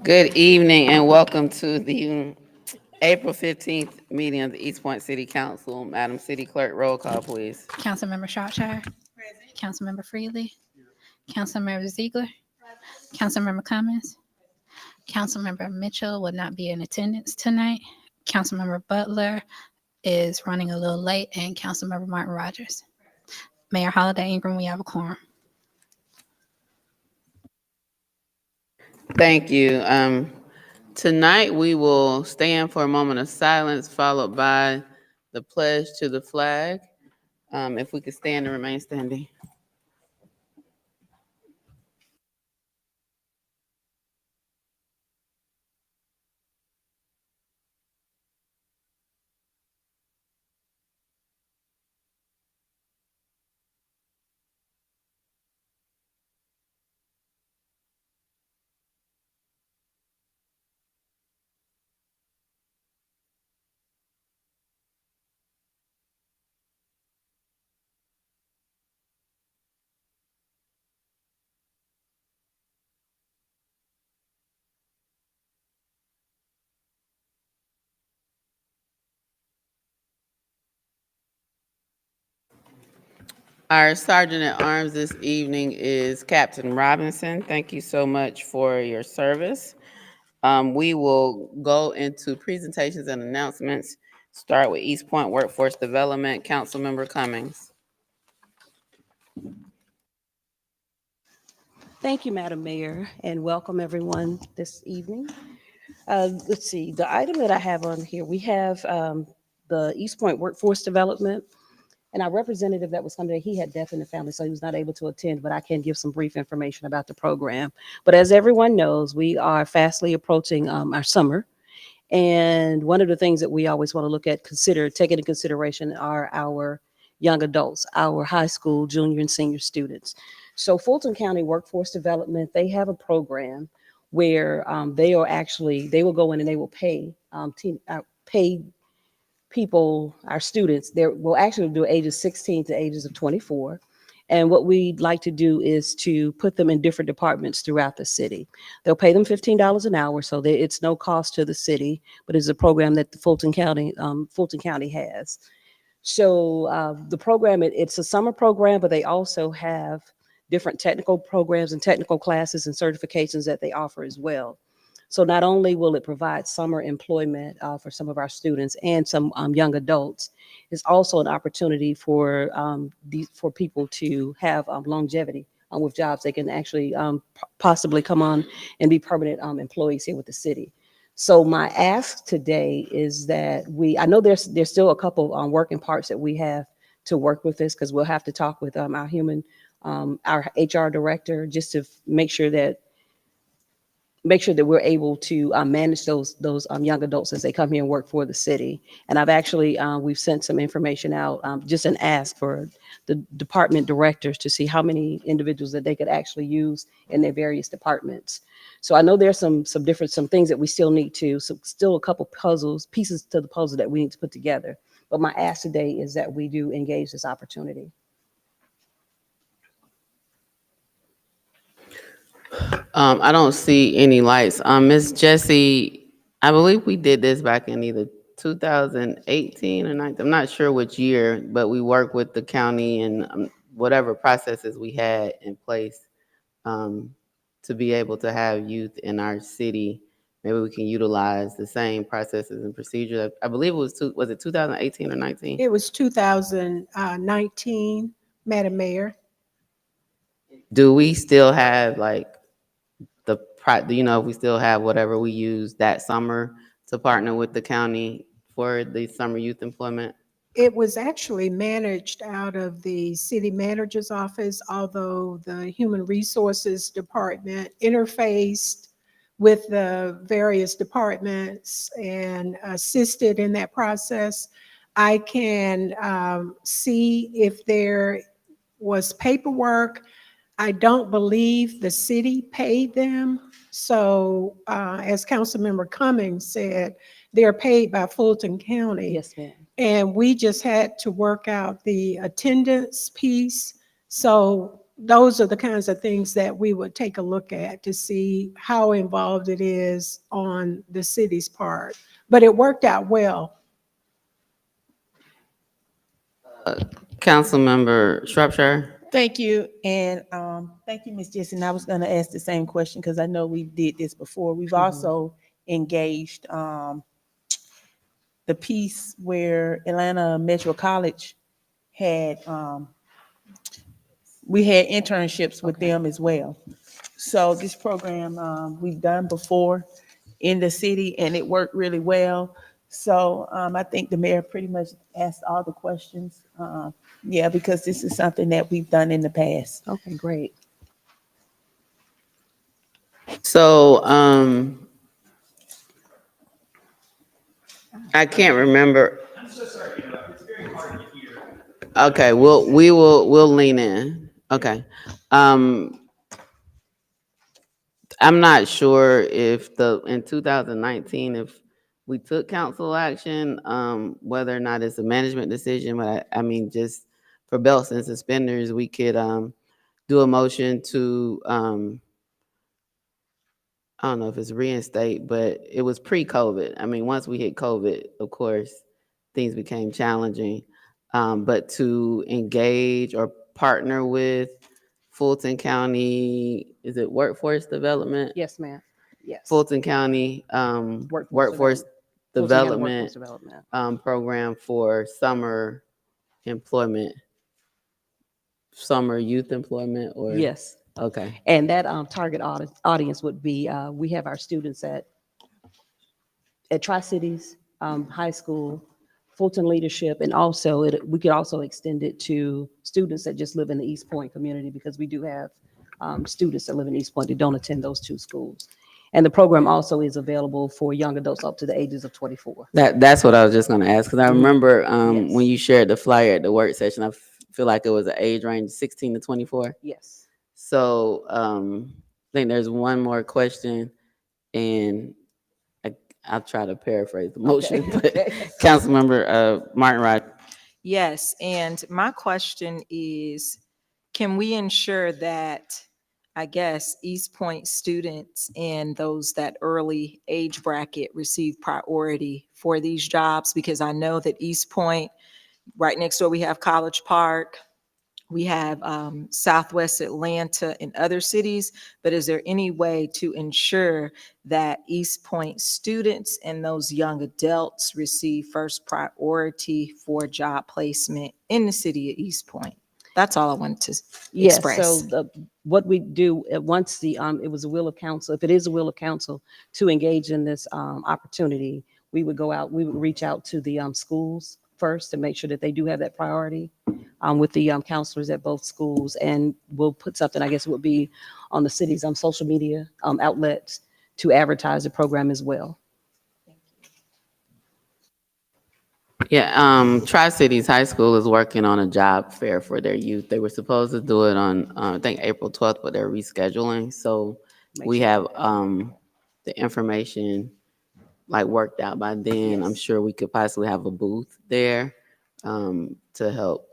Good evening and welcome to the April 15th meeting of the East Point City Council. Madam City Clerk, roll call, please. Councilmember Shropshire. Councilmember Freely. Councilmember Ziegler. Councilmember Cummins. Councilmember Mitchell will not be in attendance tonight. Councilmember Butler is running a little late, and Councilmember Martin Rogers. Mayor Holiday Ingram, we have a quorum. Thank you. Tonight we will stand for a moment of silence followed by the pledge to the flag. If we could stand and remain standing. Our Sergeant at Arms this evening is Captain Robinson. Thank you so much for your service. We will go into presentations and announcements. Start with East Point Workforce Development. Councilmember Cummings. Thank you, Madam Mayor, and welcome everyone this evening. Let's see, the item that I have on here, we have the East Point Workforce Development, and our representative that was coming, he had death in the family, so he was not able to attend, but I can give some brief information about the program. But as everyone knows, we are fastly approaching our summer, and one of the things that we always want to look at, take into consideration are our young adults, our high school, junior and senior students. So Fulton County Workforce Development, they have a program where they will go in and they will pay people, our students, they will actually do ages 16 to ages of 24. And what we'd like to do is to put them in different departments throughout the city. They'll pay them $15 an hour, so it's no cost to the city, but it's a program that the Fulton County has. So the program, it's a summer program, but they also have different technical programs and technical classes and certifications that they offer as well. So not only will it provide summer employment for some of our students and some young adults, it's also an opportunity for people to have longevity with jobs. They can actually possibly come on and be permanent employees here with the city. So my ask today is that I know there's still a couple working parts that we have to work with this, because we'll have to talk with our HR director just to make sure that we're able to manage those young adults as they come here and work for the city. And I've actually, we've sent some information out, just an ask for the department directors to see how many individuals that they could actually use in their various departments. So I know there's some things that we still need still a couple pieces to the puzzle that we need to put together. But my ask today is that we do engage this opportunity. I don't see any lights. Miss Jessie, I believe we did this back in either 2018 or 19. I'm not sure which year, but we worked with the county and whatever processes we had in place to be able to have youth in our city. Maybe we can utilize the same processes and procedures. I believe it was it 2018 or 19? It was 2019, Madam Mayor. Do we still have like if we still have whatever we used that summer to partner with the county for the summer youth employment? It was actually managed out of the city manager's office, although the Human Resources Department interfaced with the various departments and assisted in that process. I can see if there was paperwork. I don't believe the city paid them. So as Councilmember Cummings said, they're paid by Fulton County. Yes, ma'am. And we just had to work out the attendance piece. So those are the kinds of things that we would take a look at to see how involved it is on the city's part. But it worked out well. Councilmember Shropshire. Thank you, and thank you, Ms. Jessie. And I was going to ask the same question because I know we did this before. We've also engaged the piece where Atlanta Metro College had we had internships with them as well. So this program we've done before in the city, and it worked really well. So I think the mayor pretty much asked all the questions. Yeah, because this is something that we've done in the past. Okay, great. So, I can't remember. I'm so sorry, it's very hard to hear. Okay, we'll lean in. Okay. I'm not sure if in 2019, if we took council action, whether or not it's a management decision, but I mean, just for belts and suspenders, we could, do a motion to, I don't know if it's reinstate, but it was pre-COVID. I mean, once we hit COVID, of course, things became challenging. But to engage or partner with Fulton County, is it Workforce Development? Yes, ma'am. Yes. Fulton County Workforce Fulton County Development Workforce Development. Program for summer employment, summer youth employment, or? Yes. Okay. And that target audience would be, we have our students at Tri-Cities High School, Fulton Leadership, and also we could also extend it to students that just live in the East Point community, because we do have students that live in East Point that don't attend those two schools. And the program also is available for young adults up to the ages of 24. That's what I was just going to ask, because I remember Yes. when you shared the flyer at the work session, I feel like it was an age range 16 to 24. Yes. So I think there's one more question, and I'll try to paraphrase the motion. But Councilmember Martin Rod. Yes, and my question is, can we ensure that, I guess, East Point students and those that early age bracket receive priority for these jobs? Because I know that East Point, right next door, we have College Park. We have Southwest Atlanta and other cities, but is there any way to ensure that East Point students and those young adults receive first priority for job placement in the city of East Point? That's all I wanted to Yes, express. so what we do, once it was a will of council, if it is a will of council to engage in this opportunity, we would reach out to the schools first to make sure that they do have that priority with the counselors at both schools. And we'll put something, I guess it would be on the city's social media outlets to advertise the program as well. Yeah, Tri-Cities High School is working on a job fair for their youth. They were supposed to do it on, I think, April 12th, but they're rescheduling. So we have the information like worked out by then. I'm sure we could possibly have a booth there to help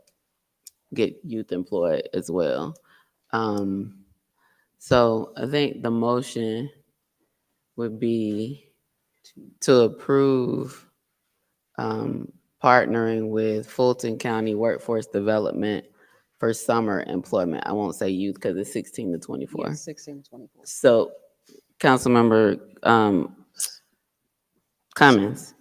get youth employed as well. So I think the motion would be to approve partnering with Fulton County Workforce Development for summer employment. I won't say youth because it's 16 to 24. Yes, 16 to 24. So, Councilmember Cummins,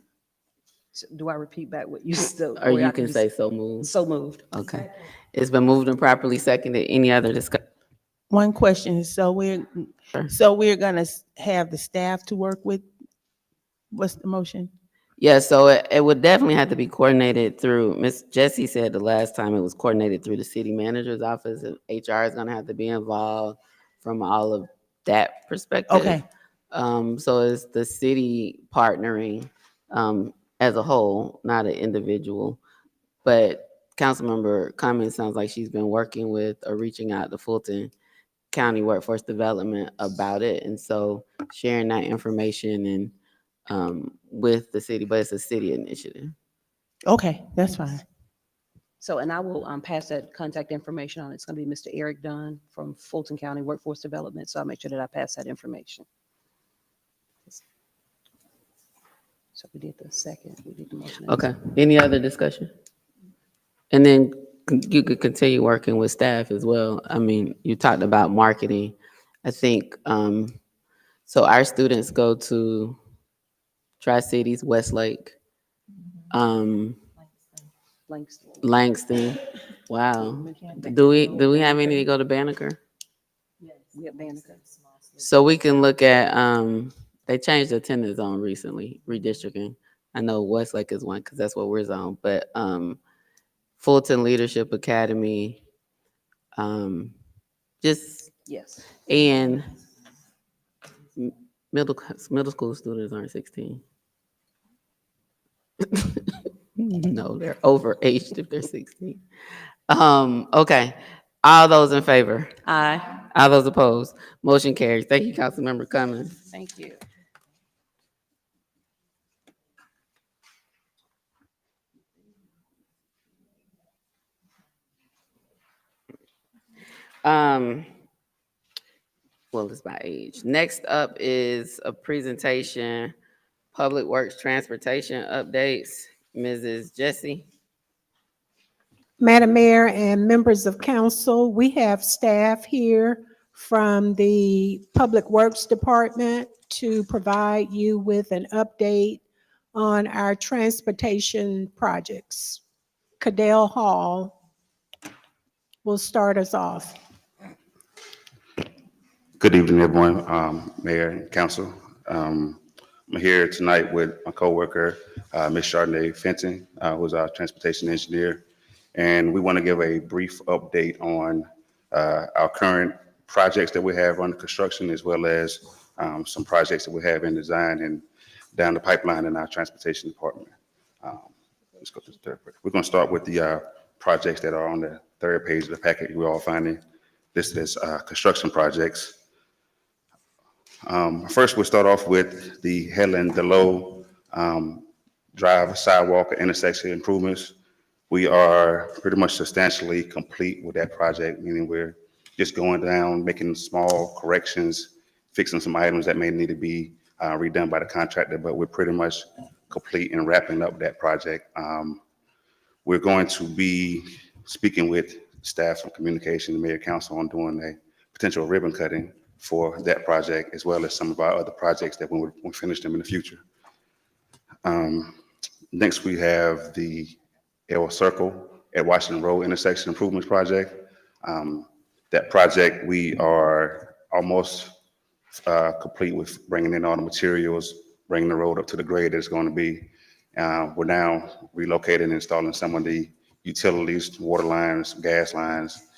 So do I repeat back what you said? or you can say so moved. So moved. Okay. It's been moved and properly seconded. Any other discussion? One question, so we're gonna have the staff to work with, what's the motion? Yeah, so it would definitely have to be coordinated through, Miss Jessie said the last time it was coordinated through the city manager's office. And HR is gonna have to be involved from all of that perspective. Okay. So it's the city partnering as a whole, not an individual. But Councilmember Cummings sounds like she's been working with or reaching out to Fulton County Workforce Development about it. And so sharing that information and with the city, but it's a city initiative. Okay, that's fine. So, and I will pass that contact information on. It's going to be Mr. Eric Dunn from Fulton County Workforce Development. So I'll make sure that I pass that information. So we did the second, we did the motion. Okay, any other discussion? And then you could continue working with staff as well. I mean, you talked about marketing. I think, so our students go to Tri-Cities, Westlake, um, Langston. Wow. Do we have any to go to Banneker? We have Banneker. So we can look at, they changed the attendance zone recently, redistricting. I know Westlake is one because that's what we're zoned, but Fulton Leadership Academy, just, Yes. and middle school students aren't 16. No, they're overaged if they're 16. Okay. All those in favor? Aye. All those opposed? Motion carries. Thank you, Councilmember Cummings. Thank you. Um, well, it's by age. Next up is a presentation, Public Works Transportation Updates. Mrs. Jessie. Madam Mayor and members of council, we have staff here from the Public Works Department to provide you with an update on our transportation projects. Cadell Hall will start us off. Good evening, everyone, Mayor and Council. I'm here tonight with my coworker, Ms. Chardonnay Fenton, who's our transportation engineer. And we want to give a brief update on our current projects that we have under construction, as well as some projects that we have in design and down the pipeline in our transportation department. Let's go to the third page. We're going to start with the projects that are on the third page of the packet we're all finding. This is construction projects. First, we'll start off with the Helen DeLoe Drive sidewalk intersection improvements. We are pretty much substantially complete with that project, meaning we're just going down, making small corrections, fixing some items that may need to be redone by the contractor, but we're pretty much complete in wrapping up that project. We're going to be speaking with staff from communication, the mayor council, on doing a potential ribbon cutting for that project, as well as some of our other projects that when we finish them in the future. Next, we have the L Circle at Washington Road intersection improvements project. That project, we are almost complete with bringing in all the materials, bringing the road up to the grade that it's going to be. We're now relocating and installing some of the utilities, water lines, gas lines,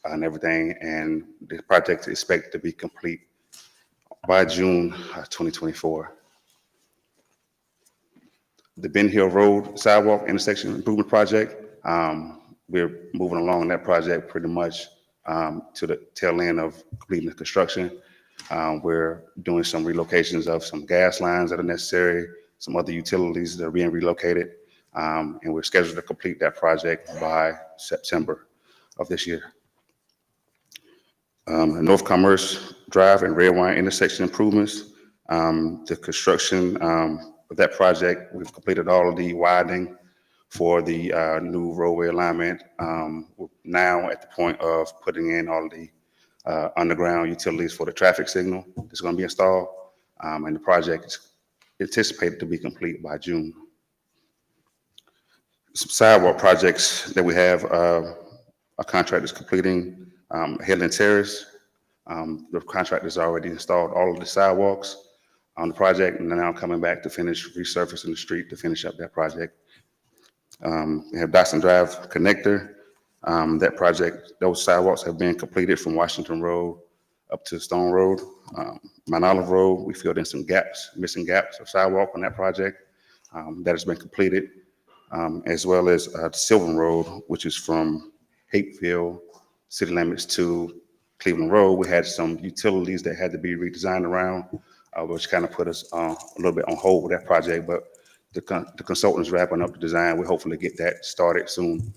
and everything. And the project is expected to be complete by June 2024. The Ben Hill Road sidewalk intersection improvement project, we're moving along that project pretty much to the tail end of completing the construction. We're doing some relocations of some gas lines that are necessary, some other utilities that are being relocated, and we're scheduled to complete that project by September of this year. North Commerce Drive and Red Wine intersection improvements. The construction of that project, we've completed all of the widening for the new roadway alignment. We're now at the point of putting in all the underground utilities for the traffic signal that's going to be installed, and the project is anticipated to be complete by June. Some sidewalk projects that we have, a contract is completing Headland Terrace. The contractor's already installed all of the sidewalks on the project, and they're now coming back to finish resurfacing the street to finish up that project. We have Dotson Drive Connector. That project, those sidewalks have been completed from Washington Road up to Stone Road. Mount Olive Road, we filled in some gaps, missing gaps of sidewalk on that project. That has been completed, as well as Sylvan Road, which is from Hapeville city limits to Cleveland Road. We had some utilities that had to be redesigned around, which kind of put us a little bit on hold with that project, but the consultant's wrapping up the design. We hopefully get that started soon.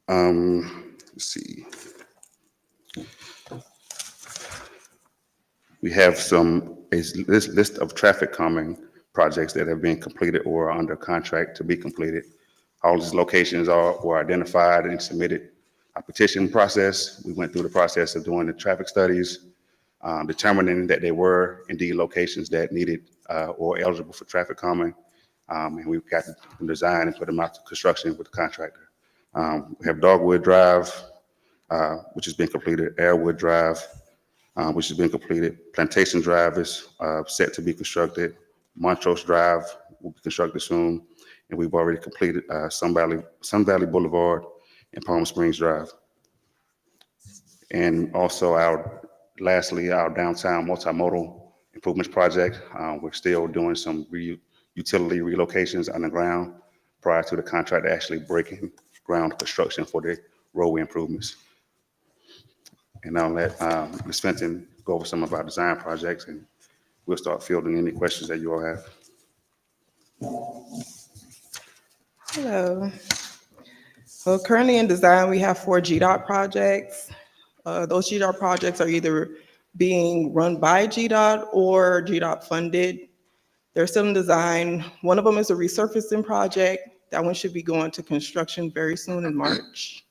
Let's see. We have this list of traffic calming projects that have been completed or are under contract to be completed. All these locations were identified and submitted a petition process. We went through the process of doing the traffic studies, determining that they were indeed locations that needed or eligible for traffic calming. And we've got them designed and put them out to construction with the contractor. We have Dogwood Drive, which has been completed, Airwood Drive, which has been completed. Plantation Drive is set to be constructed. Montrose Drive will be constructed soon. And we've already completed Sun Valley Boulevard and Palm Springs Drive. And also lastly, our downtown multimodal improvements project. We're still doing some utility relocations underground prior to the contractor actually breaking ground construction for the roadway improvements. And I'll let Ms. Fenton go over some of our design projects, and we'll start fielding any questions that you all have. Hello. So currently in design, we have 4 GDOT projects. Those GDOT projects are either being run by GDOT or GDOT funded. They're still in design. One of them is a resurfacing project. That one should be going to construction very soon in March.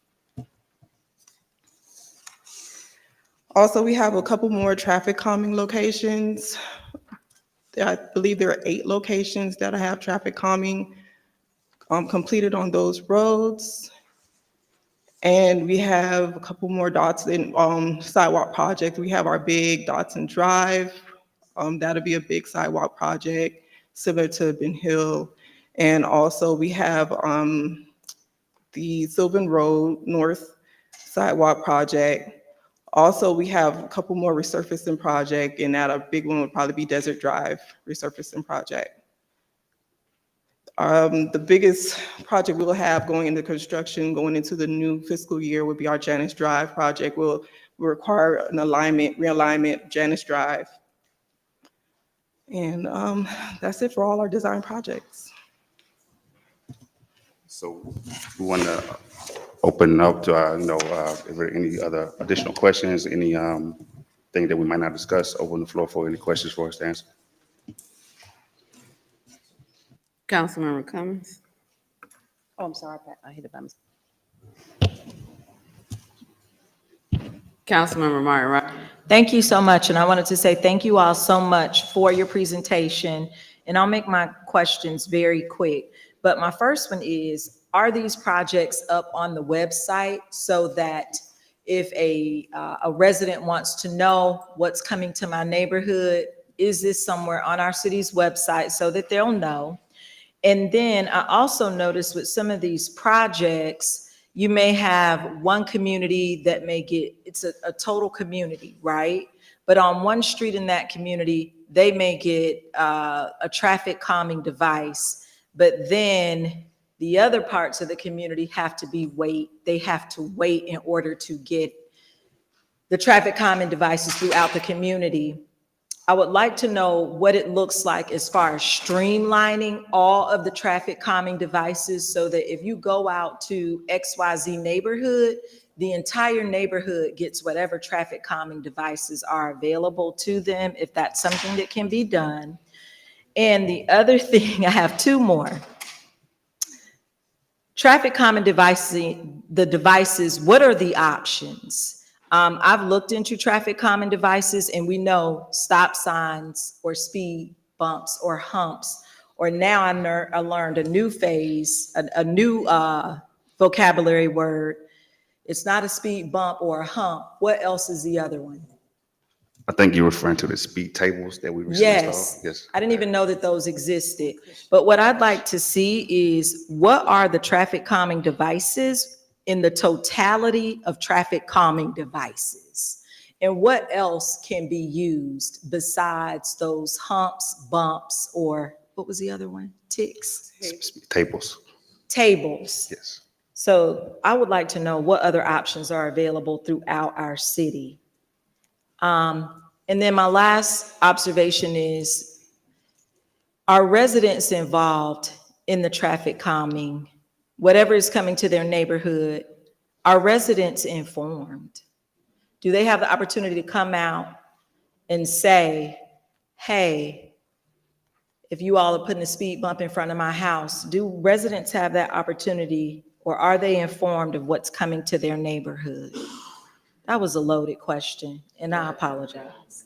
Also, we have a couple more traffic calming locations. I believe there are 8 locations that have traffic calming completed on those roads. And we have a couple more dots in sidewalk project. We have our big Dotson Drive. That'll be a big sidewalk project similar to Ben Hill. And also we have the Sylvan Road North sidewalk project. Also, we have a couple more resurfacing project, and that a big one would probably be Desert Drive resurfacing project. The biggest project we'll have going into construction, going into the new fiscal year, would be our Janice Drive project. Will require an realignment of Janice Drive. And that's it for all our design projects. So we want to open up to, if there are any other additional questions, any thing that we might not discuss, open the floor for any questions for us to answer. Councilmember Cummings. Oh, I'm sorry, Pat, I hit it by mistake. Councilmember Martin, right? Thank you so much. And I wanted to say thank you all so much for your presentation. And I'll make my questions very quick. But my first one is, are these projects up on the website so that if a resident wants to know what's coming to my neighborhood, is this somewhere on our city's website so that they'll know? And then I also noticed with some of these projects, you may have one community that may get, it's a total community, right? But on one street in that community, they may get a traffic calming device, but then the other parts of the community have to they have to wait in order to get the traffic calming devices throughout the community. I would like to know what it looks like as far as streamlining all of the traffic calming devices so that if you go out to XYZ neighborhood, the entire neighborhood gets whatever traffic calming devices are available to them, if that's something that can be done. And the other thing, I have 2 more. Traffic calming devices, the devices, what are the options? I've looked into traffic calming devices, and we know stop signs or speed bumps or humps, or now I learned a new phase, a new vocabulary word. It's not a speed bump or a hump. What else is the other one? I think you're referring to the speed tables that we recently installed. Yes. I didn't even know that those existed. But what I'd like to see is, what are the traffic calming devices in the totality of traffic calming devices? And what else can be used besides those humps, bumps, or what was the other one? Ticks? Tables. Tables. Yes. So I would like to know what other options are available throughout our city. And then my last observation is, are residents involved in the traffic calming? Whatever is coming to their neighborhood, are residents informed? Do they have the opportunity to come out and say, hey, if you all are putting a speed bump in front of my house, do residents have that opportunity, or are they informed of what's coming to their neighborhood? That was a loaded question, and I apologize.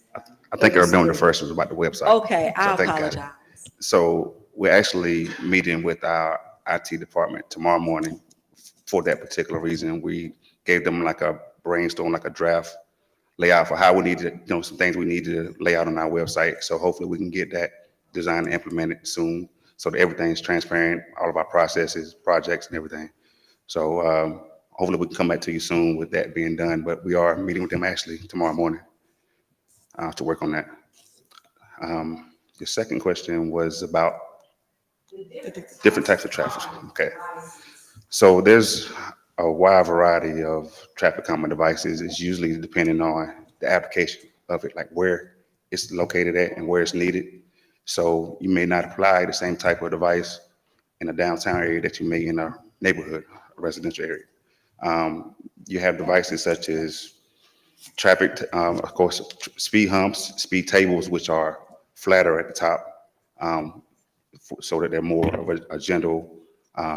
I think I remember the first was about the website. Okay, So I think got it. apologize. So we're actually meeting with our IT department tomorrow morning for that particular reason. We gave them like a brainstorm, like a draft layout for how we need to, some things we need to lay out on our website. So hopefully we can get that designed and implemented soon so that everything's transparent, all of our processes, projects and everything. So hopefully we can come back to you soon with that being done, but we are meeting with them actually tomorrow morning to work on that. The second question was about different types of traffic. Okay. So there's a wide variety of traffic calming devices. It's usually depending on the application of it, like where it's located at and where it's needed. So you may not apply the same type of device in a downtown area that you may in a neighborhood, a residential area. You have devices such as traffic, of course, speed humps, speed tables, which are flatter at the top, so that they're more of a gentle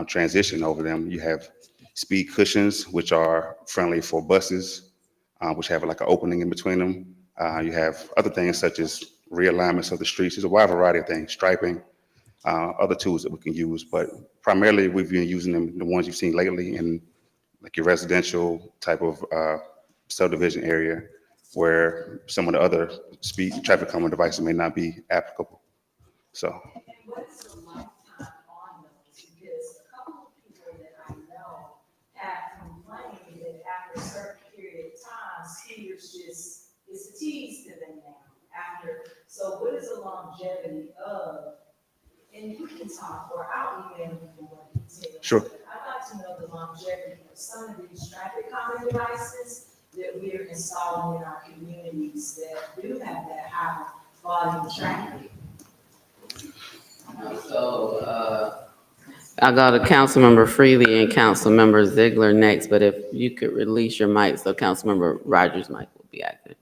transition over them. You have speed cushions, which are friendly for buses, which have like an opening in between them. You have other things such as realignments of the streets. There's a wide variety of things, striping, other tools that we can use, but primarily we've been using them, the ones you've seen lately in like your residential type of subdivision area where some of the other speed traffic calming devices may not be applicable. So. What's the lifetime on those? Because a couple of people that I know have complained that after a certain period of time, skiers just, it's a tease to them now. So what is the longevity of, and you can talk, or I'll email you more details. Sure. I'd like to know the longevity of some of these traffic calming devices that we're installing in our communities that do have that high volume traffic. So, I'll go to Councilmember Freely and Councilmember Ziegler next, but if you could release your mic so Councilmember Rogers' mic will be active.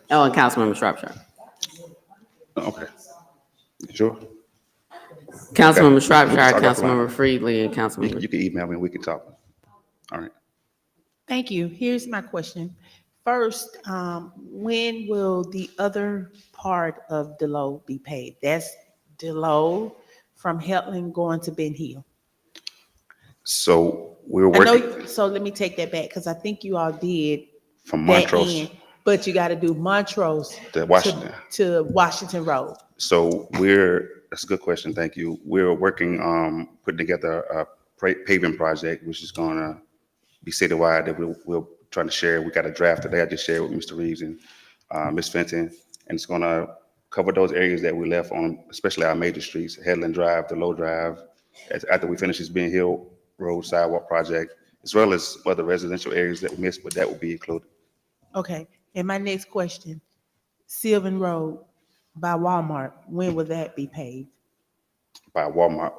Oh, and Councilmember Shropshire. Okay. Sure. Councilmember We Shropshire, can talk Councilmember offline. Freely, and You Councilmember. can email me and we can talk. All right. Thank you. Here's my question. First, when will the other part of Delow be paid? That's Delow from Hetland going to Ben Hill. So we're I working know, so let me take that back because I think you all did from that Montrose end, but you got to do Montrose to Washington. to Washington Road. So that's a good question. Thank you. We're working on putting together a paving project, which is going to be citywide that we're trying to share. We got a draft today I just shared with Mr. Reeves and Ms. Fenton, and it's going to cover those areas that we left on, especially our major streets, Headland Drive, Delow Drive, after we finish this Ben Hill Road sidewalk project, as well as other residential areas that we missed, but that will be included. Okay. And my next question, Sylvan Road by Walmart, when will that be paved? By Walmart.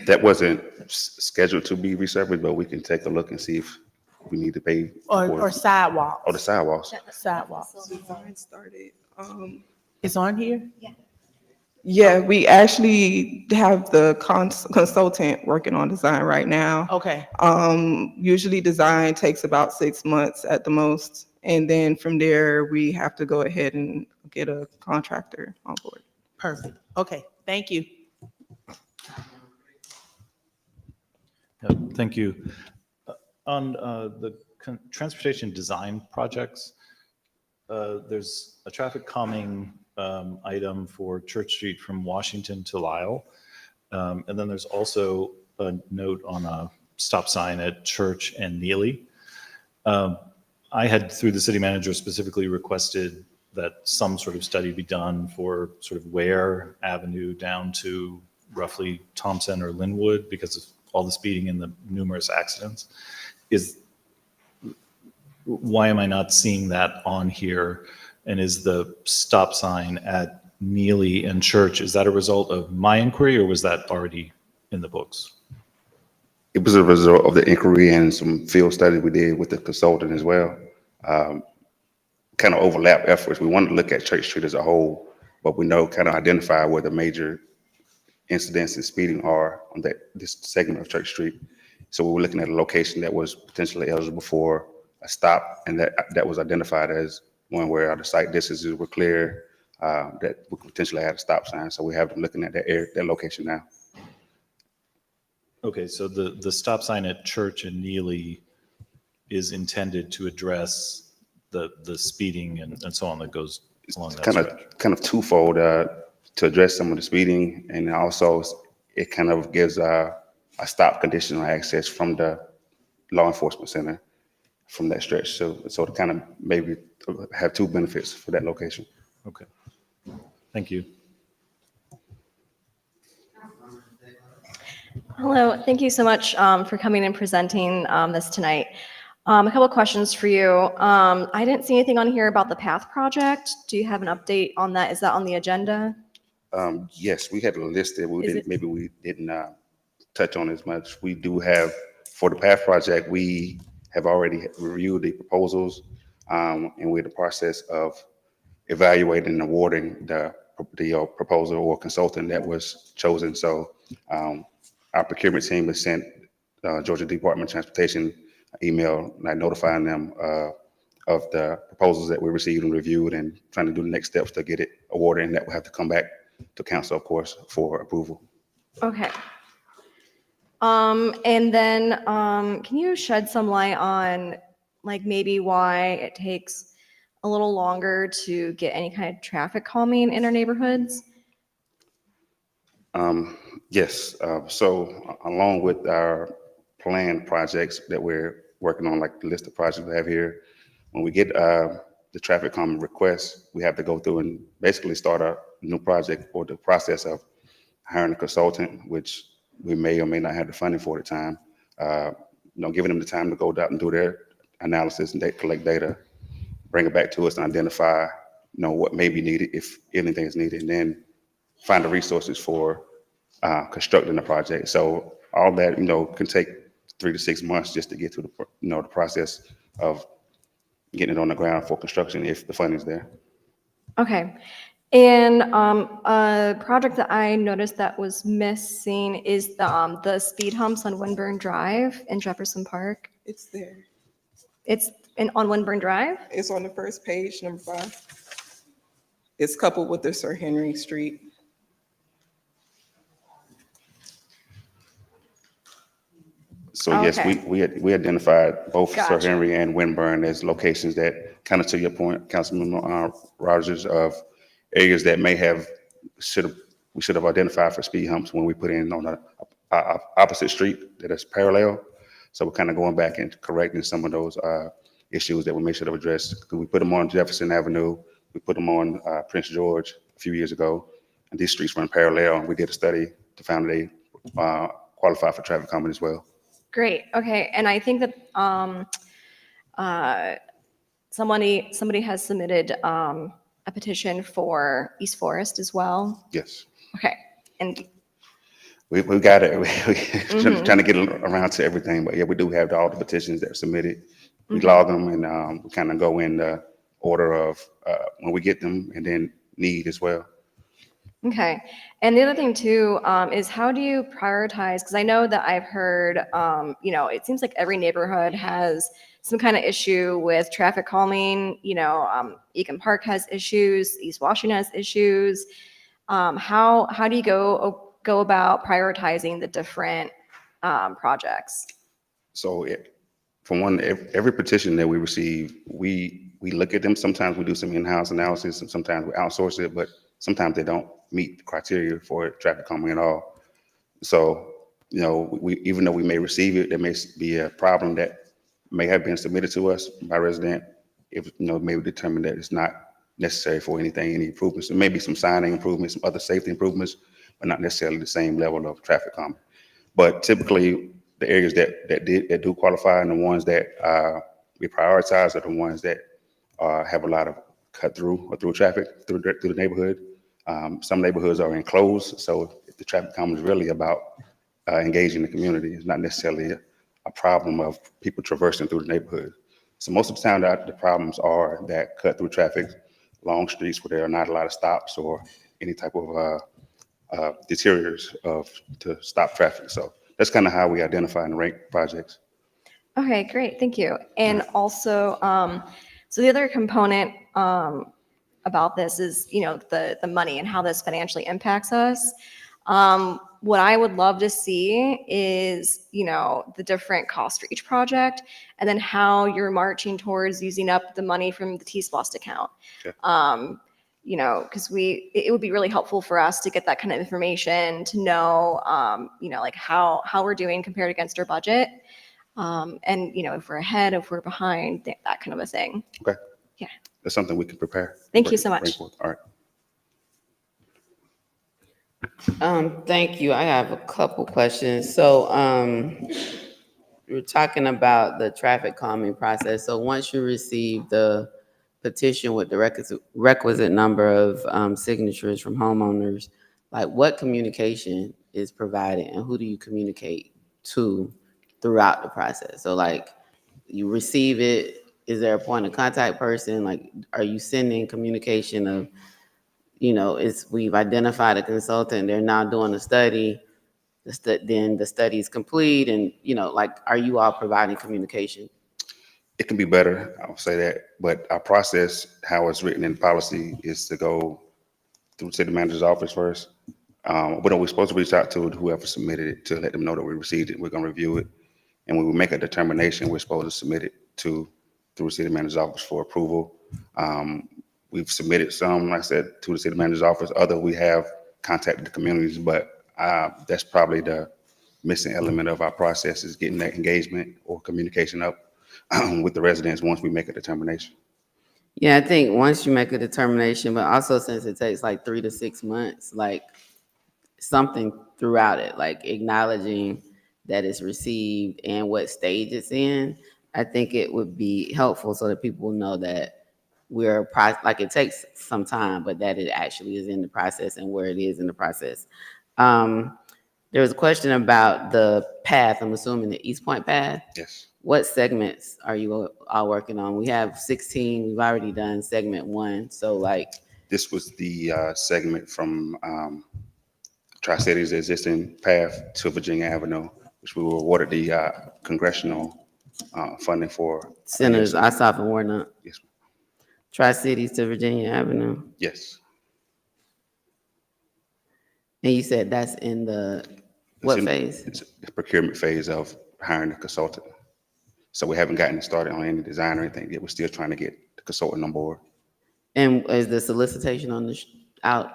That wasn't scheduled to be resurfaced, but we can take a look and see if we need to pay. Or sidewalks? Oh, the sidewalks. Sidewalks. Design started. It's on here? Yeah, we actually have the consultant working on design right now. Okay. Usually design takes about 6 months at the most. And then from there, we have to go ahead and get a contractor on board. Perfect. Okay. Thank you. Thank you. On the transportation design projects, there's a traffic calming item for Church Street from Washington to Lyle. And then there's also a note on a stop sign at Church and Neely. I had, through the city manager, specifically requested that some sort of study be done for sort of Ware Avenue down to roughly Thompson or Linwood because of all the speeding and the numerous accidents. Why am I not seeing that on here? And is the stop sign at Neely and Church, is that a result of my inquiry or was that already in the books? It was a result of the inquiry and some field study we did with the consultant as well. Kind of overlap efforts. We wanted to look at Church Street as a whole, but we know kind of identify where the major incidents and speeding are on this segment of Church Street. So we were looking at a location that was potentially eligible for a stop, and that was identified as one where the site distances were clear, that we could potentially add a stop sign. So we have them looking at that location now. Okay, so the stop sign at Church and Neely is intended to address the speeding and so on that goes along that stretch. Kind of twofold, to address some of the speeding, and also it kind of gives a stop conditional access from the law enforcement center from that stretch. So to kind of maybe have two benefits for that location. Okay, thank you. Hello, thank you so much for coming and presenting this tonight. A couple of questions for you. I didn't see anything on here about the PATH project. Do you have an update on that? Is that on the agenda? Yes, we had a list that maybe we didn't touch on as much. We do have, for the PATH project, we have already reviewed the proposals, and we're in the process of evaluating and awarding the proposal or consultant that was chosen. So our procurement team has sent Georgia Department of Transportation email notifying them of the proposals that we received and reviewed, and trying to do the next steps to get it awarded, and that will have to come back to council, of course, for approval. Okay. And then can you shed some light on like maybe why it takes a little longer to get any kind of traffic calming in our neighborhoods? Yes. So along with our planned projects that we're working on, like the list of projects we have here, when we get the traffic calming request, we have to go through and basically start a new project, or the process of hiring a consultant, which we may or may not have the funding for at the time. Giving them the time to go out and do their analysis and collect data, bring it back to us and identify, what may be needed, if anything is needed, and then find the resources for constructing the project. So all that, can take 3 to 6 months just to get through the process of getting it on the ground for construction if the funding is there. Okay. And a project that I noticed that was missing is the speed humps on Winburn Drive in Jefferson Park. It's there. It's on Winburn Drive? It's on the first page, number 5. It's coupled with the Sir Henry Street. So yes, Okay. we identified both Sir Gotcha. Henry and Winburn as locations that, kind of to your point, Councilman Rogers, of areas that we should have identified for speed humps when we put in on the opposite street that is parallel. So we're kind of going back and correcting some of those issues that we may should have addressed. Because we put them on Jefferson Avenue, we put them on Prince George a few years ago, and these streets run parallel. And we did a study to find they qualify for traffic calming as well. Great. Okay. And I think that somebody has submitted a petition for East Forest as well. Yes. Okay. And We got it. We're trying to get around to everything, but yeah, we do have all the petitions that are submitted. We log them, and we kind of go in the order of when we get them, and then need as well. okay. And the other thing too is, how do you prioritize? Because I know that I've heard, it seems like every neighborhood has some kind of issue with traffic calming. Egan Park has issues. East Washington has issues. How do you go about prioritizing the different projects? So for one, every petition that we receive, we look at them. Sometimes we do some in-house analysis, and sometimes we outsource it, but sometimes they don't meet the criteria for traffic calming at all. So, even though we may receive it, there may be a problem that may have been submitted to us by resident. If, maybe determine that it's not necessary for any improvements. There may be some signing improvements, some other safety improvements, but not necessarily the same level of traffic calming. But typically, the areas that do qualify, and the ones that we prioritize, are the ones that have a lot of cut through or through traffic through the neighborhood. Some neighborhoods are enclosed, so if the traffic calming is really about engaging the community. It's not necessarily a problem of people traversing through the neighborhood. So most of the time, the problems are that cut through traffic, long streets where there are not a lot of stops or any type of deteriorators to stop traffic. So that's kind of how we identify and rank projects. Okay, great, thank you. And also, so the other component about this is, the money and how this financially impacts us. What I would love to see is, the different costs for each project, and then how you're marching towards using up the money from the T-Splost account. Sure. Because it would be really helpful for us to get that kind of information to know, like how we're doing compared against our budget. And, if we're ahead, if we're behind, that kind of a thing. Okay. Yeah. That's something we can prepare. Thank you so much. All right. Thank you. I have a couple questions. So, we're talking about the traffic calming process. So once you receive the petition with the requisite number of signatures from homeowners, like what communication is provided and who do you communicate to throughout the process? So like you receive it, is there a point of contact person? Like, are you sending communication of, we've identified a consultant, they're now doing a study, then the study is complete, and like, are you all providing communication? It can be better, I'll say that, but our process, how it's written in policy, is to go through the city manager's office first. But we're supposed to reach out to whoever submitted it to let them know that we received it. We're going to review it, and when we make a determination, we're supposed to submit it through the city manager's office for approval. We've submitted some, like I said, to the city manager's office. Other, we have contacted the communities, but that's probably the missing element of our process, is getting that engagement or communication up with the residents once we make a determination. Yeah, I think once you make a determination, but also since it takes like 3 to 6 months, like something throughout it, like acknowledging that it's received and what stage it's in, I think it would be helpful so that people know that like it takes some time, but that it actually is in the process and where it is in the process. There was a question about the path. I'm assuming the East Point path. Yes. What segments are you all working on? We have 16. We've already done segment 1. So like, this was the segment from Tri-Cities' existing path to Virginia Avenue, which we were awarded the congressional funding for. Senators Ossoff and Warnock. Yes. Tri-Cities to Virginia Avenue. Yes. And you said that's in the what phase? It's the procurement phase of hiring a consultant. So we haven't gotten started on any design or anything yet. We're still trying to get the consultant on board. And is the solicitation on out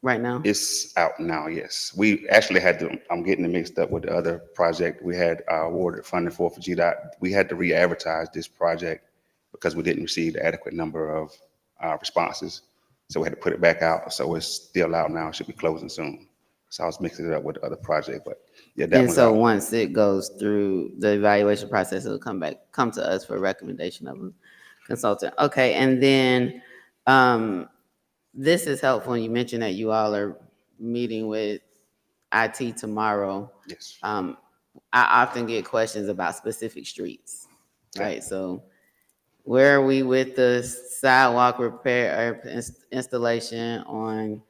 right now? It's out now, yes. We actually had to, I'm getting it mixed up with the other project we had awarded funding for GDOT. We had to re-advertise this project because we didn't receive the adequate number of responses. So we had to put it back out. So it's still out now. It should be closing soon. So I was mixing it up with the other project, but yeah, that and one's so out. Once it goes through the evaluation process, it'll come to us for a recommendation of a consultant. Okay, and then this is helpful. You mentioned that you all are meeting with IT tomorrow. Yes. I often get questions about specific streets, right? So where are we with the sidewalk repair or installation on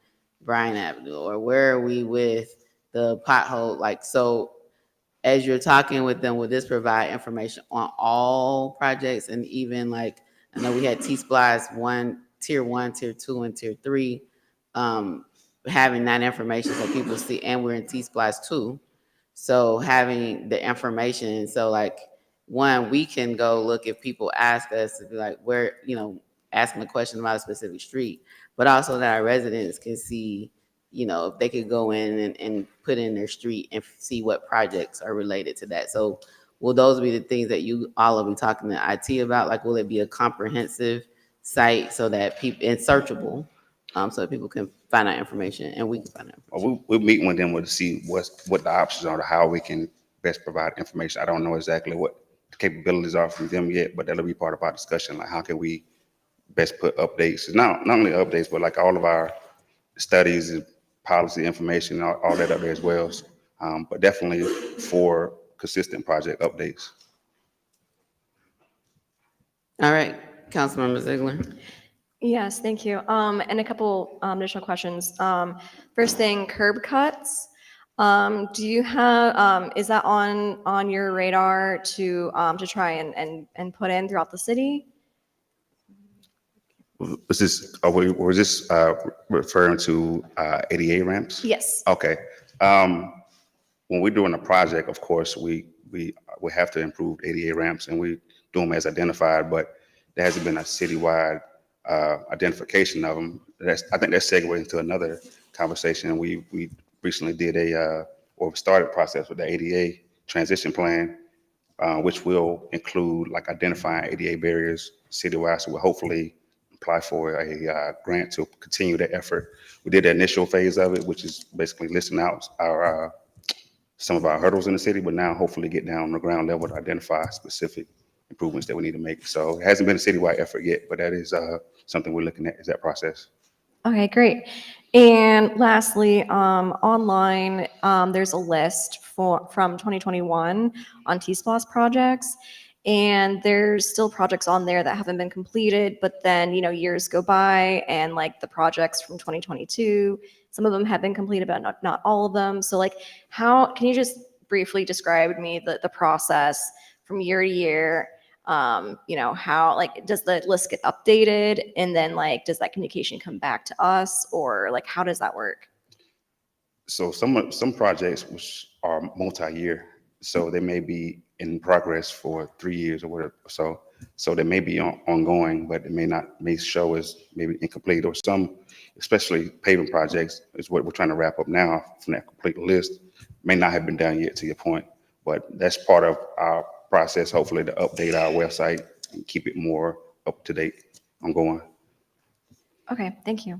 Bryan Avenue? Or where are we with the pothole? Like, so as you're talking with them, will this provide information on all projects? And even like, I know we had T-Splice tier 1, tier 2, and tier 3, having that information so people see, and we're in T-Splice 2. So having the information, so like, one, we can go look if people ask us to be like, where, asking a question about a specific street, but also that our residents can see, if they could go in and put in their street and see what projects are related to that. So will those be the things that you all will be talking to IT about? Like, will it be a comprehensive site so that people, and searchable, so that people can find out information and we can find out information? We're meeting with them to see what the options are, to how we can best provide information. I don't know exactly what the capabilities are from them yet, but that'll be part of our discussion. Like, how can we best put updates, not only updates, but like all of our studies and policy information, all that up there as well. but definitely for consistent project updates. All right, Councilmember Ziegler. Yes, thank you. And a couple additional questions. First thing, curb cuts. Do you have, is that on your radar to try and put in throughout the city? Was this, was this referring to ADA ramps? Yes. Okay. When we're doing a project, of course, we have to improve ADA ramps, and we do them as identified, but there hasn't been a citywide identification of them. I think that's segueing into another conversation. We recently did or we started a process with the ADA transition plan, which will include like identifying ADA barriers citywide. So we'll hopefully apply for a grant to continue that effort. We did the initial phase of it, which is basically listing out our some of our hurdles in the city, but now hopefully get down on the ground level to identify specific improvements that we need to make. So it hasn't been a citywide effort yet, but that is something we're looking at, is that process. Okay, great. And lastly, online, there's a list from 2021 on T-SPLOS projects, and there's still projects on there that haven't been completed, but then, years go by and like the projects from 2022, some of them have been completed, but not all of them. So like, how, can you just briefly describe to me the process from year to year? How, like, does the list get updated, and then like, does that communication come back to us, or like, how does that work? So some projects which are multi-year, so they may be in progress for 3 years or whatever. So they may be ongoing, but it may show as maybe incomplete, or some, especially paving projects, is what we're trying to wrap up now from that complete list, may not have been done yet, to your point. But that's part of our process, hopefully, to update our website and keep it more up to date, ongoing. Okay, thank you.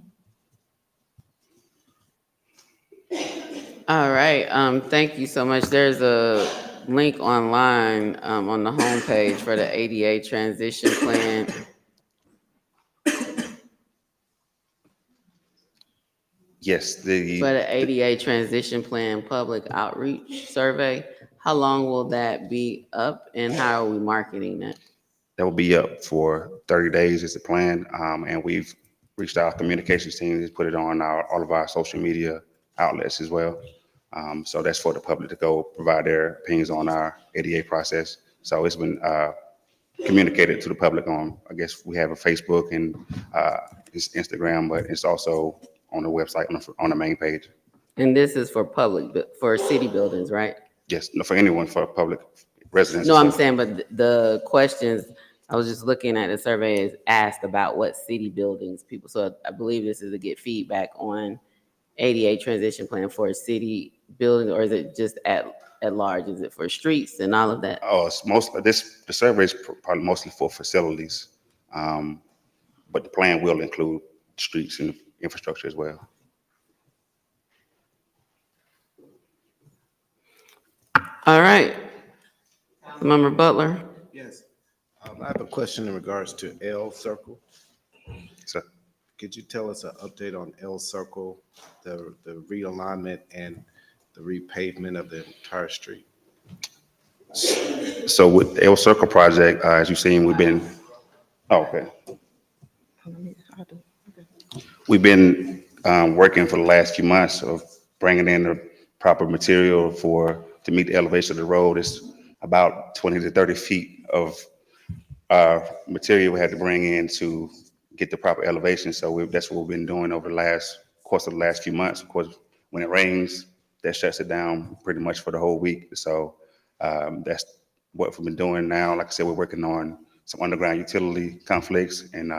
All right, thank you so much. There's a link online on the homepage for the ADA transition plan. Yes, For the ADA transition plan public outreach survey. How long will that be up, and how are we marketing that? that will be up for 30 days is the plan. And we've reached out, communications team has put it on all of our social media outlets as well. So that's for the public to go provide their opinions on our ADA process. So it's been communicated to the public on, I guess we have a Facebook and it's Instagram, but it's also on the website on the main page. And this is for for city buildings, right? Yes, no, for anyone, for public residents. No, I'm saying, but the questions, I was just looking at the survey, is asked about what city buildings people, so I believe this is to get feedback on ADA transition plan for a city building, or is it just at large? Is it for streets and all of that? Oh, it's the survey is probably mostly for facilities. But the plan will include streets and infrastructure as well. All right. Member Butler. Yes. I have a question in regards to L Circle. So, Could you tell us an update on L Circle, the realignment and the repavement of the entire street? so with the L Circle project, as you've seen, we've been, okay. We've been working for the last few months of bringing in the proper material to meet the elevation of the road. It's about 20 to 30 feet of material we had to bring in to get the proper elevation. So that's what we've been doing over the course of the last few months. Of course, when it rains, that shuts it down pretty much for the whole week. So that's what we've been doing now. Like I said, we're working on some underground utility conflicts and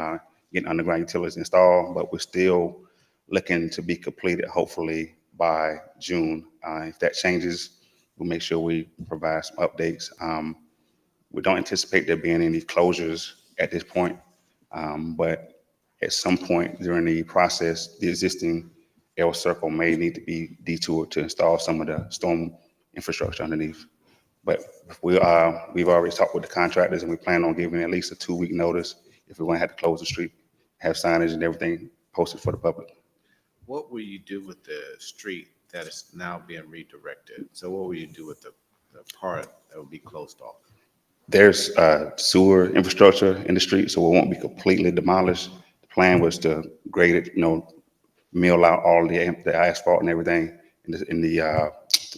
getting underground utilities installed, but we're still looking to be completed hopefully by June. If that changes, we'll make sure we provide some updates. We don't anticipate there being any closures at this point, but at some point during the process, the existing L Circle may need to be detoured to install some of the storm infrastructure underneath. But we've already talked with the contractors, and we plan on giving at least a 2-week notice if we're going to have to close the street, have signage and everything posted for the public. What will you do with the street that is now being redirected. So what will you do with the part that will be closed off? There's sewer infrastructure in the street, so it won't be completely demolished. The plan was to grade it, mill out all the asphalt and everything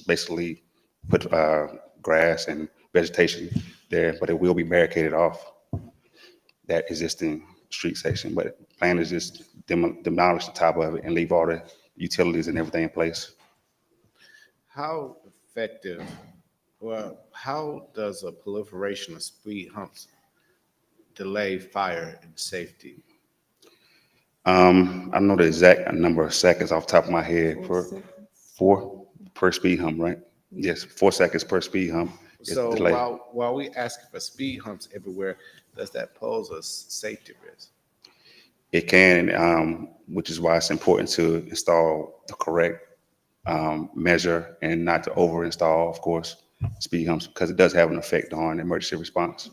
basically put grass and vegetation there, but it will be barricaded off that existing street section. But the plan is just demolish the top of it and leave all the utilities and everything in place. How effective, well, how does a proliferation of speed humps delay fire and safety? I know the exact number of seconds off the top of my head for 4 per speed hump, right? Yes, 4 seconds per speed hump is the So delay. while we asking for speed humps everywhere, does that pose a safety risk? It can, which is why it's important to install the correct measure and not to over install, of course, speed humps, because it does have an effect on emergency response.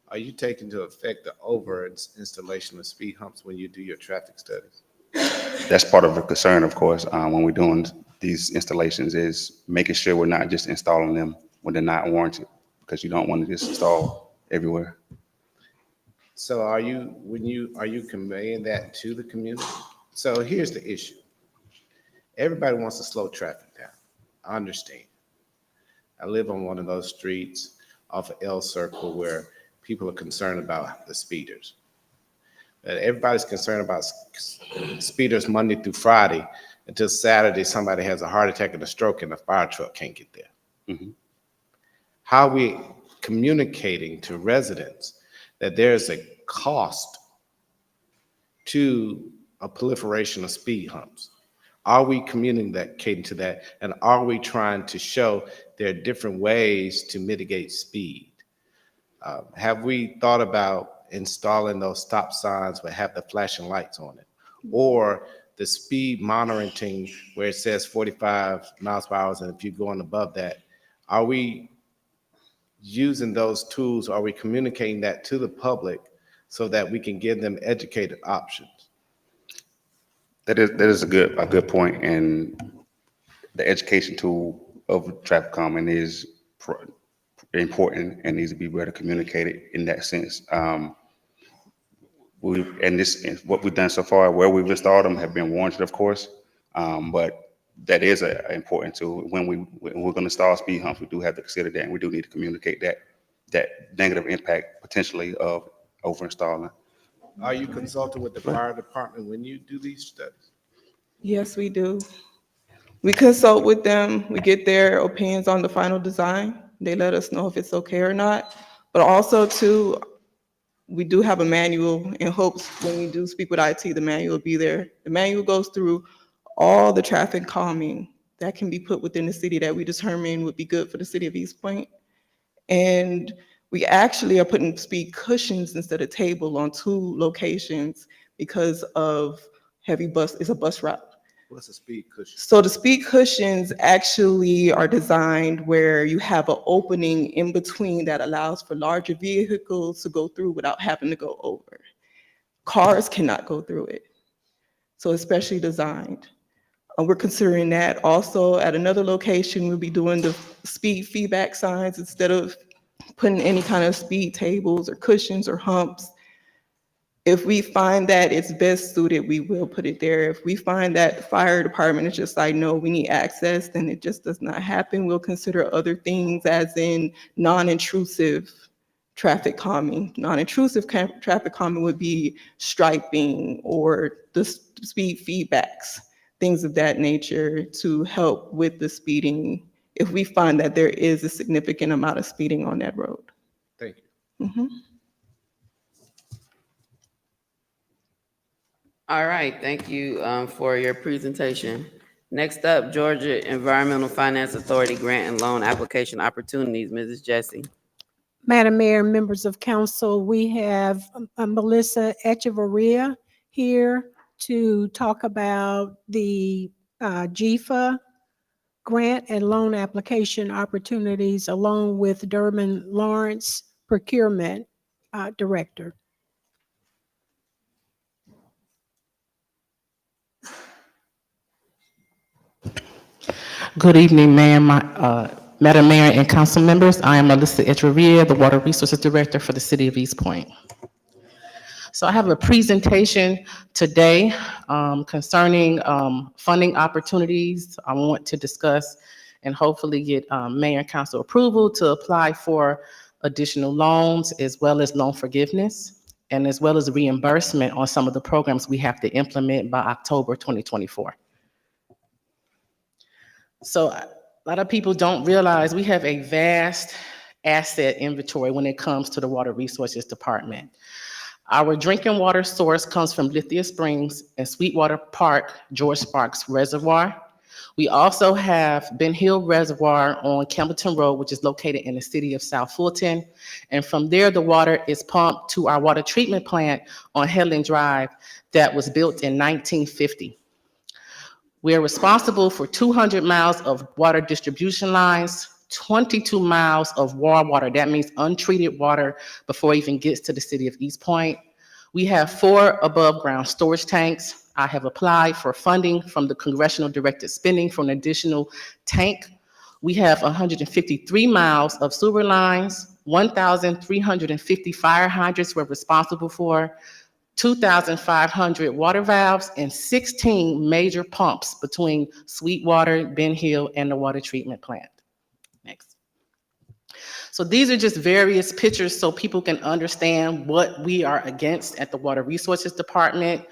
Are you taking into effect the over installation of speed humps when you do your traffic studies? That's part of the concern, of course, when we're doing these installations, is making sure we're not just installing them when they're not warranted, because you don't want to just install everywhere. So are you conveying that to the community? So here's the issue. Everybody wants to slow traffic down. I understand. I live on one of those streets off of L Circle where people are concerned about the speeders. Everybody's concerned about speeders Monday through Friday until Saturday somebody has a heart attack and a stroke and the fire truck can't get there. Mhm. How are we communicating to residents that there's a cost to a proliferation of speed humps? Are we communicating to that? And are we trying to show there are different ways to mitigate speed? Have we thought about installing those stop signs that have the flashing lights on it? Or the speed monitoring where it says 45 miles per hour, and if you're going above that, are we using those tools? Are we communicating that to the public so that we can give them educated options? That is a good point, and the education tool of traffic calming is important and needs to be better communicated in that sense. What we've done so far, where we've installed them, have been warranted, of course, but that is an important tool. When we're going to install speed humps, we do have to consider that, and we do need to communicate that negative impact potentially of over installing. Are you consulting with the fire department when you do these studies? Yes, we do. We consult with them. We get their opinions on the final design. They let us know if it's okay or not. But also too, we do have a manual in hopes when we do speak with IT, the manual will be there. The manual goes through all the traffic calming that can be put within the city that we determine would be good for the city of East Point. And we actually are putting speed cushions instead of table on 2 locations because of it's a bus route. What's a speed cushion? So the speed cushions actually are designed where you have an opening in between that allows for larger vehicles to go through without having to go over. Cars cannot go through it. So it's specially designed. We're considering that. Also at another location, we'll be doing the speed feedback signs instead of putting any kind of speed tables or cushions or humps. If we find that it's best suited, we will put it there. If we find that the fire department is just like, no, we need access, then it just does not happen. We'll consider other things as in non-intrusive traffic calming. Non-intrusive traffic calming would be striping or the speed feedbacks, things of that nature to help with the speeding if we find that there is a significant amount of speeding on that road. Thank you. Mhm. All right, thank you for your presentation. Next up, Georgia Environmental Finance Authority Grant and Loan Application Opportunities, Mrs. Jessie. Madam Mayor, members of council, we have Melissa Echevarria here to talk about the GFA grant and loan application opportunities, along with Durbin Lawrence, Procurement Director. Good evening, Madam Mayor and council members. I am Melissa Echeverria, the Water Resources Director for the City of East Point. So I have a presentation today concerning funding opportunities. I want to discuss and hopefully get mayor and council approval to apply for additional loans as well as loan forgiveness and as well as reimbursement on some of the programs we have to implement by October 2024. So a lot of people don't realize we have a vast asset inventory when it comes to the Water Resources Department. Our drinking water source comes from Lithia Springs and Sweetwater Park, George Sparks Reservoir. We also have Ben Hill Reservoir on Campbellton Road, which is located in the city of South Fulton. And from there, the water is pumped to our water treatment plant on Headland Drive that was built in 1950. We are responsible for 200 miles of water distribution lines, 22 miles of raw water. That means untreated water before it even gets to the city of East Point. We have 4 above ground storage tanks. I have applied for funding from the congressional directed spending for an additional tank. We have 153 miles of sewer lines, 1,350 fire hydrants we're responsible for, 2,500 water valves, and 16 major pumps between Sweetwater, Ben Hill, and the water treatment plant. Next. So these are just various pictures so people can understand what we are against at the Water Resources Department.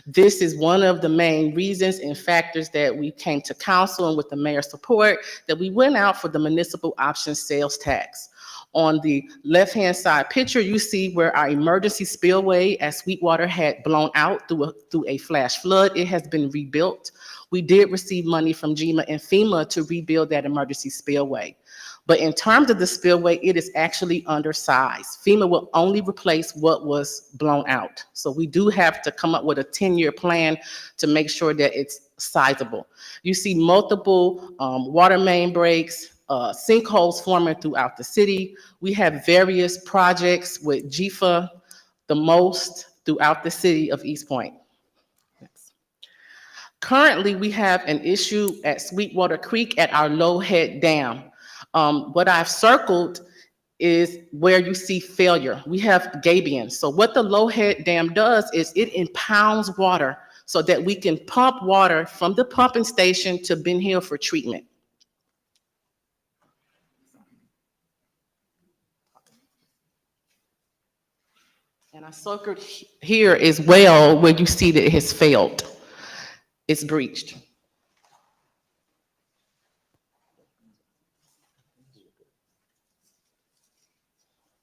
This is one of the main reasons and factors that we came to council and with the mayor's support that we went out for the municipal option sales tax. On the left-hand side picture, you see where our emergency spillway at Sweetwater had blown out through a flash flood. It has been rebuilt. We did receive money from GEMA and FEMA to rebuild that emergency spillway. But in terms of the spillway, it is actually undersized. FEMA will only replace what was blown out. So we do have to come up with a 10-year plan to make sure that it's sizable. You see multiple water main breaks, sinkholes forming throughout the city. We have various projects with GFA, the most throughout the city of East Point. Next. Currently, we have an issue at Sweetwater Creek at our Lowhead Dam. What I've circled is where you see failure. We have gabions. So what the Lowhead Dam does is it impounds water so that we can pump water from the pumping station to Ben Hill for treatment. And I circled here as well where you see that it has failed. It's breached.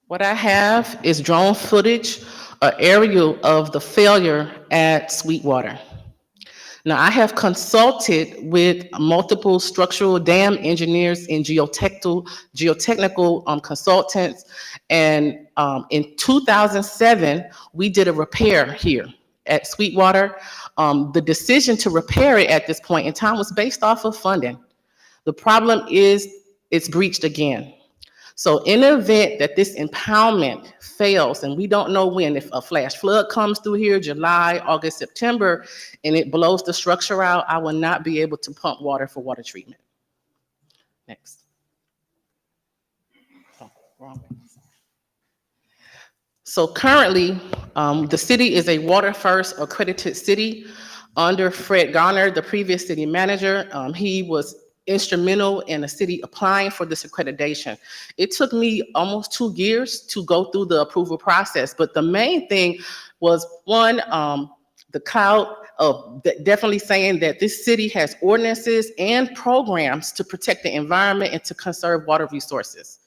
What I have is drone footage, an aerial of the failure at Sweetwater. Now, I have consulted with multiple structural dam engineers and geotechnical consultants, and in 2007, we did a repair here at Sweetwater. The decision to repair it at this point in time was based off of funding. The problem is it's breached again. So in the event that this impoundment fails, and we don't know when, if a flash flood comes through here, July, August, September, and it blows the structure out, I will not be able to pump water for water treatment. Next. Oh, wrong way. So currently, the city is a Water First accredited city under Fred Garner, the previous city manager. He was instrumental in the city applying for this accreditation. It took me almost 2 years to go through the approval process, but the main thing was one, the clout of definitely saying that this city has ordinances and programs to protect the environment and to conserve water resources.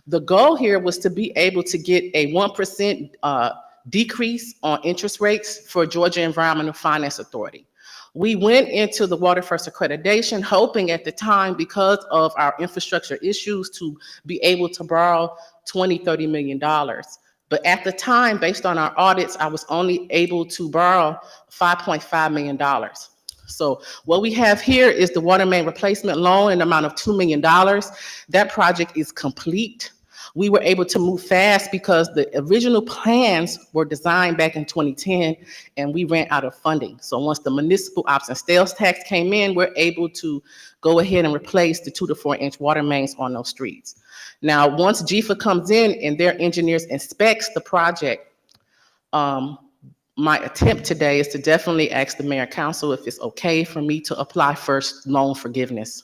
The goal here was to be able to get a 1% decrease on interest rates for Georgia Environmental Finance Authority. We went into the Water First accreditation hoping at the time, because of our infrastructure issues, to be able to borrow $20–30 million. But at the time, based on our audits, I was only able to borrow $5.5 million. So what we have here is the water main replacement loan in the amount of $2 million. That project is complete. We were able to move fast because the original plans were designed back in 2010 and we ran out of funding. So once the municipal option sales tax came in, we're able to go ahead and replace the 2 to 4 inch water mains on those streets. Now, once GFA comes in and their engineers inspects the project, my attempt today is to definitely ask the mayor and council if it's okay for me to apply for loan forgiveness.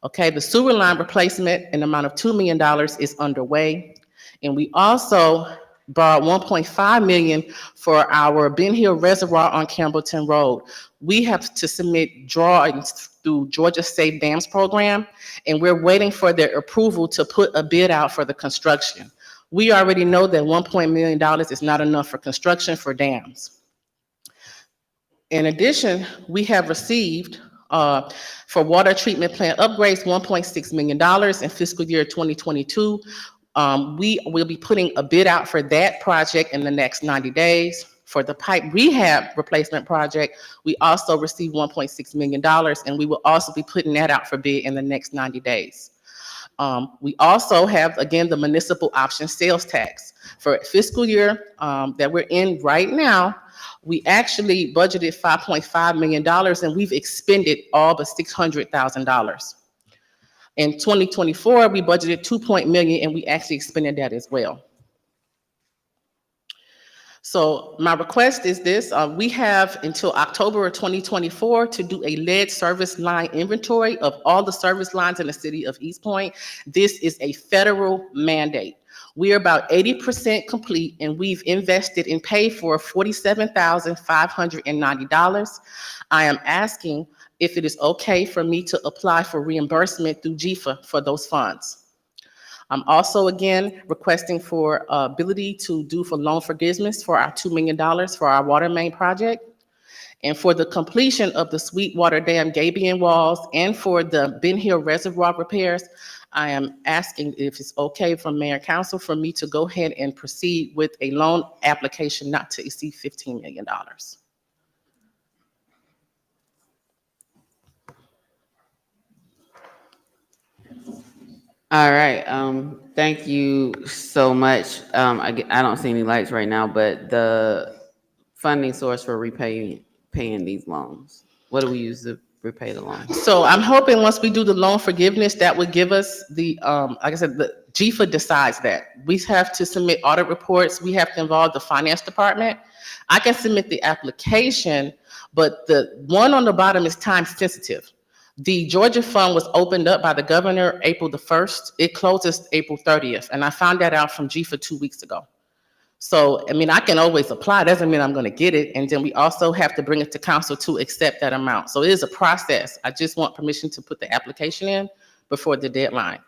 Okay, the sewer line replacement in the amount of $2 million is underway. And we also borrowed $1.5 million for our Ben Hill Reservoir on Campbellton Road. We have to submit drawings through Georgia Safe Dams Program, and we're waiting for their approval to put a bid out for the construction. We already know that $1 million is not enough for construction for dams. In addition, we have received for water treatment plant upgrades, $1.6 million in fiscal year 2022. We will be putting a bid out for that project in the next 90 days. For the pipe rehab replacement project, we also received $1.6 million, and we will also be putting that out for bid in the next 90 days. We also have, again, the municipal option sales tax. For fiscal year that we're in right now, we actually budgeted $5.5 million and we've expended all but $600,000. In 2024, we budgeted $2 million and we actually expended that as well. So my request is this, we have until October of 2024 to do a lead service line inventory of all the service lines in the city of East Point. This is a federal mandate. We are about 80% complete and we've invested and paid for $47,590. I am asking if it is okay for me to apply for reimbursement through GFA for those funds. I'm also, again, requesting for ability to do for loan forgiveness for our $2 million for our water main project. And for the completion of the Sweetwater Dam Gabion walls and for the Ben Hill Reservoir repairs, I am asking if it's okay for Mayor and Council for me to go ahead and proceed with a loan application not to exceed $15 million. All right, thank you so much. I don't see any lights right now, but the funding source for paying these loans, what do we use to repay the loans? So I'm hoping once we do the loan forgiveness, that would give us the, like I said, the GFA decides that. We have to submit audit reports. We have to involve the finance department. I can submit the application, but the one on the bottom is time sensitive. The Georgia Fund was opened up by the governor April the 1st. It closes April 30th. And I found that out from GFA 2 weeks ago. So, I mean, I can always apply. Doesn't mean I'm going to get it. And then we also have to bring it to council to accept that amount. So it is a process. I just want permission to put the application in before the deadline.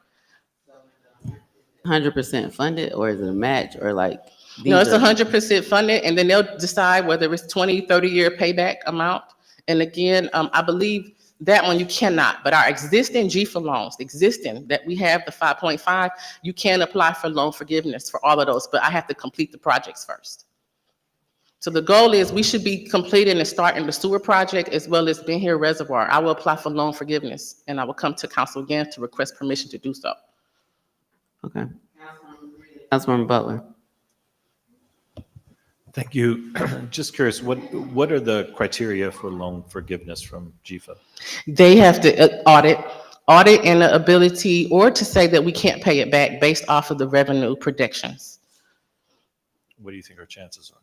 100% funded, or is it a match, or like? No, it's 100% funded, and then they'll decide whether it's 20, 30-year payback amount. And again, I believe that one you cannot, but our existing GFA loans, that we have the 5.5, you can apply for loan forgiveness for all of those, but I have to complete the projects first. So the goal is we should be completing and starting the sewer project as well as Ben Hill Reservoir. I will apply for loan forgiveness and I will come to council again to request permission to do so. Okay. Councilmember Butler. Thank you. Just curious, what are the criteria for loan forgiveness from GFA? They have to audit and the ability, or to say that we can't pay it back based off of the revenue predictions. What do you think our chances are?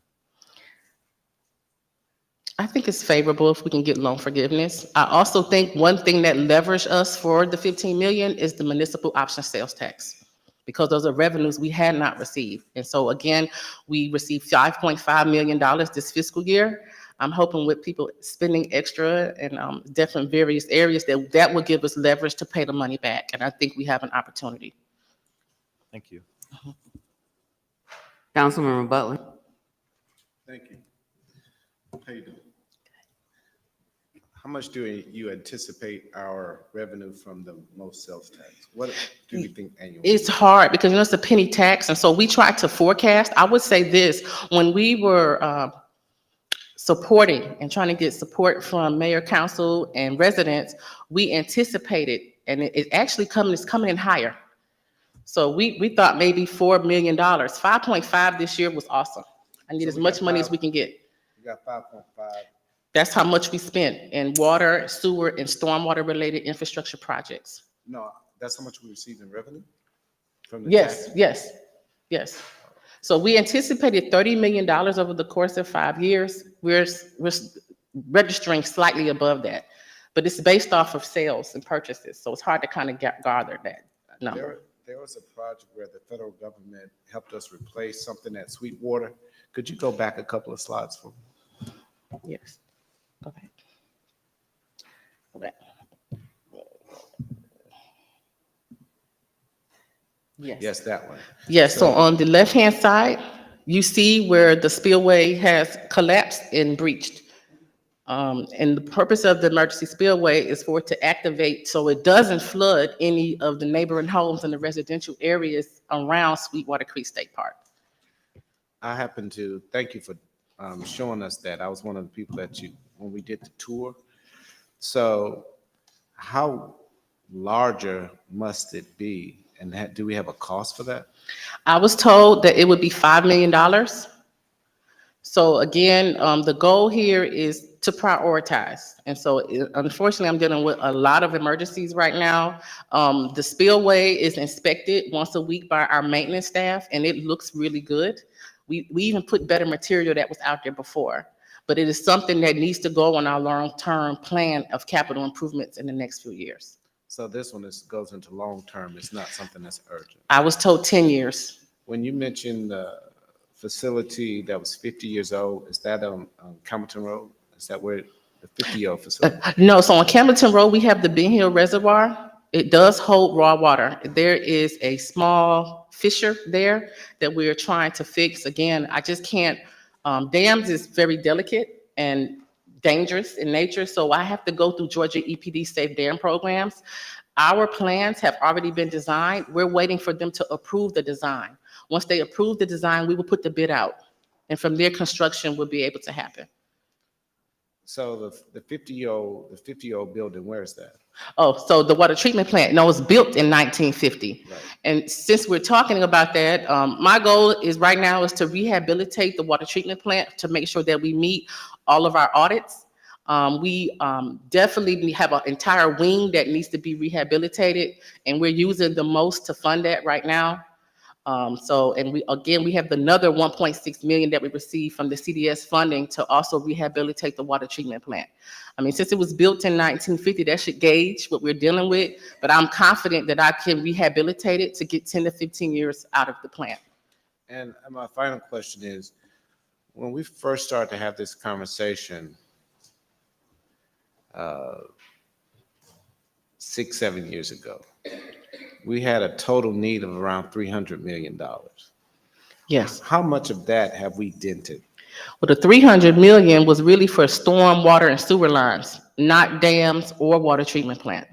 I think it's favorable if we can get loan forgiveness. I also think one thing that leveraged us for the 15 million is the municipal option sales tax, because those are revenues we had not received. And so again, we received $5.5 million this fiscal year. I'm hoping with people spending extra and different various areas that will give us leverage to pay the money back. And I think we have an opportunity. Thank you. Councilmember Butler. Thank you. How you doing? How much do you anticipate our revenue from the most sales tax? What do you think annually? It's hard because it's a penny tax. And so we try to forecast. I would say this, when we were supporting and trying to get support from mayor, council, and residents, we anticipated, and it's coming in higher. So we thought maybe $4 million. 5.5 this year was awesome. I need So as we much got money as five- we can get. You got 5.5. That's how much we spent in water, sewer, and stormwater-related infrastructure projects. No, that's how much we received in revenue from the Yes, tax? yes, yes. So we anticipated $30 million over the course of 5 years. We're registering slightly above that, but it's based off of sales and purchases, so it's hard to kind of gather that number. There was a project where the federal government helped us replace something at Sweetwater. Could you go back a couple of slides for me? Yes. Go back. Go back. Yes, that one. Yes, so on the left-hand side, you see where the spillway has collapsed and breached. And the purpose of the emergency spillway is for it to activate so it doesn't flood any of the neighboring homes in the residential areas around Sweetwater Creek State Park. I happen to, thank you for showing us that. I was one of the people when we did the tour. So how larger must it be? And do we have a cost for that? I was told that it would be $5 million. So again, the goal here is to prioritize. And so unfortunately, I'm dealing with a lot of emergencies right now. The spillway is inspected once a week by our maintenance staff, and it looks really good. We even put better material that was out there before. But it is something that needs to go on our long-term plan of capital improvements in the next few years. So this one goes into long-term. It's not something that's urgent. I was told 10 years. When you mentioned the facility that was 50 years old, is that on Campbellton Road? Is that where the 50-year-old facility? No, so on Campbellton Road, we have the Ben Hill Reservoir. It does hold raw water. There is a small fissure there that we're trying to fix. Again, I just can't, dams is very delicate and dangerous in nature, so I have to go through Georgia EPD Safe Dam programs. Our plans have already been designed. We're waiting for them to approve the design. Once they approve the design, we will put the bid out. And from there, construction will be able to happen. So the 50-year-old building, where is that? Oh, so the water treatment plant, no, it was built in 1950. Right. And since we're talking about that, my goal is right now is to rehabilitate the water treatment plant to make sure that we meet all of our audits. We definitely have an entire wing that needs to be rehabilitated, and we're using the most to fund that right now. And we have another 1.6 million that we received from the CDS funding to also rehabilitate the water treatment plant. I mean, since it was built in 1950, that should gauge what we're dealing with, but I'm confident that I can rehabilitate it to get 10 to 15 years out of the plant. And my final question is, when we first started to have this conversation 6-7 years ago, we had a total need of around $300 million. Yes. How much of that have we dented? Well, the 300 million was really for storm water and sewer lines, not dams or water treatment plant.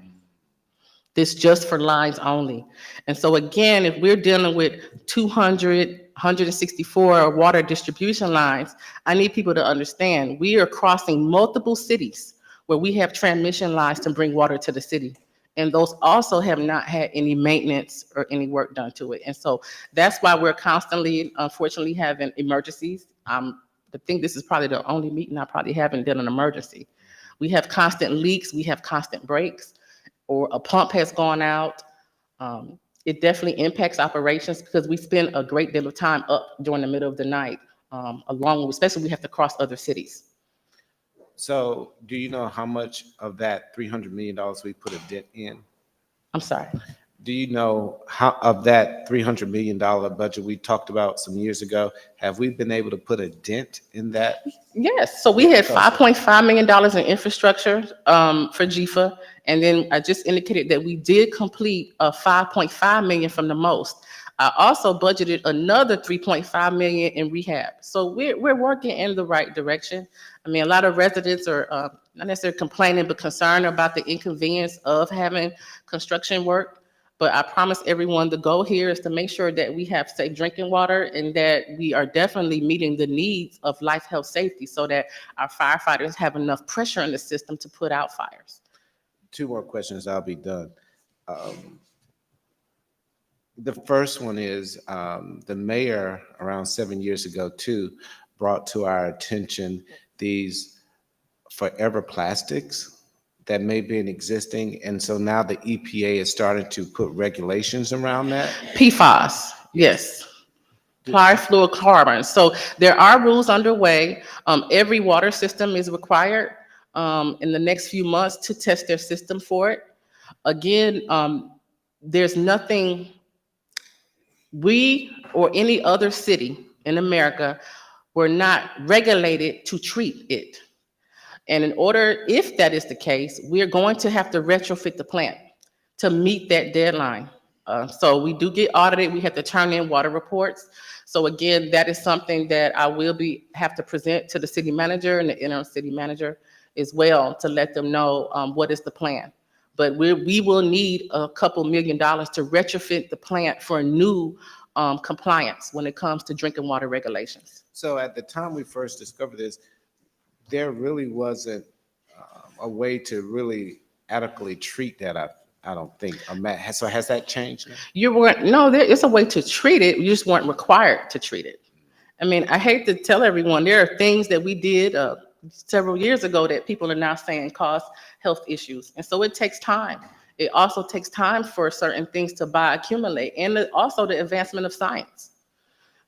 This just for lines only. And so again, if we're dealing with 164 water distribution lines, I need people to understand we are crossing multiple cities where we have transmission lines to bring water to the city. And those also have not had any maintenance or any work done to it. And so that's why we're constantly, unfortunately, having emergencies. I think this is probably the only meeting I probably haven't done an emergency. We have constant leaks, we have constant breaks, or a pump has gone out. It definitely impacts operations because we spend a great deal of time up during the middle of the night, especially we have to cross other cities. So do you know how much of that $300 million we put a dent in? I'm sorry. Do you know how of that $300 million budget we talked about some years ago, have we been able to put a dent in that? Yes, so we had $5.5 million in infrastructure for GFA. And then I just indicated that we did complete a $5.5 million from the most. I also budgeted another $3.5 million in rehab. So we're working in the right direction. I mean, a lot of residents are not necessarily complaining, but concerned about the inconvenience of having construction work. But I promise everyone the goal here is to make sure that we have safe drinking water and that we are definitely meeting the needs of life, health, safety so that our firefighters have enough pressure in the system to put out fires. 2 more questions, I'll be done. The first one is the mayor around 7 years ago too brought to our attention these forever plastics that may be existing, and so now the EPA is starting to put regulations around that. PFAS, yes. Polyfluorocarbons. So there are rules underway. Every water system is required in the next few months to test their system for it. Again, there's nothing we or any other city in America were not regulated to treat it. And in order, if that is the case, we're going to have to retrofit the plant to meet that deadline. So we do get audited. We have to turn in water reports. So again, that is something that I will have to present to the city manager and the interim city manager as well to let them know what is the plan. But we will need a couple $1 million to retrofit the plant for new compliance when it comes to drinking water regulations. So at the time we first discovered this, there really wasn't a way to really adequately treat that. I don't think. So has that changed now? There is a way to treat it. You just weren't required to treat it. I mean, I hate to tell everyone, there are things that we did several years ago that people are now saying cause health issues. And so it takes time. It also takes time for certain things to bioaccumulate, and also the advancement of science.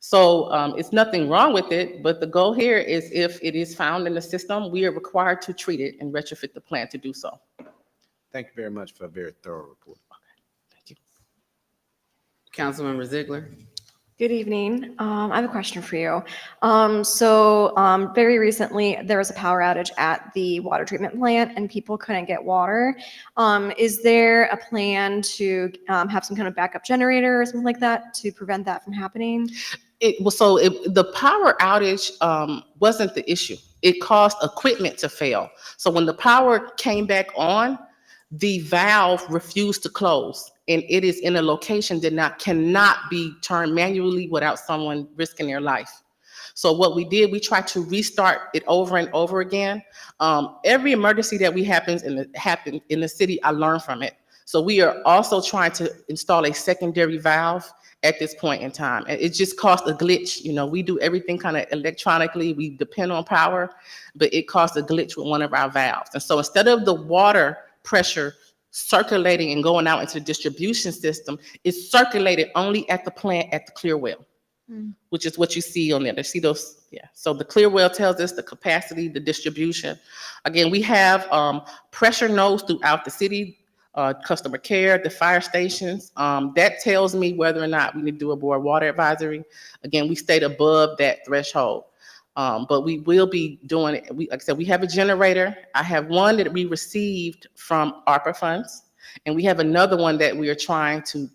So it's nothing wrong with it, but the goal here is if it is found in the system, we are required to treat it and retrofit the plant to do so. Thank you very much for a very thorough report. Thank you. Councilmember Ziegler. Good evening. I have a question for you. Very recently, there was a power outage at the water treatment plant and people couldn't get water. Is there a plan to have some kind of backup generator or something like that to prevent that from happening? The power outage wasn't the issue. It caused equipment to fail. So when the power came back on, the valve refused to close, and it is in a location that cannot be turned manually without someone risking their life. So what we did, we tried to restart it over and over again. Every emergency that happened in the city, I learned from it. So we are also trying to install a secondary valve at this point in time. And it just caused a glitch. You know, we do everything kind of electronically. We depend on power, but it caused a glitch with one of our valves. And so instead of the water pressure circulating and going out into the distribution system, it's circulated only at the plant at the clear well, which is what you see on there. You see those? Yeah. So the clear well tells us the capacity, the distribution. Again, we have pressure nodes throughout the city, customer care, the fire stations. That tells me whether or not we need to do a board water advisory. Again, we stayed above that threshold. But we will be doing it. Like I said, we have a generator. I have one that we received from ARPA funds, and we have another one that we are trying to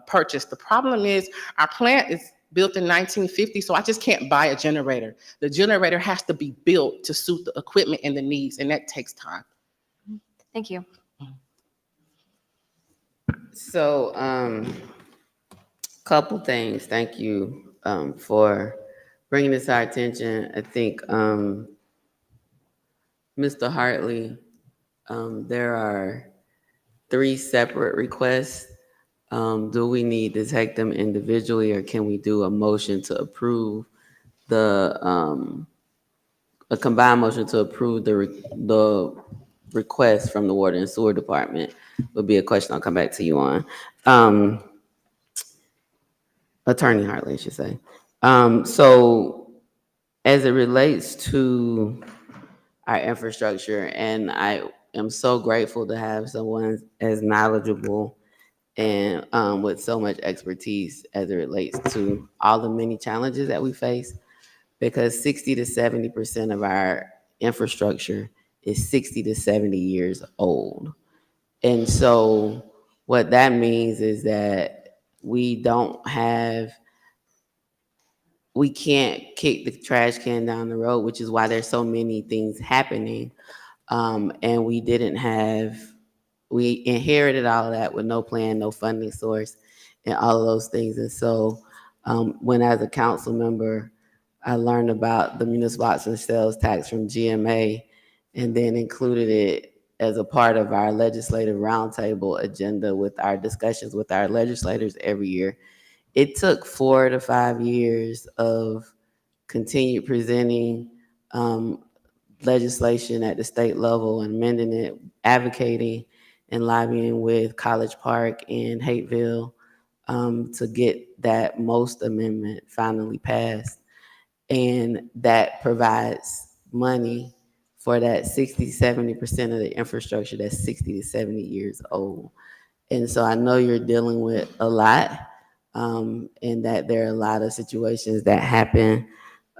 purchase. The problem is our plant is built in 1950, so I just can't buy a generator. The generator has to be built to suit the equipment and the needs, and that takes time. Thank you. So, couple things. Thank you for bringing this to our attention. I think, Mr. Hartley, there are 3 separate requests. Do we need to take them individually, or can we do a motion to approve a combined motion to approve the request from the Water and Sewer Department? Would be a question I'll come back to you on. Attorney Hartley, I should say. So as it relates to our infrastructure, and I am so grateful to have someone as knowledgeable and with so much expertise as it relates to all the many challenges that we face, because 60 to 70% of our infrastructure is 60 to 70 years old. And so what that means is that we can't kick the trash can down the road, which is why there's so many things happening. And we inherited all of that with no plan, no funding source, and all of those things. And so when as a council member, I learned about the municipal option sales tax from GMA, and then included it as a part of our legislative roundtable agenda with our discussions with our legislators every year. It took 4 to 5 years of continued presenting legislation at the state level and amending it, advocating and lobbying with College Park and Hateville to get that most amendment finally passed. And that provides money for that 60-70% of the infrastructure that's 60 to 70 years old. And so I know you're dealing with a lot, and that there are a lot of situations that happen,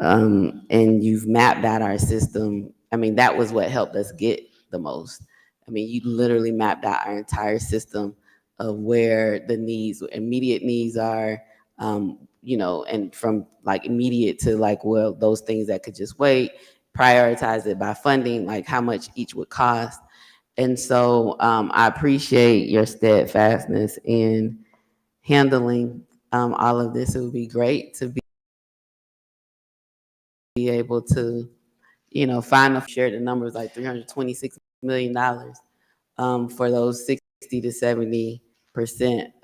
and you've mapped out our system. I mean, that was what helped us get the most. I mean, you literally mapped out our entire system of where the needs, immediate needs are, and from like immediate to like, well, those things that could just wait, prioritize it by funding, like how much each would cost. And so I appreciate your steadfastness in handling all of this. It would be great to be able to, find a share the numbers like $326 million for those 60 to 70%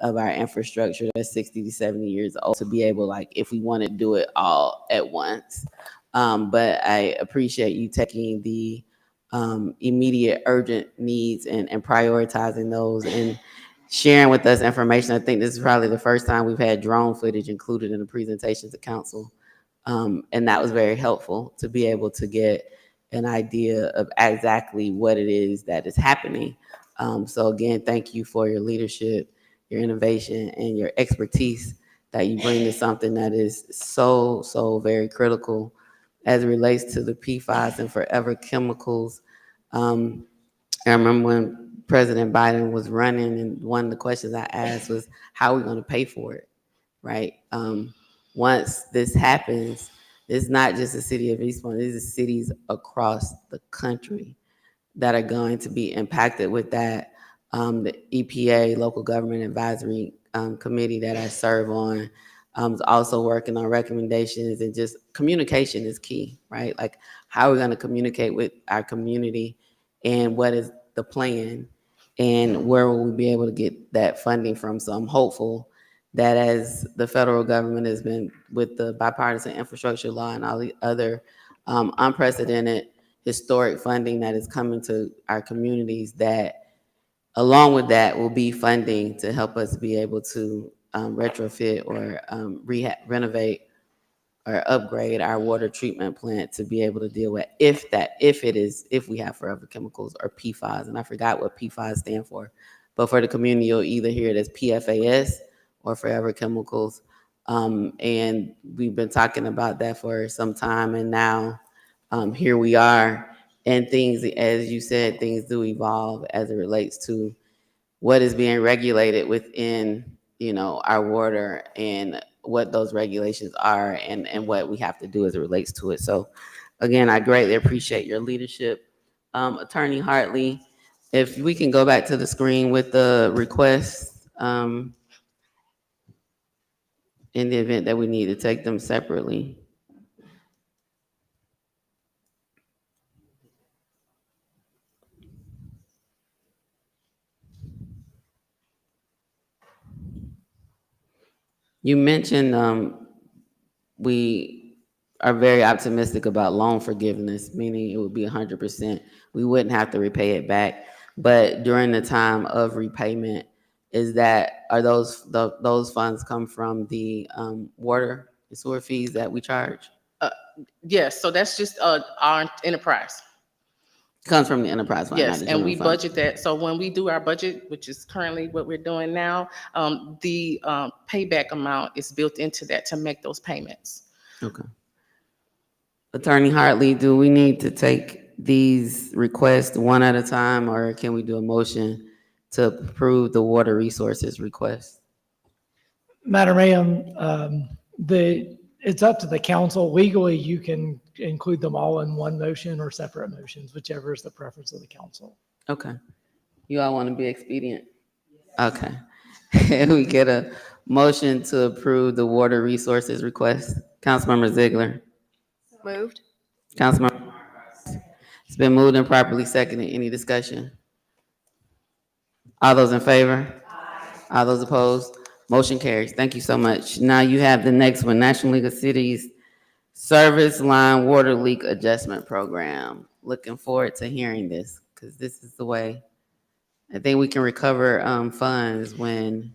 of our infrastructure that's 60 to 70 years old to be able, like, if we want to do it all at once. But I appreciate you taking the immediate urgent needs and prioritizing those and sharing with us information. I think this is probably the first time we've had drone footage included in the presentation to council. And that was very helpful to be able to get an idea of exactly what it is that is happening. So again, thank you for your leadership, your innovation, and your expertise that you bring to something that is so, so very critical as it relates to the PFAS and forever chemicals. I remember when President Biden was running, and one of the questions I asked was, how are we going to pay for it, right? Once this happens, it's not just the city of East Point, it's cities across the country that are going to be impacted with that. The EPA, Local Government Advisory Committee that I serve on, is also working on recommendations, and just communication is key, right? Like, how are we going to communicate with our community, and what is the plan, and where will we be able to get that funding from? So I'm hopeful that as the federal government has been with the bipartisan infrastructure law and all the other unprecedented historic funding that is coming to our communities, that along with that will be funding to help us be able to retrofit or renovate or upgrade our water treatment plant to be able to deal with if we have forever chemicals or PFAS. And I forgot what PFAS stand for, but for the community, you'll either hear it as PFAS or forever chemicals. And we've been talking about that for some time, and now here we are. And things, as you said, things do evolve as it relates to what is being regulated within, our water, and what those regulations are, and what we have to do as it relates to it. So again, I greatly appreciate your leadership. Attorney Hartley, if we can go back to the screen with the request, in the event that we need to take them separately. You mentioned we are very optimistic about loan forgiveness, meaning it would be 100%. We wouldn't have to repay it back. But during the time of repayment, are those funds come from the water and sewer fees that we charge? Yes, so that's just our enterprise. Comes from the enterprise fund, not Yes, the and we general fund. budget that. So when we do our budget, which is currently what we're doing now, the payback amount is built into that to make those payments. Okay. Attorney Hartley, do we need to take these requests one at a time, or can we do a motion to approve the water resources request? Madam Ma'am, it's up to the council. Legally, you can include them all in one motion or separate motions, whichever is the preference of the council. Okay. You all want to be expedient? Okay. Can we get a motion to approve the water resources request? Councilmember Ziegler. Moved. Councilmember. It's been moved and properly seconded. Any discussion? All those in favor? All those opposed? Motion carries. Thank you so much. Now you have the next one, National League of Cities Service Line Water Leak Adjustment Program. Looking forward to hearing this, because this is the way I think we can recover funds when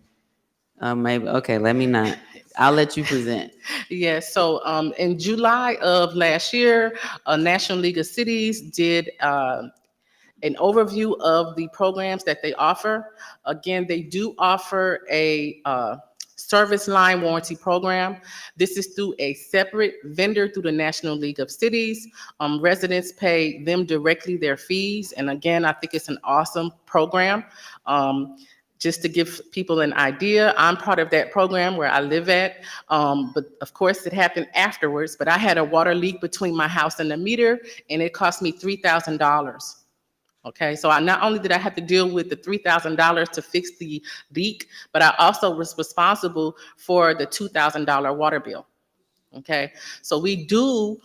maybe, okay, let me not. I'll let you present. Yes, so in July of last year, National League of Cities did an overview of the programs that they offer. Again, they do offer a service line warranty program. This is through a separate vendor through the National League of Cities. Residents pay them directly their fees. And again, I think it's an awesome program. Just to give people an idea, I'm part of that program where I live at. But of course, it happened afterwards. But I had a water leak between my house and the meter, and it cost me $3,000. Okay, so not only did I have to deal with the $3,000 to fix the leak, but I also was responsible for the $2,000 water bill. Okay, so we do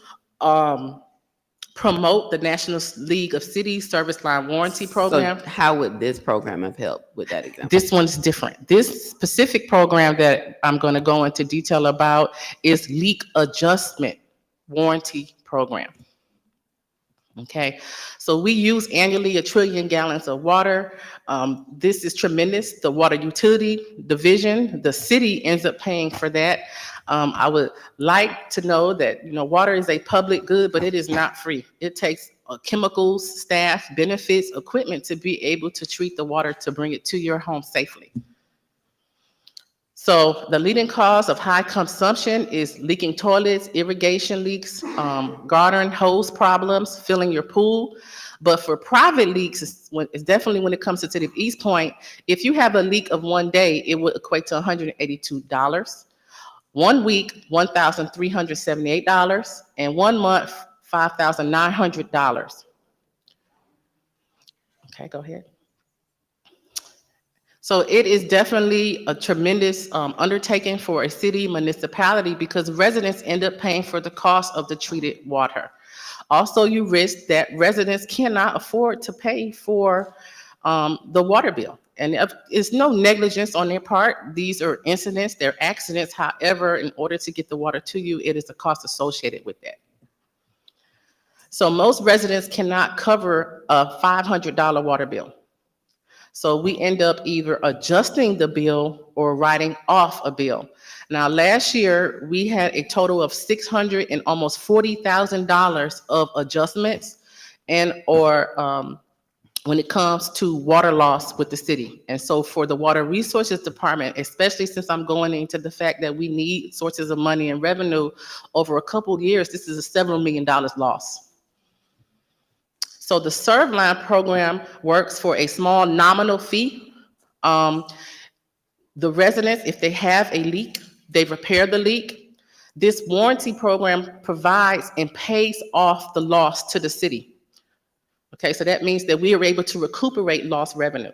promote the National League of Cities Service Line Warranty Program. So how would this program have helped with that example? This one's different. This specific program that I'm going to go into detail about is Leak Adjustment Warranty Program. Okay, so we use annually 1 trillion gallons of water. This is tremendous. The water utility division, the city ends up paying for that. I would like to know that, water is a public good, but it is not free. It takes chemicals, staff, benefits, equipment to be able to treat the water to bring it to your home safely. So the leading cause of high consumption is leaking toilets, irrigation leaks, garden hose problems, filling your pool. But for private leaks, it's definitely when it comes to the city of East Point, if you have a leak of one day, it would equate to $182. 1 week, $1,378, and 1 month, $5,900. Okay, go ahead. So it is definitely a tremendous undertaking for a city municipality because residents end up paying for the cost of the treated water. Also, you risk that residents cannot afford to pay for the water bill. And it's no negligence on their part. These are incidents, they're accidents. However, in order to get the water to you, it is a cost associated with that. So most residents cannot cover a $500 water bill. So we end up either adjusting the bill or writing off a bill. Now, last year, we had a total of $600 and almost $40,000 of adjustments or when it comes to water loss with the city. And so for the Water Resources Department, especially since I'm going into the fact that we need sources of money and revenue over a couple of years, this is a several $1 million loss. So the Serve Line program works for a small nominal fee. The residents, if they have a leak, they repair the leak. This warranty program provides and pays off the loss to the city. Okay, so that means that we are able to recuperate lost revenue.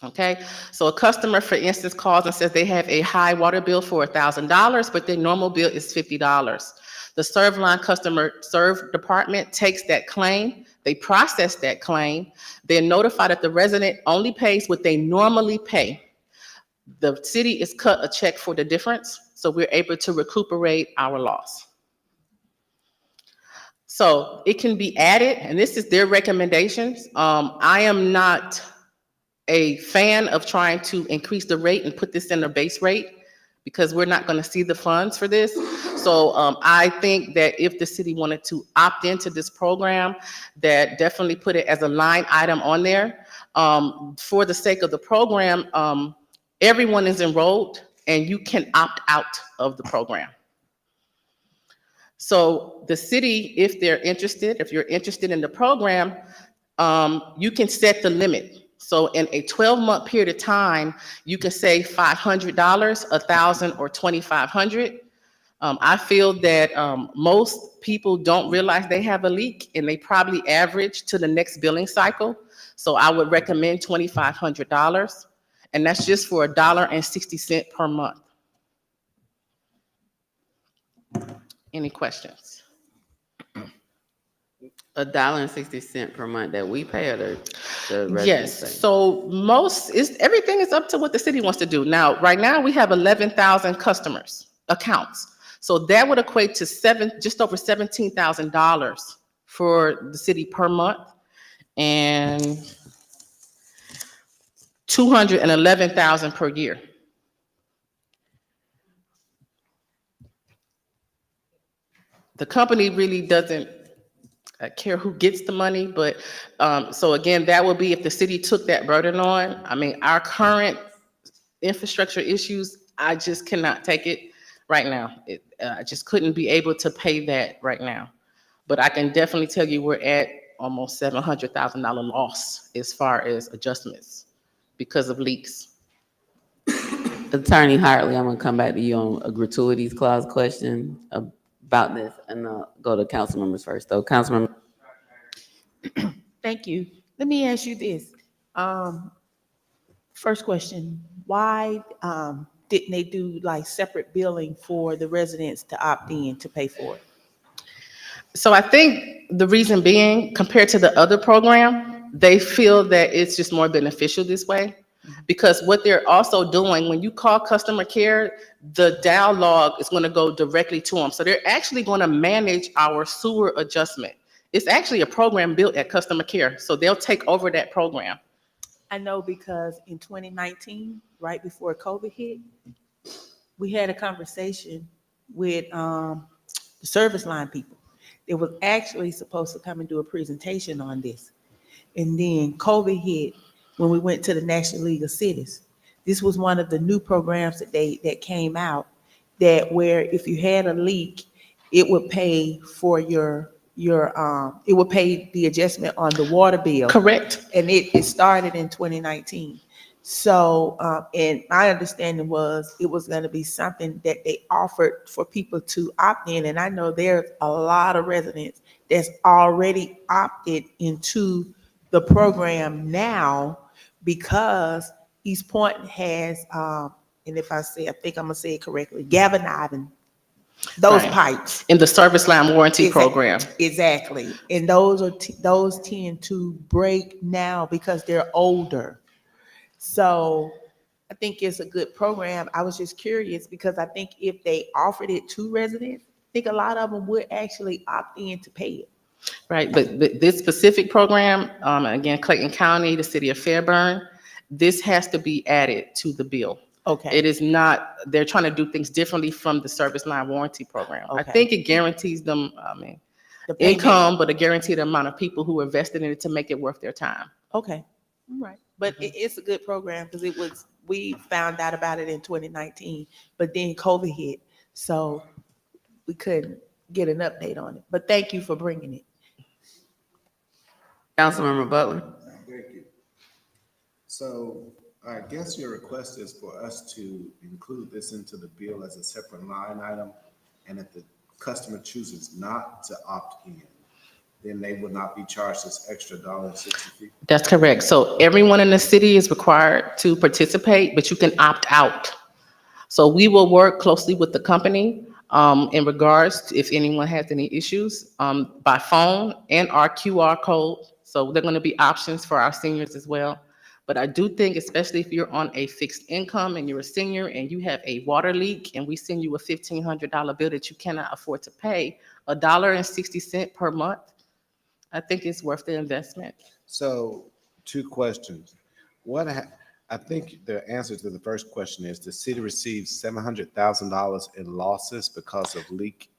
Okay, so a customer, for instance, calls and says they have a high water bill for $1,000, but their normal bill is $50. The Serve Line customer serve department takes that claim, they process that claim, they're notified that the resident only pays what they normally pay. The city is cut a check for the difference, so we're able to recuperate our loss. So it can be added, and this is their recommendations. I am not a fan of trying to increase the rate and put this in a base rate because we're not going to see the funds for this. So I think that if the city wanted to opt into this program, that definitely put it as a line item on there. For the sake of the program, everyone is enrolled and you can opt out of the program. So the city, if they're interested, if you're interested in the program, you can set the limit. So in a 12-month period of time, you can say $500, $1,000, or $2,500. I feel that most people don't realize they have a leak and they probably average to the next billing cycle. So I would recommend $2,500, and that's just for $1.60 per month. Any questions? $1.60 per month that we pay, or the residents Yes, pay? so everything is up to what the city wants to do. Now, right now, we have 11,000 customers, accounts. So that would equate to just over $17,000 for the city per month, and 211,000 per year. The company really doesn't care who gets the money, but, so again, that would be if the city took that burden on. I mean, our current infrastructure issues, I just cannot take it right now. I just couldn't be able to pay that right now. But I can definitely tell you we're at almost $700,000 loss as far as adjustments because of leaks. Attorney Hartley, I'm gonna come back to you on a gratuities clause question about this, and I'll go to council members first, though. Councilmember. Thank you. Let me ask you this. First question, why didn't they do like separate billing for the residents to opt in to pay for it? So I think the reason being, compared to the other program, they feel that it's just more beneficial this way. Because what they're also doing, when you call customer care, the dial log is going to go directly to them. So they're actually going to manage our sewer adjustment. It's actually a program built at customer care. So they'll take over that program. I know because in 2019, right before COVID hit, we had a conversation with the service line people. They was actually supposed to come and do a presentation on this. And then COVID hit when we went to the National League of Cities. This was one of the new programs that came out, that where if you had a leak, it would pay for it would pay the adjustment on the water bill. Correct. And it started in 2019. So, and my understanding was it was going to be something that they offered for people to opt in. And I know there's a lot of residents that's already opted into the program now because East Point has, and if I think I'm gonna say it correctly, galvanizing those Right. pipes. In the service line warranty program. Exactly. And those tend to break now because they're older. So I think it's a good program. I was just curious because I think if they offered it to residents, I think a lot of them would actually opt in to pay it. Right, but this specific program, again, Clayton County, the city of Fairburn, this has to be added to the bill. Okay. It is not, they're trying to do things differently from the service line warranty program. I Okay. think it guarantees them, The payment. income, but a guaranteed amount of people who are invested in it to make it worth their time. Okay. All right. But it's a good program because we found out about it in 2019, but then COVID hit. So we couldn't get an update on it. But thank you for bringing it. Councilmember Butler. Thank you. So I guess your request is for us to include this into the bill as a separate line item, and if the customer chooses not to opt in, then they would not be charged this extra $1.60 fee? That's correct. So everyone in the city is required to participate, but you can opt out. So we will work closely with the company in regards to if anyone has any issues by phone and our QR code. So there are going to be options for our seniors as well. But I do think, especially if you're on a fixed income and you're a senior and you have a water leak and we send you a $1,500 bill that you cannot afford to pay, $1.60 per month, I think it's worth the investment. So 2 questions. I think the answer to the first question is the city receives $700,000 in losses because of leak.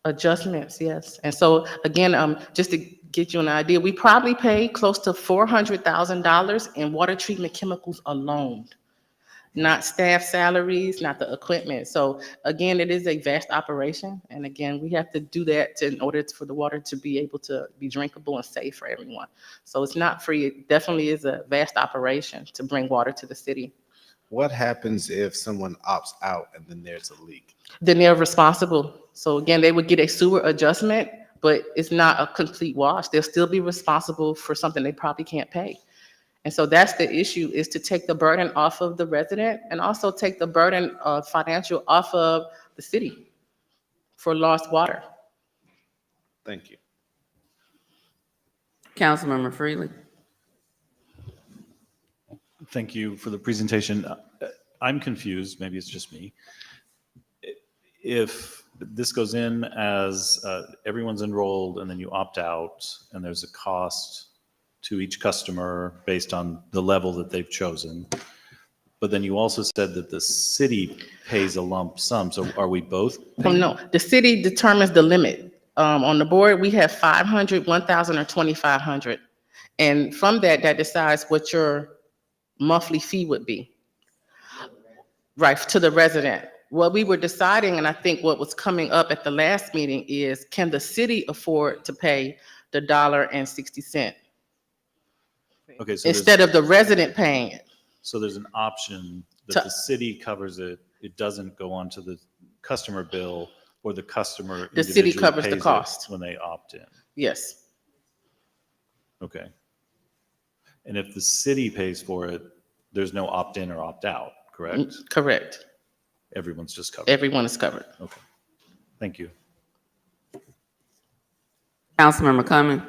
Adjustments, yes. And so again, just to get you an idea, we probably pay close to $400,000 in water treatment chemicals alone, not staff salaries, not the equipment. So again, it is a vast operation. And again, we have to do that in order for the water to be able to be drinkable and safe for everyone. So it's not free. It definitely is a vast operation to bring water to the city. What happens if someone opts out and then there's a leak? Then they're responsible. So again, they would get a sewer adjustment, but it's not a complete wash. They'll still be responsible for something they probably can't pay. And so that's the issue, is to take the burden off of the resident and also take the burden of financial off of the city for lost water. Thank you. Councilmember Freely. Thank you for the presentation. I'm confused, maybe it's just me. If this goes in as everyone's enrolled and then you opt out and there's a cost to each customer based on the level that they've chosen, but then you also said that the city pays a lump sum, so are we both paying? No, the city determines the limit. On the board, we have 500, 1,000, or 2,500. And from that, that decides what your monthly fee would be. Right, to the resident. What we were deciding, and I think what was coming up at the last meeting is, can the city afford to pay the $1.60 Okay, so instead of the resident paying it? so there's an option that To- the city covers it, it doesn't go onto the customer bill, or the customer The city individually covers the pays it cost. when they opt in. Yes, Okay. And if the city pays for it, there's no opt-in or opt-out, correct? correct. Everyone's just covered. Everyone is covered. Okay. Thank you. Councilmember Cummings.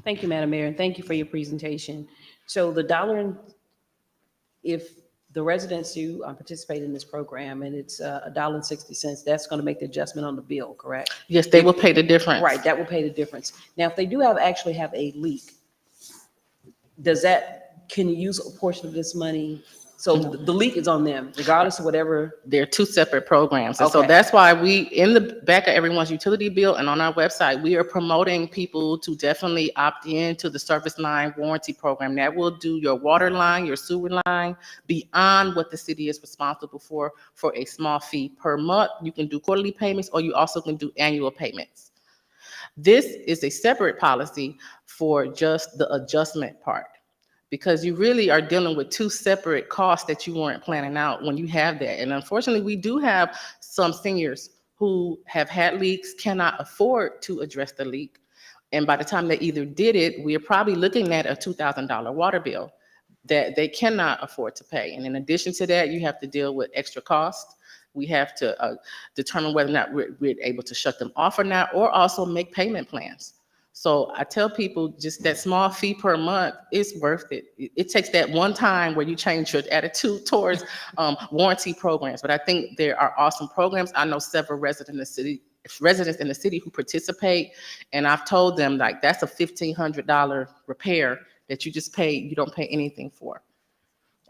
Thank you, Madam Mayor, and thank you for your presentation. So the dollar, if the residents who participate in this program and it's $1.60, that's going to make the adjustment on the bill, correct? Yes, they will pay the difference. Right, that will pay the difference. Now, if they do actually have a leak, can you use a portion of this money? So the leak is on them, regardless of whatever. They're two separate programs. And so Okay. that's why we, in the back of everyone's utility bill and on our website, we are promoting people to definitely opt in to the service line warranty program. That will do your water line, your sewer line, beyond what the city is responsible for a small fee per month. You can do quarterly payments, or you also can do annual payments. This is a separate policy for just the adjustment part, because you really are dealing with two separate costs that you weren't planning out when you have that. And unfortunately, we do have some seniors who have had leaks, cannot afford to address the leak. And by the time they either did it, we are probably looking at a $2,000 water bill that they cannot afford to pay. And in addition to that, you have to deal with extra costs. We have to determine whether or not we're able to shut them off or not, or also make payment plans. So I tell people, just that small fee per month is worth it. It takes that one time where you change your attitude towards warranty programs. But I think there are awesome programs. I know several residents in the city who participate, and I've told them, like, that's a $1,500 repair that you just pay. You don't pay anything for.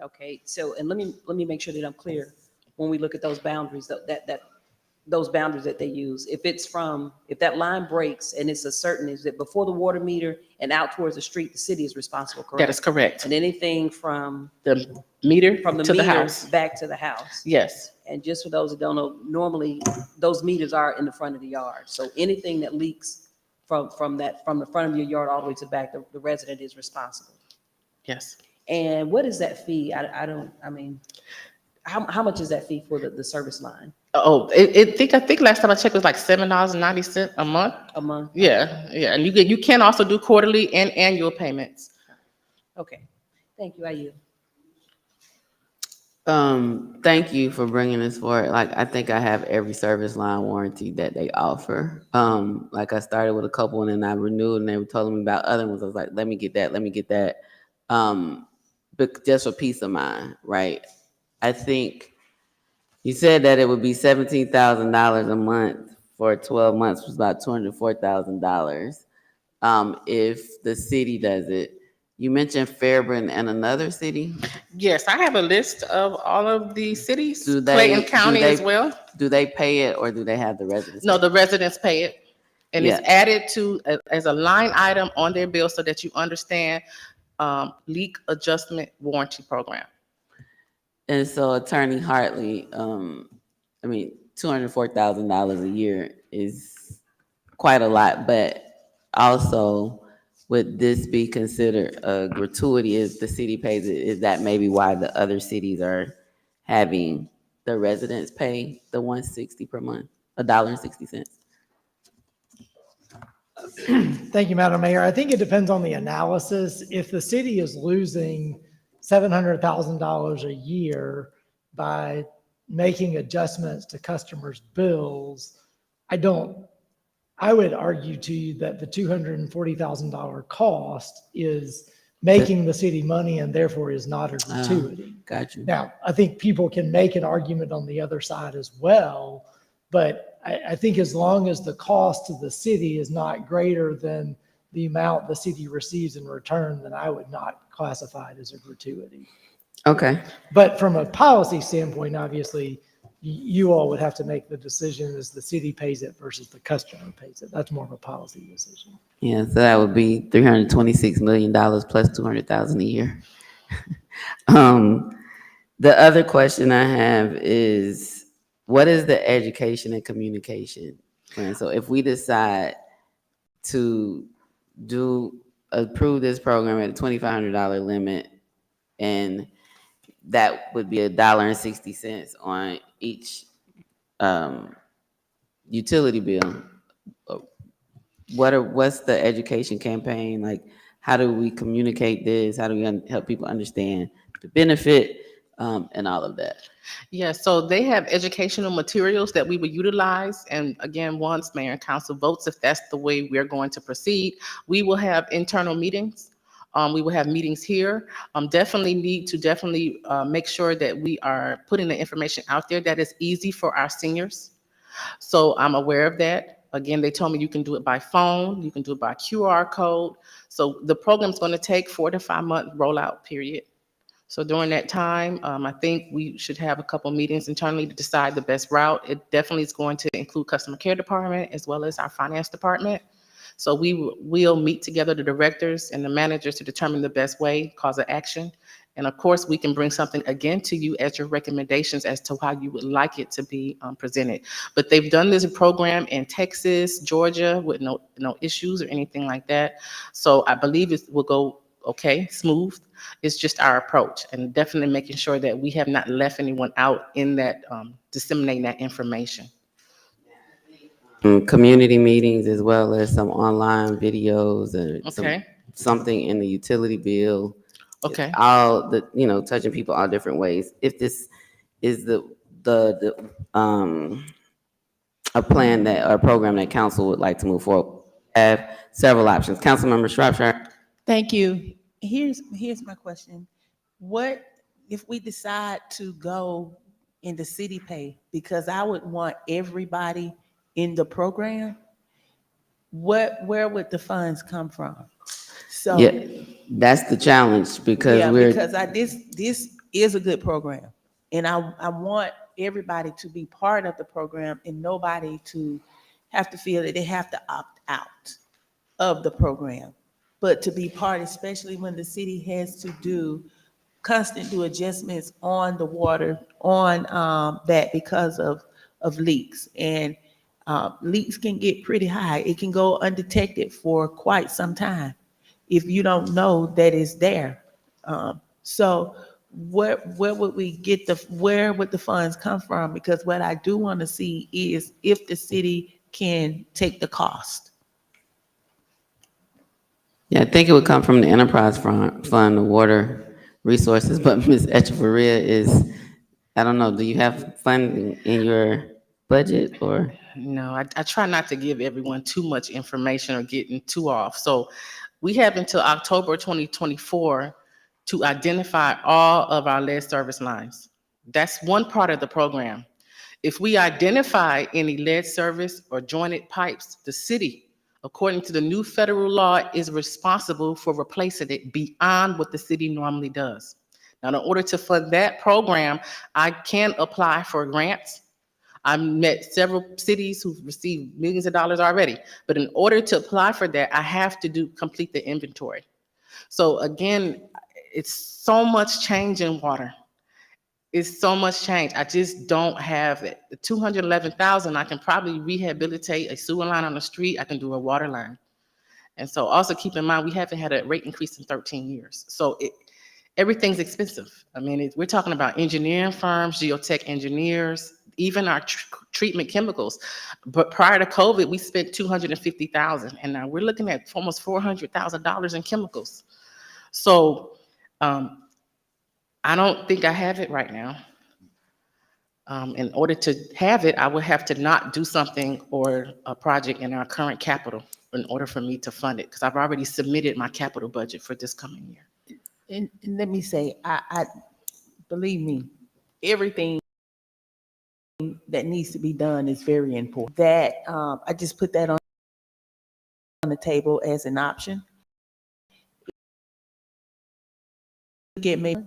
Okay, so, and let me make sure that I'm clear when we look at those boundaries, those boundaries that they use. If that line breaks and it's is it before the water meter and out towards the street, the city is responsible, correct? That is correct. And anything from The meter the to the meter house. back to the house. Yes. And just for those that don't know, normally those meters are in the front of the yard. So anything that leaks from the front of your yard all the way to the back, the resident is responsible. Yes. And what is that fee? How much is that fee for the service line? Oh, I think last time I checked it was like $7.90 a month. A month? Yeah, yeah, and you can also do quarterly and annual payments. Okay, thank you. I yield. Thank you for bringing this forward. Like, I think I have every service line warranty that they offer. Like, I started with a couple and then I renewed, and they were telling me about other ones. I was like, let me get that. But just for peace of mind, right? I think you said that it would be $17,000 a month for 12 months, which is about $204,000. If the city does it. You mentioned Fairburn and another city. Yes, I have a list of all of the cities, Do Clayton County as well. Do they pay it, or do they have the residents? No, the residents pay it. And Yeah. it's added to as a line item on their bill so that you understand leak adjustment warranty program. And so Attorney Hartley, $204,000 a year is quite a lot, but also would this be considered a gratuity if the city pays it? Is that maybe why the other cities are having the residents pay the $160 per month, $1.60? Thank you, Madam Mayor. I think it depends on the analysis. If the city is losing $700,000 a year by making adjustments to customers' bills, I don't I would argue to you that the $240,000 cost is making the city money and therefore is not a gratuity. Got you. Now, I think people can make an argument on the other side as well, but I think as long as the cost to the city is not greater than the amount the city receives in return, then I would not classify it as a gratuity. Okay. But from a policy standpoint, obviously, you all would have to make the decision as the city pays it versus the customer pays it. That's more of a policy decision. Yeah, so that would be $326 million plus 200,000 a year. The other question I have is, what is the education and communication plan? So if we decide to approve this program at a $2,500 limit, and that would be $1.60 on each utility bill. What's the education campaign like? How do we communicate this? How do we help people understand the benefit and all of that? Yeah, so they have educational materials that we would utilize. And again, once mayor and council votes, if that's the way we're going to proceed, we will have internal meetings. We will have meetings here. Definitely need to make sure that we are putting the information out there that is easy for our seniors. So I'm aware of that. Again, they told me you can do it by phone, you can do it by QR code. So the program's going to take 4 to 5 month rollout period. So during that time, I think we should have a couple meetings internally to decide the best route. It definitely is going to include customer care department as well as our finance department. So we'll meet together, the directors and the managers, to determine the best way, cause of action. And of course, we can bring something again to you as your recommendations as to how you would like it to be presented. But they've done this program in Texas, Georgia, with no issues or anything like that. So I believe it will go okay, smooth. It's just our approach, and definitely making sure that we have not left anyone out in that disseminating that information. Community meetings as well as some online videos and Okay. something in the utility bill. Okay. All the, touching people all different ways. If this is a plan or a program that council would like to move forward, have several options. Councilmember Shropshire. Thank you. Here's my question. What if we decide to go in the city pay? Because I would want everybody in the program. Where would the funds come from? So Yeah, that's the challenge because this is a good program, and I want everybody to be part of the program and nobody to have to feel that they have to opt out of the program, but to be part, especially when the city has to do adjustments on the water, on that because of leaks. And leaks can get pretty high. It can go undetected for quite some time if you don't know that it's there. So where would we get where would the funds come from? Because what I do want to see is if the city can take the cost. Yeah, I think it would come from the enterprise fund, the water resources, but Ms. Echeverria is, I don't know, do you have funding in your budget or? No, I try not to give everyone too much information or getting too off. So we have until October 2024 to identify all of our lead service lines. That's one part of the program. If we identify any lead service or jointed pipes, the city, according to the new federal law, is responsible for replacing it beyond what the city normally does. Now, in order to fund that program, I can apply for grants. I've met several cities who've received millions of dollars already, but in order to apply for that, I have to complete the inventory. So again, it's so much change in water. It's so much change. I just don't have it. The 211,000, I can probably rehabilitate a sewer line on the street. I can do a water line. And so also keep in mind, we haven't had a rate increase in 13 years. So everything's expensive. I mean, we're talking about engineering firms, geotech engineers, even our treatment chemicals. But prior to COVID, we spent $250,000, and now we're looking at almost $400,000 in chemicals. So I don't think I have it right now. In order to have it, I would have to not do something or a project in our current capital in order for me to fund it, because I've already submitted my capital budget for this coming year. And let me say, I believe me, everything that needs to be done is very important. That, I just put that on the table as an option. Get maybe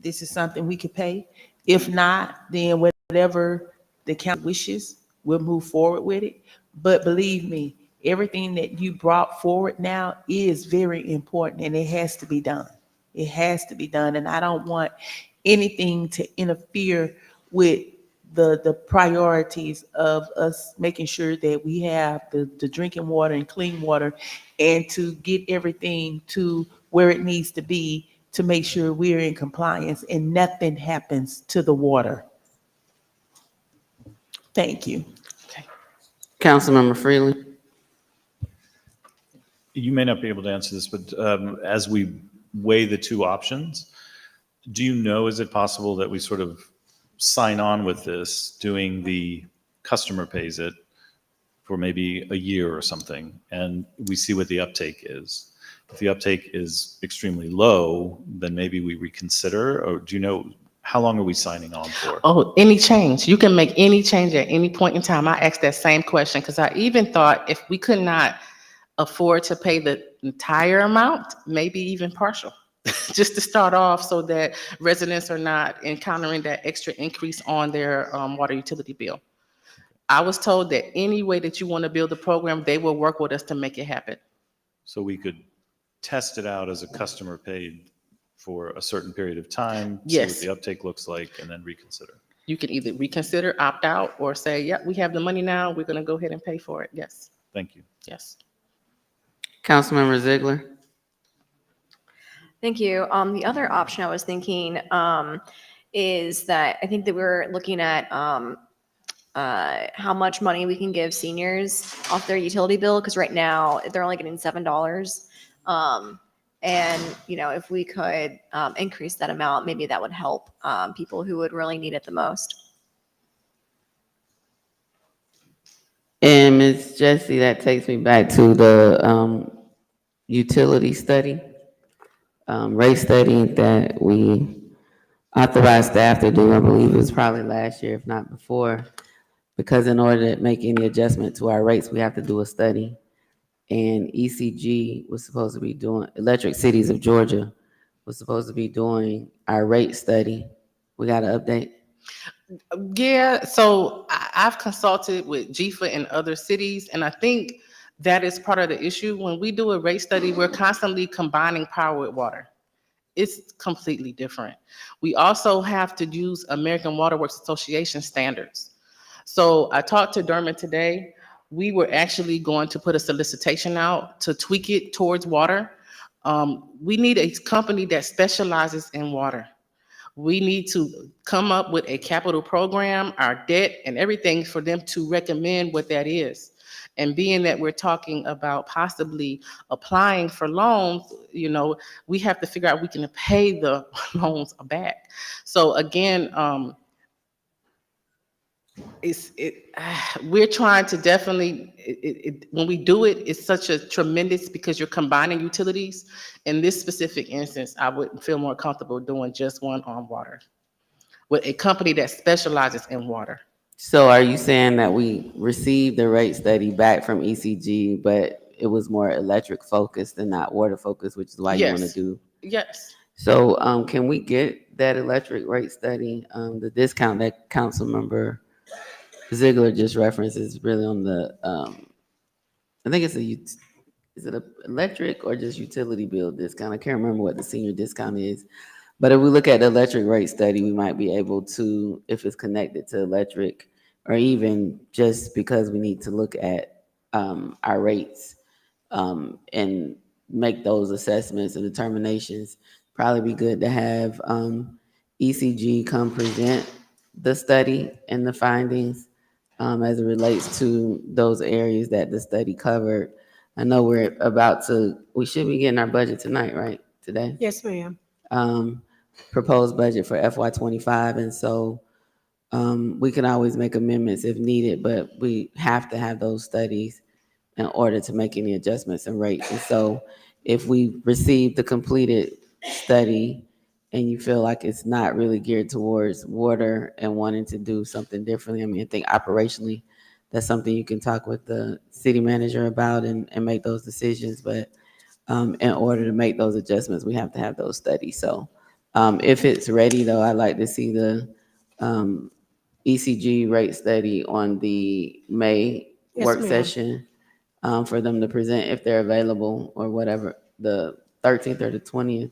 this is something we could pay. If not, then whatever the county wishes, we'll move forward with it. But believe me, everything that you brought forward now is very important and it has to be done. It has to be done. And I don't want anything to interfere with the priorities of us making sure that we have the drinking water and clean water, and to get everything to where it needs to be to make sure we're in compliance and nothing happens to the water. Thank you. Councilmember Freely. You may not be able to answer this, but as we weigh the two options, do you know, is it possible that we sort of sign on with this, doing the customer pays it for maybe a year or something, and we see what the uptake is? If the uptake is extremely low, then maybe we reconsider, or do you know, how long are we signing on for? Oh, any change. You can make any change at any point in time. I asked that same question because I even thought if we could not afford to pay the entire amount, maybe even partial, just to start off so that residents are not encountering that extra increase on their water utility bill. I was told that any way that you want to build the program, they will work with us to make it happen. So we could test it out as a customer paid for a certain period of time, see what Yes. the uptake looks like, and then reconsider. You can either reconsider, opt out, or say, yeah, we have the money now, we're going to go ahead and pay for it. Yes. Thank you. Yes. Councilmember Ziegler. Thank you. The other option I was thinking is that I think that we're looking at how much money we can give seniors off their utility bill, because right now they're only getting $7. And if we could increase that amount, maybe that would help people who would really need it the most. And Ms. Jessie, that takes me back to the utility study, rate study that we authorized staff to do. I believe it was probably last year, if not before, because in order to make any adjustment to our rates, we have to do a study. And ECG was supposed to be doing, Electric Cities of Georgia was supposed to be doing our rate study. We got an update? Yeah, so I've consulted with GFA and other cities, and I think that is part of the issue. When we do a rate study, we're constantly combining power with water. It's completely different. We also have to use American Water Works Association standards. So I talked to Dermot today. We were actually going to put a solicitation out to tweak it towards water. We need a company that specializes in water. We need to come up with a capital program, our debt and everything for them to recommend what that is. And being that we're talking about possibly applying for loans, we have to figure out we can pay the loans back. So again, we're trying to definitely, when we do it, it's such a tremendous, because you're combining utilities. In this specific instance, I would feel more comfortable doing just one on water with a company that specializes in water. So are you saying that we received the rate study back from ECG, but it was more electric focused and not water focused, which is why you want to Yes. do? Yes. So can we get that electric rate study? The discount that Councilmember Ziegler just referenced is really on the, I think it's is it a electric or just utility bill discount? I can't remember what the senior discount is. But if we look at the electric rate study, we might be able to, if it's connected to electric, or even just because we need to look at our rates and make those assessments and determinations, probably be good to have ECG come present the study and the findings as it relates to those areas that the study covered. I know we should be getting our budget tonight, right? Today? Yes, ma'am. Proposed budget for FY25. And so We can always make amendments if needed, but we have to have those studies in order to make any adjustments in rates. And so if we receive the completed study and you feel like it's not really geared towards water and wanting to do something differently, I mean, I think operationally, that's something you can talk with the city manager about and make those decisions. But in order to make those adjustments, we have to have those studies. So if it's ready, though, I'd like to see the um, ECG rate study on the May Yes, work ma'am. session for them to present if they're available or whatever, the 13th or the 20th.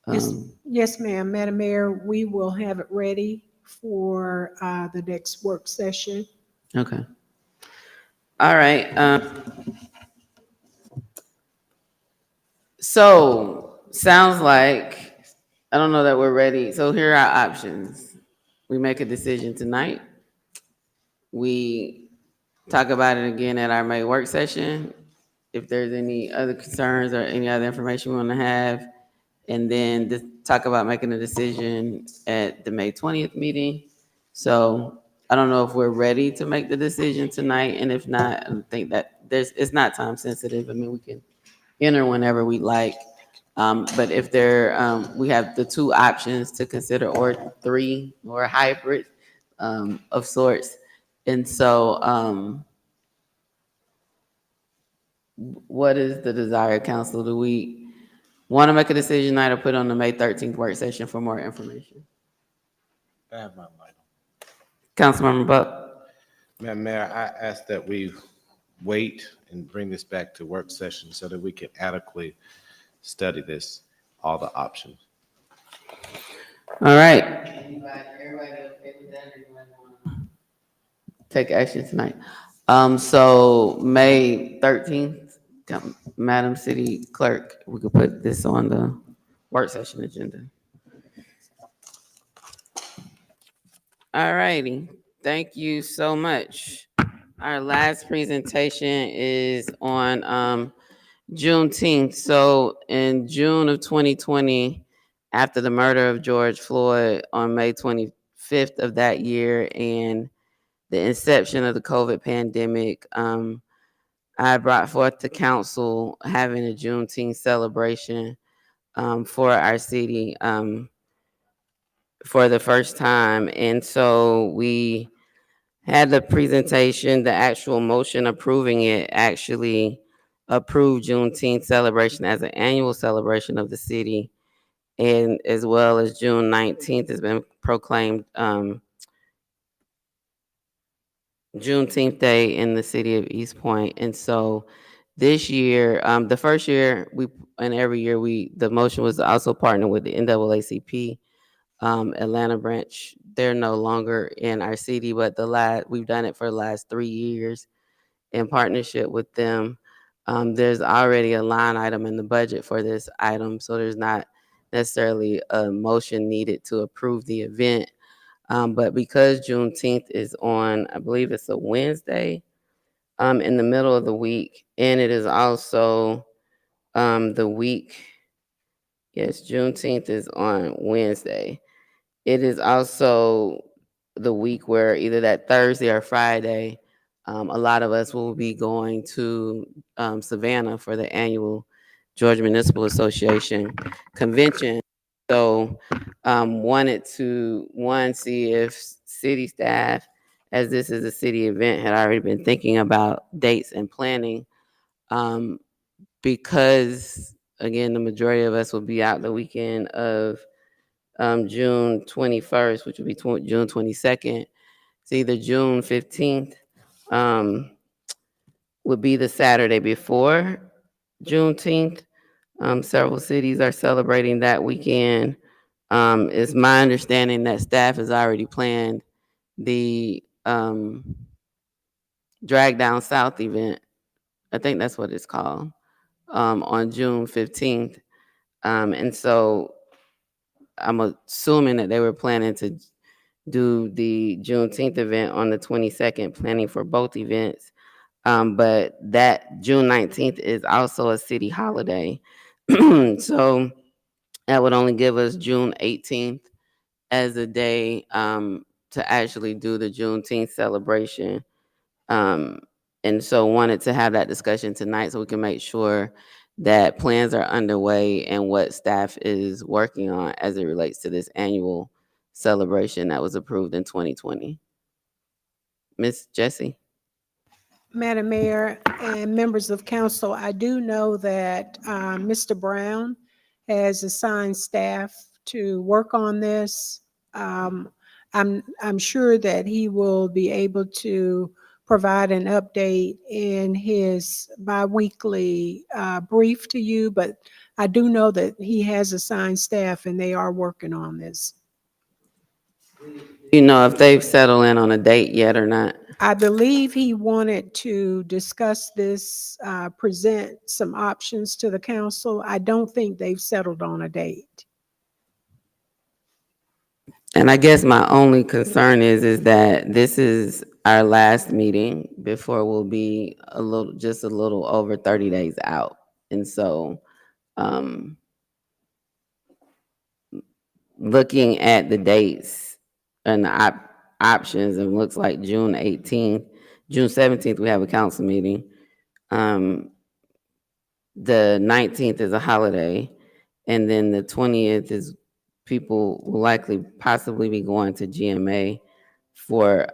Yes, yes, ma'am. Madam Mayor, we will have it ready for the next work session. Okay. All right. So sounds like, I don't know that we're ready. So here are our options. We make a decision tonight. We talk about it again at our May work session. If there's any other concerns or any other information we want to have, and then just talk about making a decision at the May 20th meeting. So I don't know if we're ready to make the decision tonight, and if not, I think that it's not time sensitive. I mean, we can enter whenever we like. But if we have the two options to consider, or three, or a hybrid of sorts. And so, what is the desired council? Do we want to make a decision tonight or put on the May 13th work session for more information? I have my mic. Councilmember Buck. Madam Mayor, I ask that we wait and bring this back to work session so that we can adequately study this, all the options. All right. Take action tonight. So May 13th, Madam City Clerk, we could put this on the work session agenda. All righty. Thank you so much. Our last presentation is on Juneteenth. So in June of 2020, after the murder of George Floyd on May 25th of that year and the inception of the COVID pandemic, I brought forth to council having a Juneteenth celebration for our city for the first time. And so we had the presentation, the actual motion approving it actually approved Juneteenth celebration as an annual celebration of the city, and as well as June 19th has been proclaimed Juneteenth Day in the city of East Point. And so this year, the first year and every year the motion was to also partner with the NAACP Atlanta branch. They're no longer in our city, but we've done it for the last 3 years in partnership with them. There's already a line item in the budget for this item, so there's not necessarily a motion needed to approve the event. But because Juneteenth is on, I believe it's a Wednesday, in the middle of the week, and it is also the week. Yes, Juneteenth is on Wednesday. It is also the week where either that Thursday or Friday, a lot of us will be going to Savannah for the annual Georgia Municipal Association convention. So wanted to, see if city staff, as this is a city event, had already been thinking about dates and planning, because again, the majority of us will be out the weekend of June 21st, which would be June 22nd. It's either June 15th would be the Saturday before Juneteenth. Several cities are celebrating that weekend. It's my understanding that staff has already planned the Drag Down South event. I think that's what it's called, on June 15th. And so I'm assuming that they were planning to do the Juneteenth event on the 22nd, planning for both events. But that June 19th is also a city holiday. So that would only give us June 18th as a day to actually do the Juneteenth celebration. Um, and so wanted to have that discussion tonight so we can make sure that plans are underway and what staff is working on as it relates to this annual celebration that was approved in 2020. Miss Jessie? Madam Mayor and members of council, I do know that Mr. Brown has assigned staff to work on this. I'm sure that he will be able to provide an update in his biweekly brief to you, but I do know that he has assigned staff and they are working on this. You know if they've settled in on a date yet or not? I believe he wanted to discuss this, present some options to the council. I don't think they've settled on a date. And I guess my only concern is that this is our last meeting before we'll be just a little over 30 days out. And so, looking at the dates and the options, it looks like June 18th, June 17th, we have a council meeting. The 19th is a holiday, and then the 20th is people will likely possibly be going to GMA for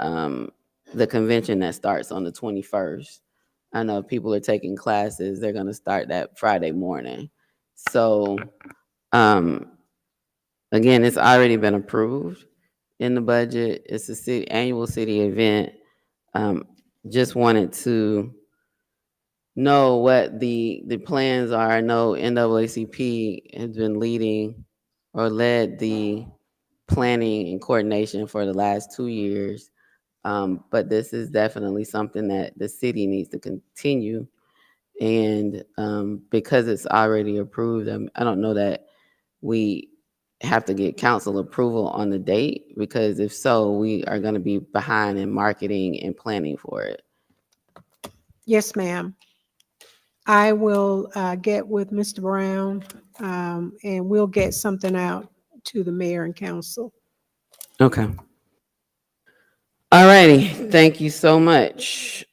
the convention that starts on the 21st. I know people are taking classes, they're going to start that Friday morning. So again, it's already been approved in the budget. It's a annual city event. Just wanted to know what the plans are. I know NAACP has been leading or led the planning and coordination for the last 2 years. But this is definitely something that the city needs to continue. And because it's already approved, I don't know that we have to get council approval on the date, because if so, we are going to be behind in marketing and planning for it. Yes, ma'am. I will get with Mr. Brown and we'll get something out to the mayor and council. Okay. All righty. Thank you so much.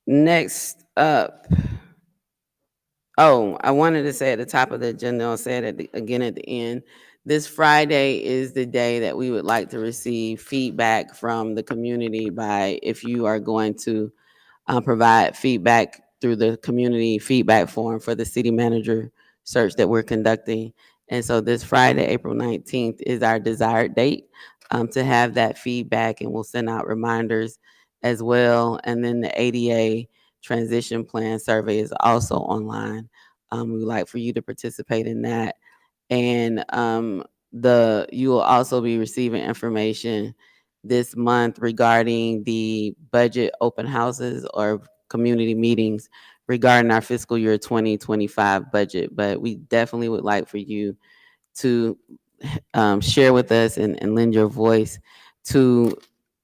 Next up. Oh, I wanted to say at the top of the agenda, I'll say it again at the end. This Friday is the day that we would like to receive feedback from the community by, if you are going to provide feedback through the community feedback form for the city manager search that we're conducting. And so this Friday, April 19th is our desired date to have that feedback, and we'll send out reminders as well. And then the ADA transition plan survey is also online. We would like for you to participate in that. And you will also be receiving information this month regarding the budget open houses or community meetings regarding our fiscal year 2025 budget. But we definitely would like for you to share with us and lend your voice to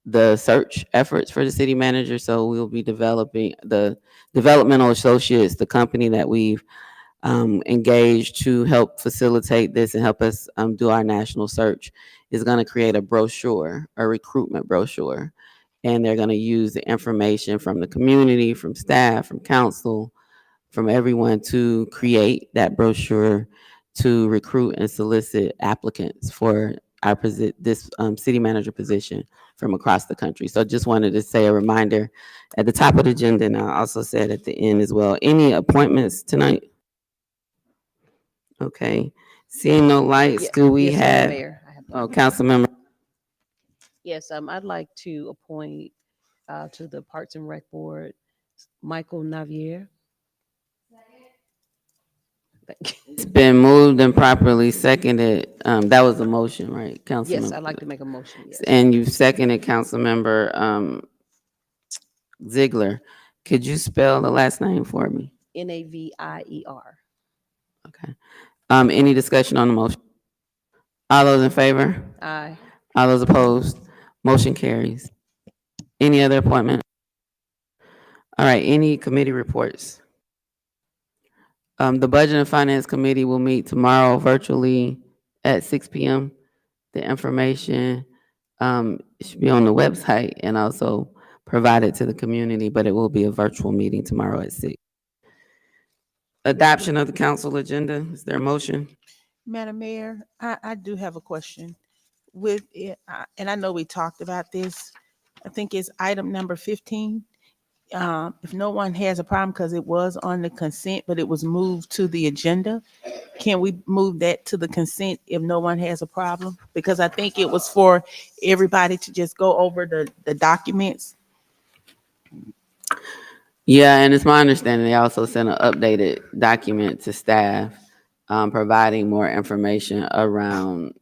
the search efforts for the city manager. So we'll be developing the developmental associates, the company that we've engaged to help facilitate this and help us do our national search, is going to create a brochure, a recruitment brochure. And they're going to use the information from the community, from staff, from council, from everyone to create that brochure to recruit and solicit applicants for this city manager position from across the country. So just wanted to say a reminder at the top of the agenda, and I also said at the end as well. Any appointments tonight? Okay, seeing no lights, do we Yes, Madam have? Mayor, I have one. Oh, council member. Yes, I'd like to appoint to the Parks and Rec Board, Michael Navier. It's been moved and properly seconded. That was a motion, right, Councilmember? Yes, I'd like to make a motion, yes. And you seconded, Councilmember Ziegler. Could you spell the last name for me? Navier. Okay. Any discussion on the motion? All those in favor? Aye. All those opposed? Motion carries. Any other appointment? All right, any committee reports? The Budget and Finance Committee will meet tomorrow virtually at 6 p.m. The information should be on the website and also provided to the community, but it will be a virtual meeting tomorrow at 6. Adoption of the council agenda. Is there a motion? Madam Mayor, I do have a question. With it, and I know we talked about this, I think it's item number 15. If no one has a problem, because it was on the consent, but it was moved to the agenda, can we move that to the consent if no one has a problem? Because I think it was for everybody to just go over the documents. Yeah, and it's my understanding they also sent an updated document to staff providing more information around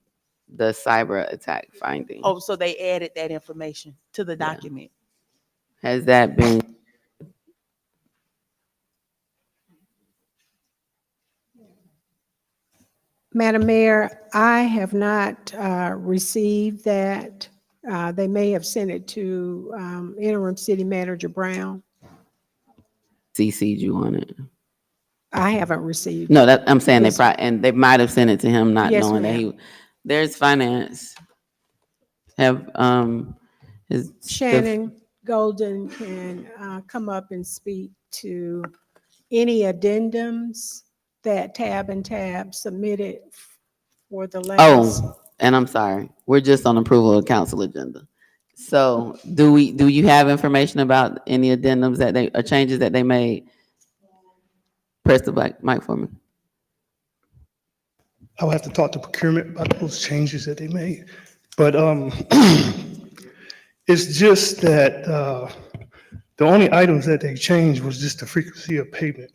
the cyber attack finding. Oh, so they added that information to the document. Has that been? Madam Mayor, I have not received that. They may have sent it to interim city manager Brown. CC'd you on it? I haven't received. No, that I'm saying Yes. they might have sent it to him, not Yes, knowing that ma'am. there's finance. Have Shannon Golden can come up and speak to any addendums that Tab and Tab submitted for the latest. Oh, and I'm sorry, we're just on approval of council agenda. So do you have information about any addendums that or changes that they made? Press the black mic for me. I'll have to talk to procurement about those changes that they made. But it's just that the only items that they changed was just the frequency of payment.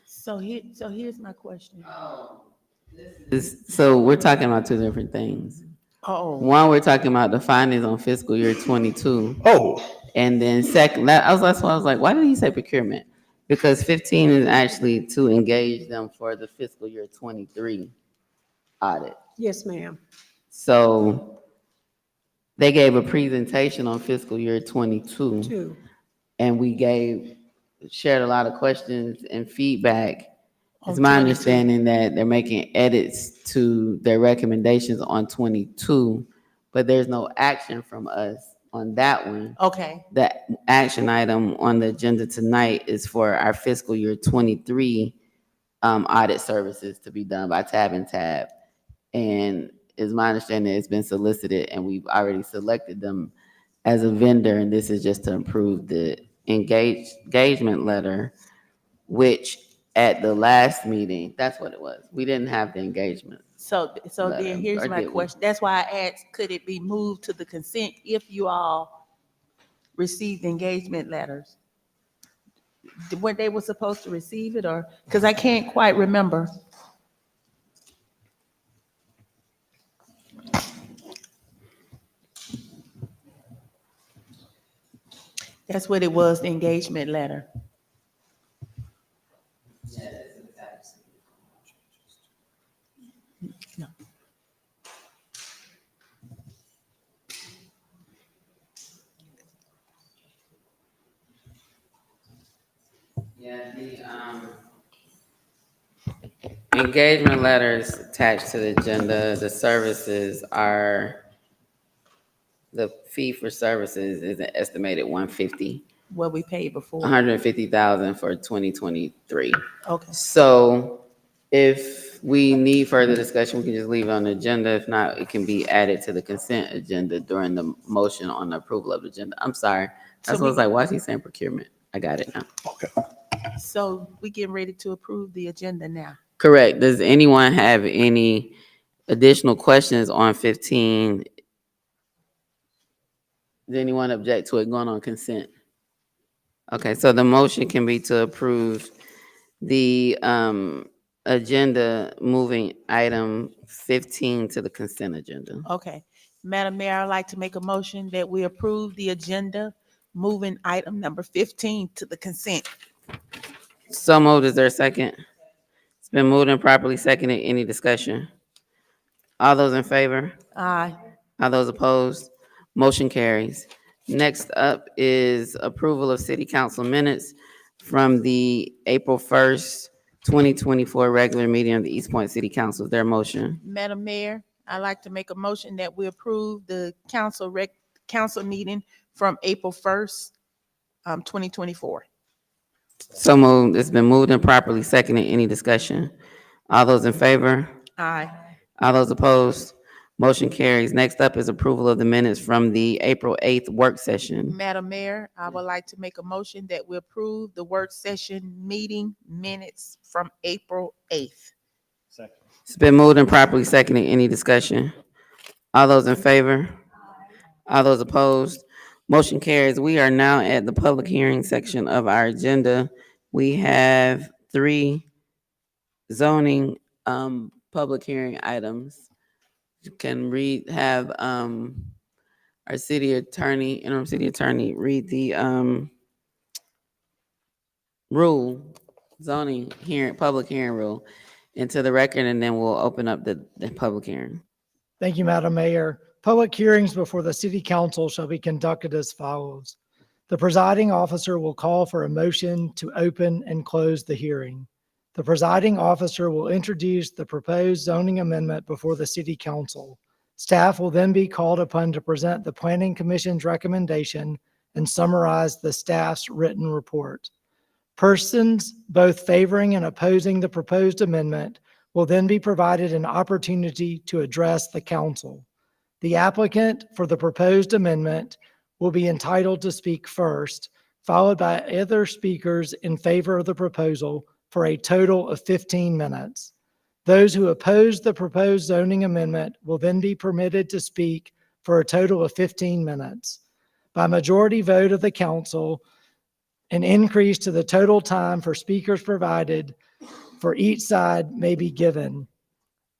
So here's my question. So we're talking about two different things. Oh, One, we're talking about the findings on fiscal year 22. Oh, And then second, that's why I was like, why did he say procurement? Because 15 is actually to engage them for the fiscal year 23 audit. Yes, ma'am. So they gave a presentation on fiscal year 22, Two. and we shared a lot of questions and feedback. It's On my 22. understanding that they're making edits to their recommendations on 22, but there's no action from us on that one. okay. The action item on the agenda tonight is for our fiscal year 23 audit services to be done by Tab and Tab. And it's my understanding it's been solicited and we've already selected them as a vendor. And this is just to improve the engagement letter, which at the last meeting, that's what it was. We didn't have the engagement. So letter, then here's or my did we? question. That's why I asked, could it be moved to the consent if you all received engagement letters? When they were supposed to receive it, or, because I can't quite remember. That's what it was, the engagement letter. No. Yeah, the engagement letters attached to the agenda. The services are, the fee for services is an estimated 150. What we paid before. 150,000 for 2023. Okay. So if we need further discussion, we can just leave it on the agenda. If not, it can be added to the consent agenda during the motion on the approval of the agenda. I'm sorry. That's what I was like, why is he saying procurement? I got it now. So we getting ready to approve the agenda now. Correct. Does anyone have any additional questions on 15? Does anyone object to it going on consent? Okay, so the motion can be to approve the agenda moving item 15 to the consent agenda. Okay. Madam Mayor, I'd like to make a motion that we approve the agenda, moving item number 15 to the consent. So moved. Is there a second? It's been moved and properly seconded. Any discussion? All those in favor? Aye. All those opposed? Motion carries. Next up is approval of city council minutes from the April 1st, 2024 regular meeting of the East Point City Council. Is there a motion? Madam Mayor, I'd like to make a motion that we approve the council meeting from April 1st, 2024. So moved. It's been moved and properly seconded. Any discussion? All those in favor? Aye. All those opposed? Motion carries. Next up is approval of the minutes from the April 8th work session. Madam Mayor, I would like to make a motion that we approve the work session meeting minutes from April 8th. Second. It's been moved and properly seconded. Any discussion? All those in favor? All those opposed? Motion carries. We are now at the public hearing section of our agenda. We have 3 zoning public hearing items. You can have our city attorney, interim city attorney, read the public hearing rule into the record, and then we'll open up the public hearing. Thank you, Madam Mayor. Public hearings before the city council shall be conducted as follows. The presiding officer will call for a motion to open and close the hearing. The presiding officer will introduce the proposed zoning amendment before the city council. Staff will then be called upon to present the Planning Commission's recommendation and summarize the staff's written report. Persons both favoring and opposing the proposed amendment will then be provided an opportunity to address the council. The applicant for the proposed amendment will be entitled to speak first, followed by other speakers in favor of the proposal for a total of 15 minutes. Those who oppose the proposed zoning amendment will then be permitted to speak for a total of 15 minutes. By majority vote of the council, an increase to the total time for speakers provided for each side may be given,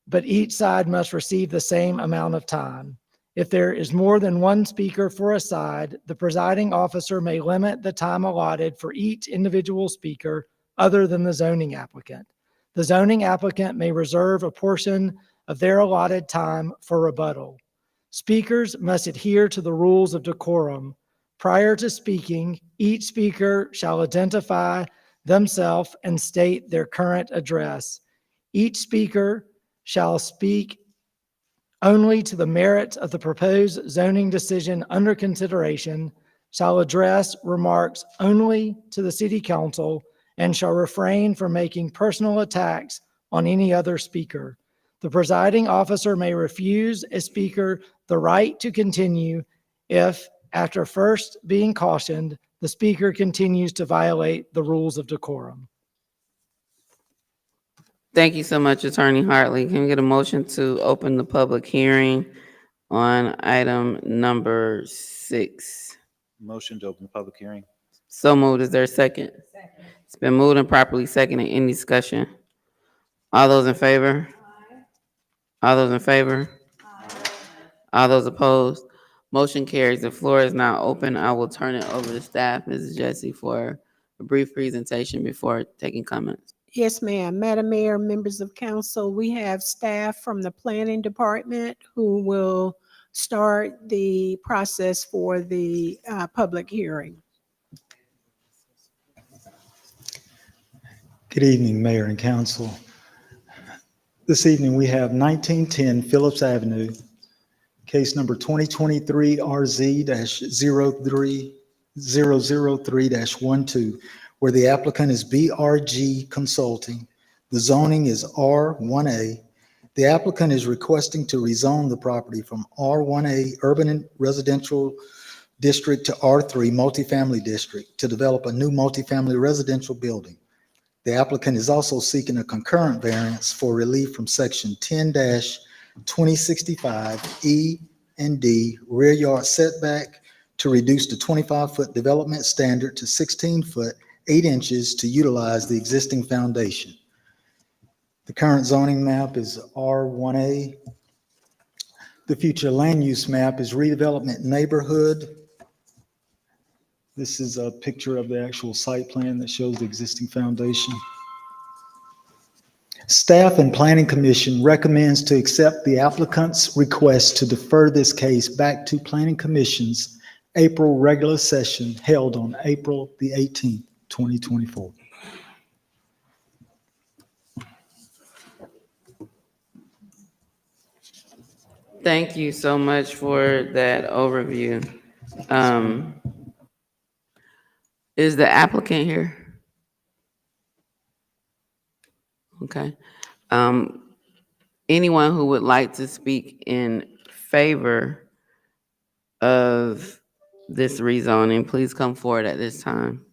but each side must receive the same amount of time. If there is more than one speaker for a side, the presiding officer may limit the time allotted for each individual speaker other than the zoning applicant. The zoning applicant may reserve a portion of their allotted time for rebuttal. Speakers must adhere to the rules of decorum. Prior to speaking, each speaker shall identify themselves and state their current address. Each speaker shall speak only to the merits of the proposed zoning decision under consideration, shall address remarks only to the city council, and shall refrain from making personal attacks on any other speaker. The presiding officer may refuse a speaker the right to continue if, after first being cautioned, the speaker continues to violate the rules of decorum. Thank you so much, Attorney Hartley. Can we get a motion to open the public hearing on item number 6? Motion to open the public hearing. So moved. Is there a second? Second. It's been moved and properly seconded. Any discussion? All those in favor? Aye. All those in favor? Aye. All those opposed? Motion carries. The floor is now open. I will turn it over to staff, Mrs. Jessie, for a brief presentation before taking comments. Yes, ma'am. Madam Mayor, members of council, we have staff from the planning department who will start the process for the public hearing. Good evening, Mayor and Council. This evening we have 1910 Phillips Avenue, case number 2023 RZ-03003-12, where the applicant is BRG Consulting. The zoning is R1A. The applicant is requesting to rezone the property from R1A Urban and Residential District to R3 Multifamily District to develop a new multifamily residential building. The applicant is also seeking a concurrent variance for relief from section 10-2065 E and D rear yard setback to reduce the 25-foot development standard to 16 foot 8 inches to utilize the existing foundation. The current zoning map is R1A. The future land use map is redevelopment neighborhood. This is a picture of the actual site plan that shows the existing foundation. Staff and Planning Commission recommends to accept the applicant's request to defer this case back to Planning Commission's April regular session held on April the 18th, 2024. Thank you so much for that overview. Um, is the applicant here? Okay. Anyone who would like to speak in favor of this rezoning, please come forward at this time.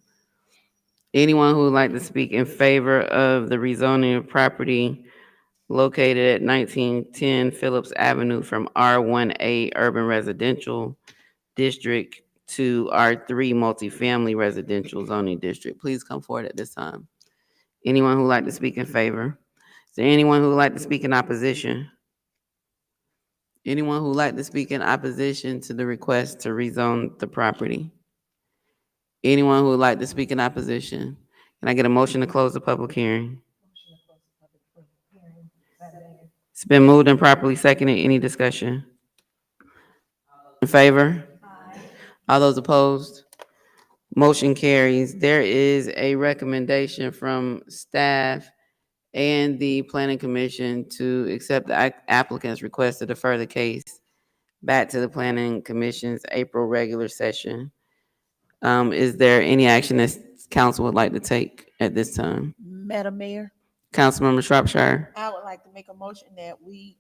Anyone who would like to speak in favor of the rezoning of property located at 1910 Phillips Avenue from R1A Urban Residential District to R3 Multifamily Residential Zoning District, please come forward at this time. Anyone who would like to speak in favor? Is there anyone who would like to speak in opposition? Anyone who would like to speak in opposition to the request to rezone the property? Anyone who would like to speak in opposition? Can I get a motion to close the public hearing? It's been moved and properly seconded. Any discussion? In favor? All those opposed? Motion carries. There is a recommendation from staff and the planning commission to accept the applicant's request to defer the case back to the planning commission's April regular session. Is there any action that council would like to take at this time? Madam Mayor, Councilmember Shropshire. I would like to make a motion that we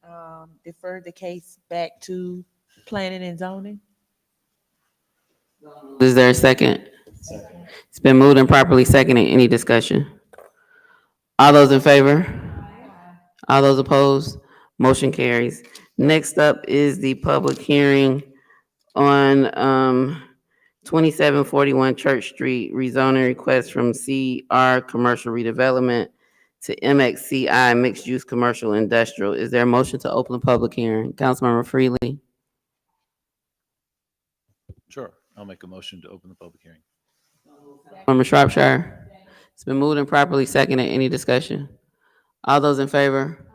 defer the case back to planning and zoning. Is there a second? Second. It's been moved and properly seconded. Any discussion? All those in favor? All those opposed? Motion carries. Next up is the public hearing on 2741 Church Street, rezoning request from CR Commercial Redevelopment to MXCI Mixed Use Commercial Industrial. Is there a motion to open the public hearing? Councilmember Freely. Sure, I'll make a motion to open the public hearing. Councilmember Shropshire. It's been moved and properly seconded. Any discussion? All those in favor?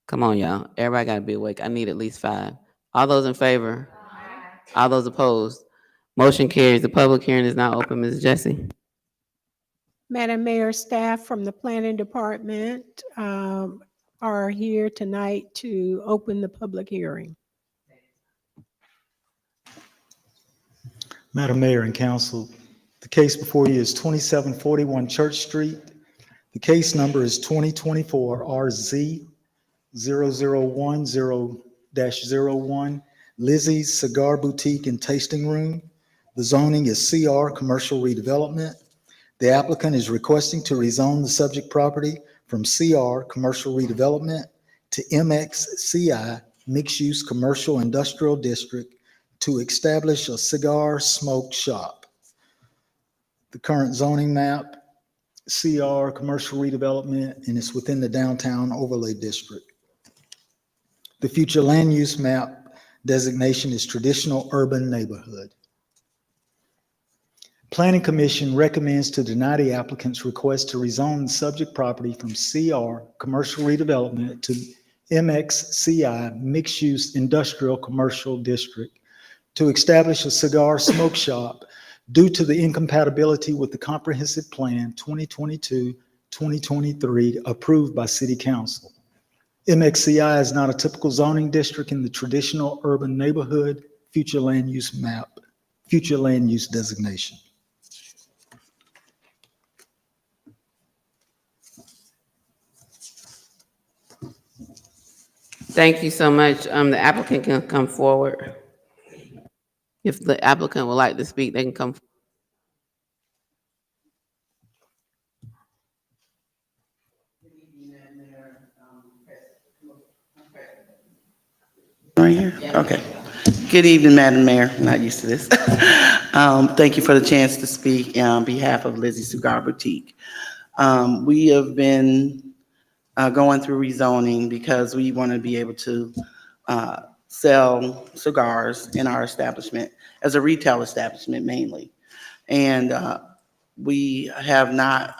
Come on, y'all. Everybody gotta be awake. I need at least 5. All those in favor? All those opposed? Motion carries. The public hearing is now open. Ms. Jessie. Madam Mayor, staff from the planning department are here tonight to open the public hearing. Madam Mayor and Council, the case before you is 2741 Church Street. The case number is 2024 RZ 0010-01, Lizzie's Cigar Boutique and Tasting Room. The zoning is CR Commercial Redevelopment. The applicant is requesting to rezone the subject property from CR Commercial Redevelopment to MXCI Mixed Use Commercial Industrial District to establish a cigar smoke shop. The current zoning map, CR Commercial Redevelopment, and it's within the downtown overlay district. The future land use map designation is traditional urban neighborhood. Planning Commission recommends to deny the applicant's request to rezone the subject property from CR Commercial Redevelopment to MXCI Mixed Use Industrial Commercial District to establish a cigar smoke shop due to the incompatibility with the Comprehensive Plan 2022-2023 approved by City Council. MXCI is not a typical zoning district in the traditional urban neighborhood future land use map, future land use designation. Thank you so much. The applicant can come forward. If the applicant would like to speak, they can come. Right here? Okay. Good evening, Madam Mayor. I'm not used to this. Thank you for the chance to speak on behalf of Lizzie Cigar Boutique. We have been going through rezoning because we want to be able to sell cigars in our establishment as a retail establishment mainly. And we have not,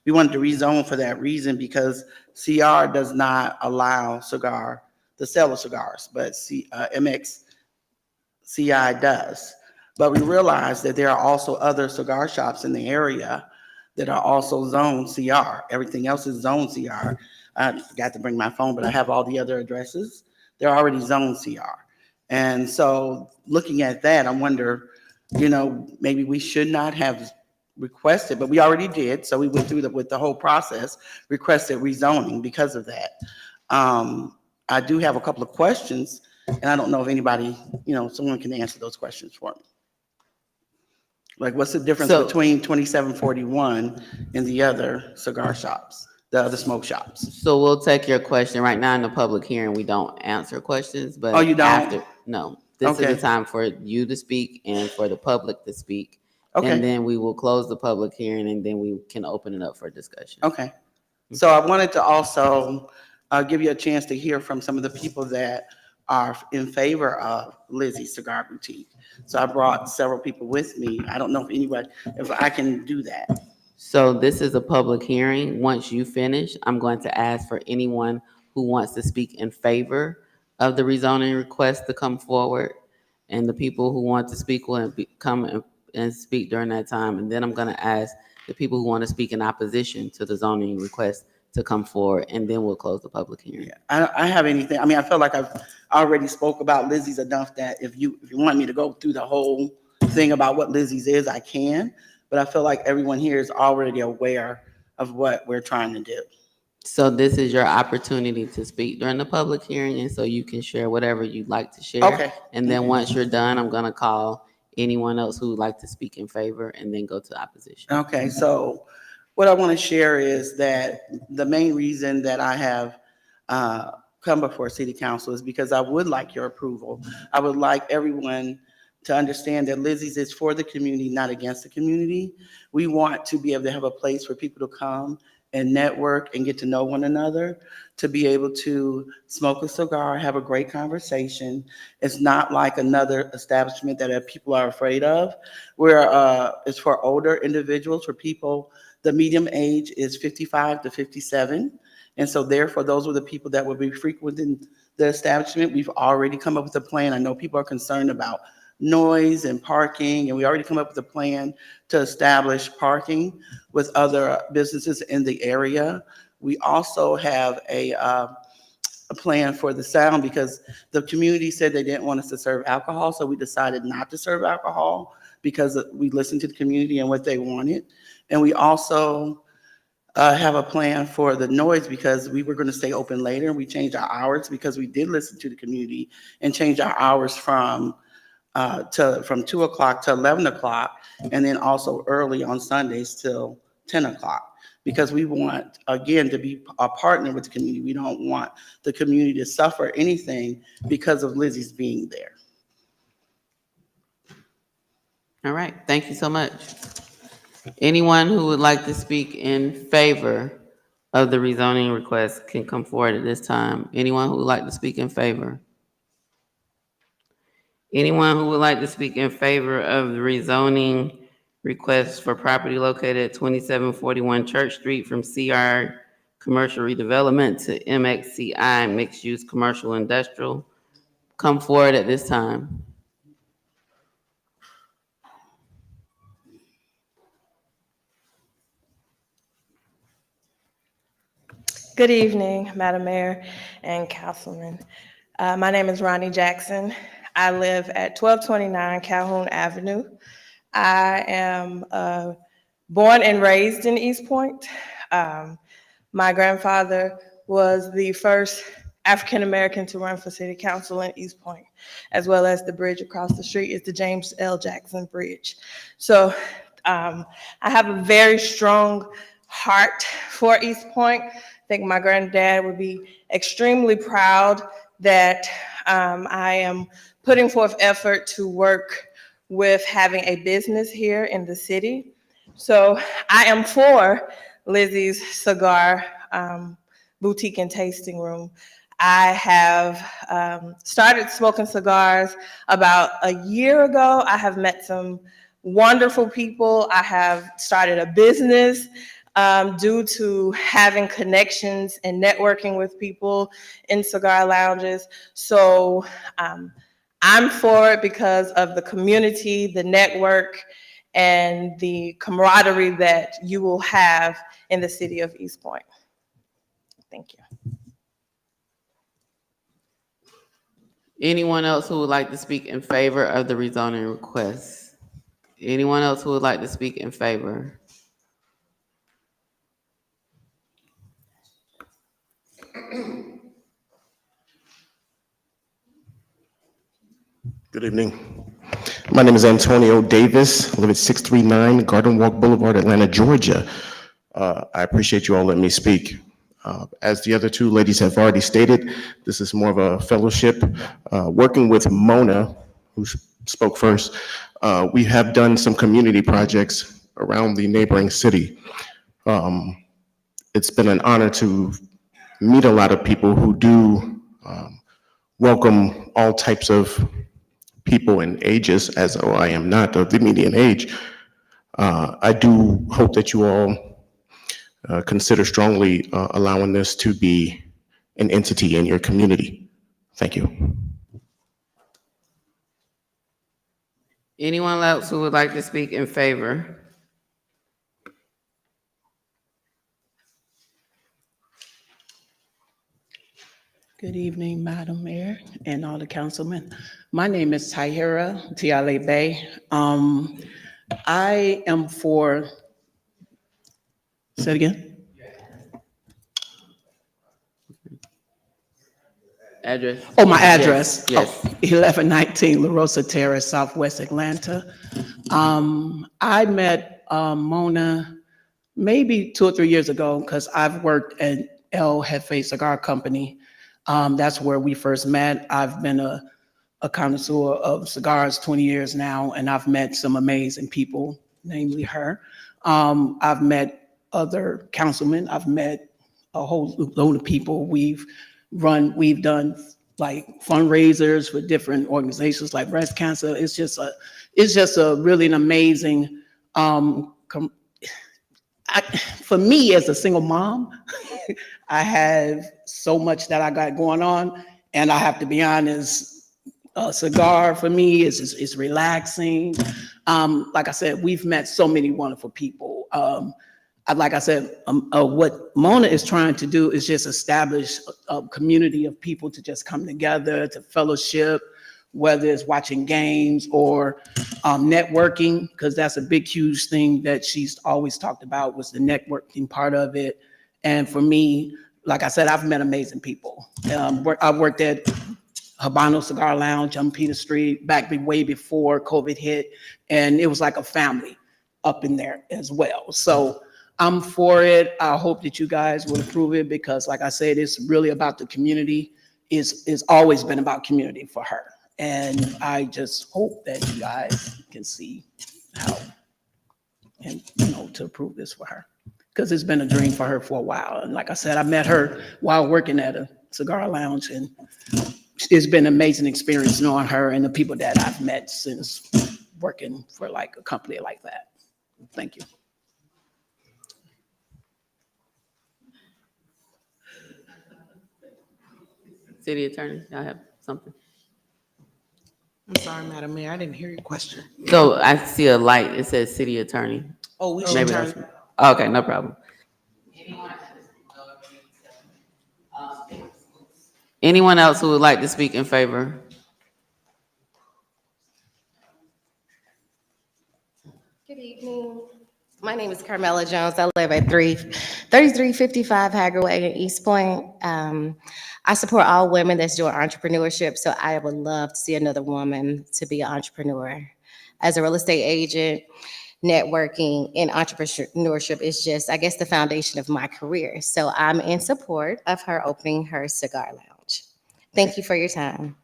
we wanted to rezone for that reason because CR does not allow the sale of cigars, but MXCI does. But we realized that there are also other cigar shops in the area that are also zoned CR. Everything else is zoned CR. I forgot to bring my phone, but I have all the other addresses. They're already zoned CR. And so looking at that, I wonder, you know, maybe we should not have requested, but we already did. So we went through with the whole process, requested rezoning because of that. I do have a couple of questions, and I don't know if anybody, you know, someone can answer those questions for me. Like, what's the difference So- between 2741 and the other cigar shops, the other smoke shops? So we'll take your question. Right now in the public hearing, we don't answer questions, but Oh, you don't? after, no. This is Okay. the time for you to speak and for the public to speak. Okay. And then we will close the public hearing and then we can open it up for discussion. Okay. So I wanted to also give you a chance to hear from some of the people that are in favor of Lizzie's Cigar Boutique. So I brought several people with me. I don't know if I can do that. So this is a public hearing. Once you finish, I'm going to ask for anyone who wants to speak in favor of the rezoning request to come forward. And the people who want to speak will come and speak during that time. And then I'm going to ask the people who want to speak in opposition to the zoning request to come forward, and then we'll close the public hearing. I have anything. I mean, I feel like I've already spoke about Lizzie's enough that if you want me to go through the whole thing about what Lizzie's is, I can. But I feel like everyone here is already aware of what we're trying to do. So this is your opportunity to speak during the public hearing, and so you can share whatever you'd like to share. Okay. And then once you're done, I'm gonna call anyone else who would like to speak in favor and then go to opposition. Okay, so what I want to share is that the main reason that I have come before City Council is because I would like your approval. I would like everyone to understand that Lizzie's is for the community, not against the community. We want to be able to have a place for people to come and network and get to know one another, to be able to smoke a cigar, have a great conversation. It's not like another establishment that people are afraid of. It's for older individuals, for people, the medium age is 55 to 57. And so therefore, those are the people that will be frequenting the establishment. We've already come up with a plan. I know people are concerned about noise and parking, and we already come up with a plan to establish parking with other businesses in the area. We also have a plan for the sound because the community said they didn't want us to serve alcohol, so we decided not to serve alcohol because we listened to the community and what they wanted. And we also have a plan for the noise because we were going to stay open later. We changed our hours because we did listen to the community and changed our hours from 2 o'clock to 11 o'clock, and then also early on Sundays till 10 o'clock. Because we want, again, to be a partner with the community. We don't want the community to suffer anything because of Lizzie's being there. All right, thank you so much. Anyone who would like to speak in favor of the rezoning request can come forward at this time. Anyone who would like to speak in favor? Anyone who would like to speak in favor of the rezoning request for property located at 2741 Church Street from CR Commercial Redevelopment to MXCI Mixed Use Commercial Industrial, come forward at this time. Good evening, Madam Mayor and Councilman. My name is Ronnie Jackson. I live at 1229 Calhoun Avenue. I am born and raised in East Point. My grandfather was the first African-American to run for city council in East Point, as well as the bridge across the street is the James L. Jackson Bridge. So I have a very strong heart for East Point. I think my granddad would be extremely proud that I am putting forth effort to work with having a business here in the city. So I am for Lizzie's Cigar Boutique and Tasting Room. I have started smoking cigars about a year ago. I have met some wonderful people. I have started a business due to having connections and networking with people in cigar lounges. So I'm for it because of the community, the network, and the camaraderie that you will have in the city of East Point. Thank you. Anyone else who would like to speak in favor of the rezoning request? Anyone else who would like to speak in favor? Good evening. My name is Antonio Davis. I live at 639 Garden Walk Boulevard, Atlanta, Georgia. I appreciate you all letting me speak. As the other two ladies have already stated, this is more of a fellowship. Working with Mona, who spoke first, we have done some community projects around the neighboring city. It's been an honor to meet a lot of people who do welcome all types of people and ages, as though I am not of the median age. I do hope that you all consider strongly allowing this to be an entity in your community. Thank you. Anyone else who would like to speak in favor? Good evening, Madam Mayor and all the councilmen. My name is Tahira Tiale Bay. I am for, say it again? Address? Oh, my address? Yes. Oh, 1119 La Rosa Terrace, Southwest Atlanta. I met Mona maybe 2 or 3 years ago because I've worked at El Jefe Cigar Company. That's where we first met. I've been a connoisseur of cigars 20 years now, and I've met some amazing people, namely her. I've met other councilmen. I've met a whole load of people. We've done like fundraisers for different organizations like breast cancer. It's just a really an amazing, for me as a single mom, I have so much that I got going on, and I have to be honest, a cigar for me is relaxing. Like I said, we've met so many wonderful people. Like I said, what Mona is trying to do is just establish a community of people to just come together, to fellowship, whether it's watching games or networking, because that's a big, huge thing that she's always talked about was the networking part of it. And for me, like I said, I've met amazing people. I've worked at Habano Cigar Lounge on Peter Street way before COVID hit, and it was like a family up in there as well. So I'm for it. I hope that you guys will approve it because, like I said, it's really about the community. It's always been about community for her. And I just hope that you guys can see how, and to approve this for her. Because it's been a dream for her for a while. And like I said, I met her while working at a cigar lounge, and it's been an amazing experience knowing her and the people that I've met since working for like a company like that. Thank you. City Attorney, y'all have something? I'm sorry, Madam Mayor, I didn't hear your question. So I see a light, it says City Attorney. Oh, we should Maybe turn. that's- Okay, no problem. Anyone else who would like to speak in favor? Good evening. My name is Carmela Jones. I live at 3355 Hager Way in East Point. I support all women that's doing entrepreneurship, so I would love to see another woman to be an entrepreneur. As a real estate agent, networking and entrepreneurship is just, I guess, the foundation of my career. So I'm in support of her opening her cigar lounge. Thank you for your time.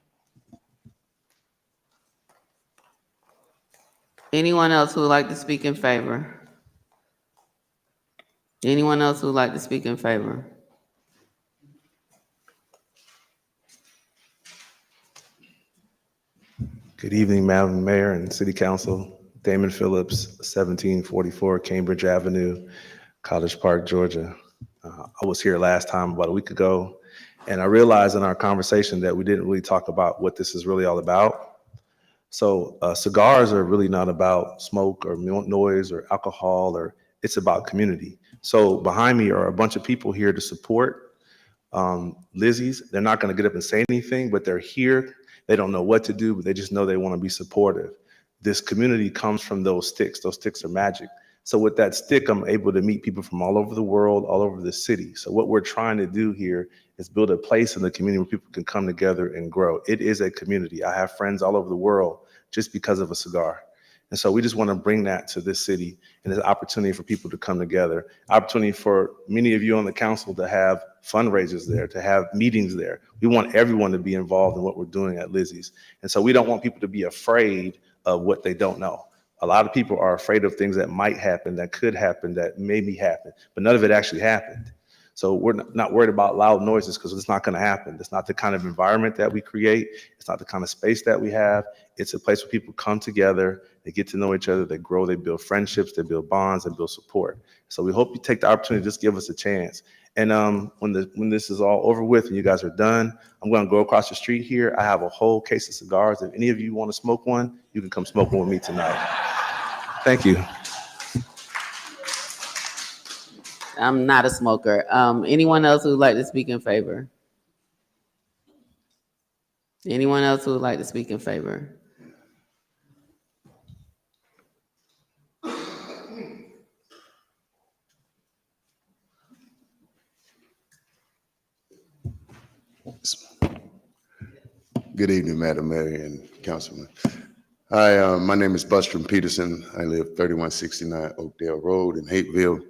Anyone else who would like to speak in favor? Anyone else who would like to speak in favor? Good evening, Madam Mayor and City Council. Damon Phillips, 1744 Cambridge Avenue, College Park, Georgia. I was here last time about a week ago, and I realized in our conversation that we didn't really talk about what this is really all about. So cigars are really not about smoke or noise or alcohol, or it's about community. So behind me are a bunch of people here to support Lizzie's. They're not going to get up and say anything, but they're here They don't know what to do, but they just know they want to be supportive. This community comes from those sticks. Those sticks are magic. So with that stick, I'm able to meet people from all over the world, all over the city. So what we're trying to do here is build a place in the community where people can come together and grow. It is a community. I have friends all over the world just because of a cigar. And so we just want to bring that to this city, and there's an opportunity for people to come together, opportunity for many of you on the council to have fundraisers there, to have meetings there. We want everyone to be involved in what we're doing at Lizzie's. And so we don't want people to be afraid of what they don't know. A lot of people are afraid of things that might happen, that could happen, that maybe happen, but none of it actually happened. So we're not worried about loud noises because it's not going to happen. It's not the kind of environment that we create. It's not the kind of space that we have. It's a place where people come together, they get to know each other, they grow, they build friendships, they build bonds, they build support. So we hope you take the opportunity to just give us a chance. And when this is all over with and you guys are done, I'm going to go across the street here. I have a whole case of cigars. If any of you want to smoke one, you can come smoke one with me tonight. Thank you. I'm not a smoker. Anyone else who would like to speak in favor? Anyone else who would like to speak in favor? Good evening, Madam Mayor and Councilman. Hi, my name is Bustrom Peterson. I live 3169 Oakdale Road in Hateville.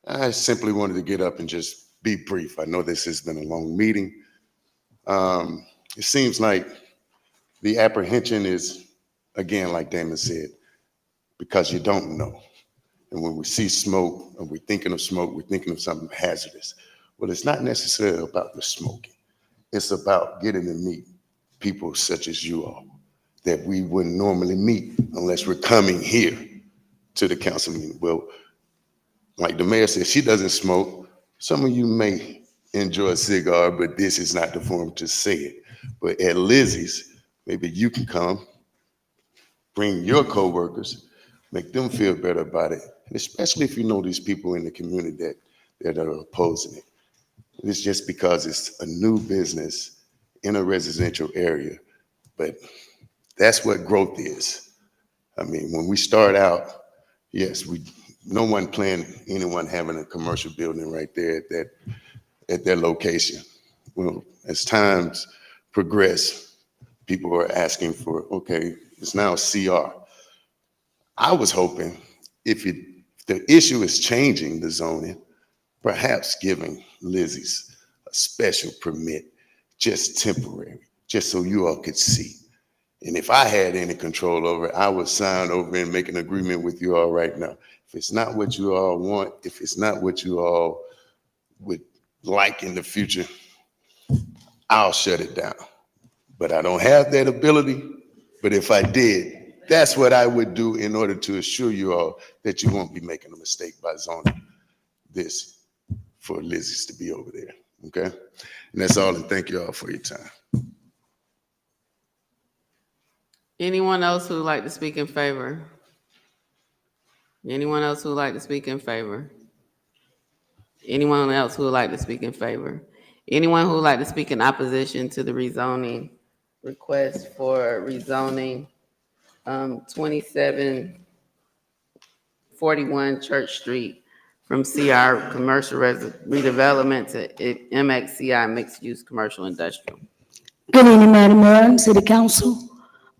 I simply wanted to get up and just be brief. I know this has been a long meeting. It seems like the apprehension is, again, like Damon said, because you don't know. And when we see smoke, and we're thinking of smoke, we're thinking of something hazardous. Well, it's not necessarily about the smoking. It's about getting to meet people such as you all that we wouldn't normally meet unless we're coming here to the council meeting. Well, like the mayor said, she doesn't smoke. Some of you may enjoy a cigar, but this is not the forum to say it. But at Lizzie's, maybe you can come, bring your coworkers, make them feel better about it, and especially if you know these people in the community that are opposing it. It's just because it's a new business in a residential area, but that's what growth is. I mean, when we start out, yes, no one planned anyone having a commercial building right there at their location. Well, as times progress, people are asking for, okay, it's now CR. I was hoping if the issue is changing the zoning, perhaps giving Lizzie's a special permit, just temporary, just so you all could see. And if I had any control over it, I would sign over and make an agreement with you all right now. If it's not what you all want, if it's not what you all would like in the future, I'll shut it down. But I don't have that ability. But if I did, that's what I would do in order to assure you all that you won't be making a mistake by zoning this for Lizzie's to be over there, okay? And that's all, and thank you all for your time. Anyone else who would like to speak in favor? Anyone else who would like to speak in favor? Anyone else who would like to speak in favor? Anyone who would like to speak in opposition to the rezoning request for rezoning 2741 Church Street from CR commercial redevelopment to MXCI mixed use commercial industrial? Good evening, Madam Mayor and City Council.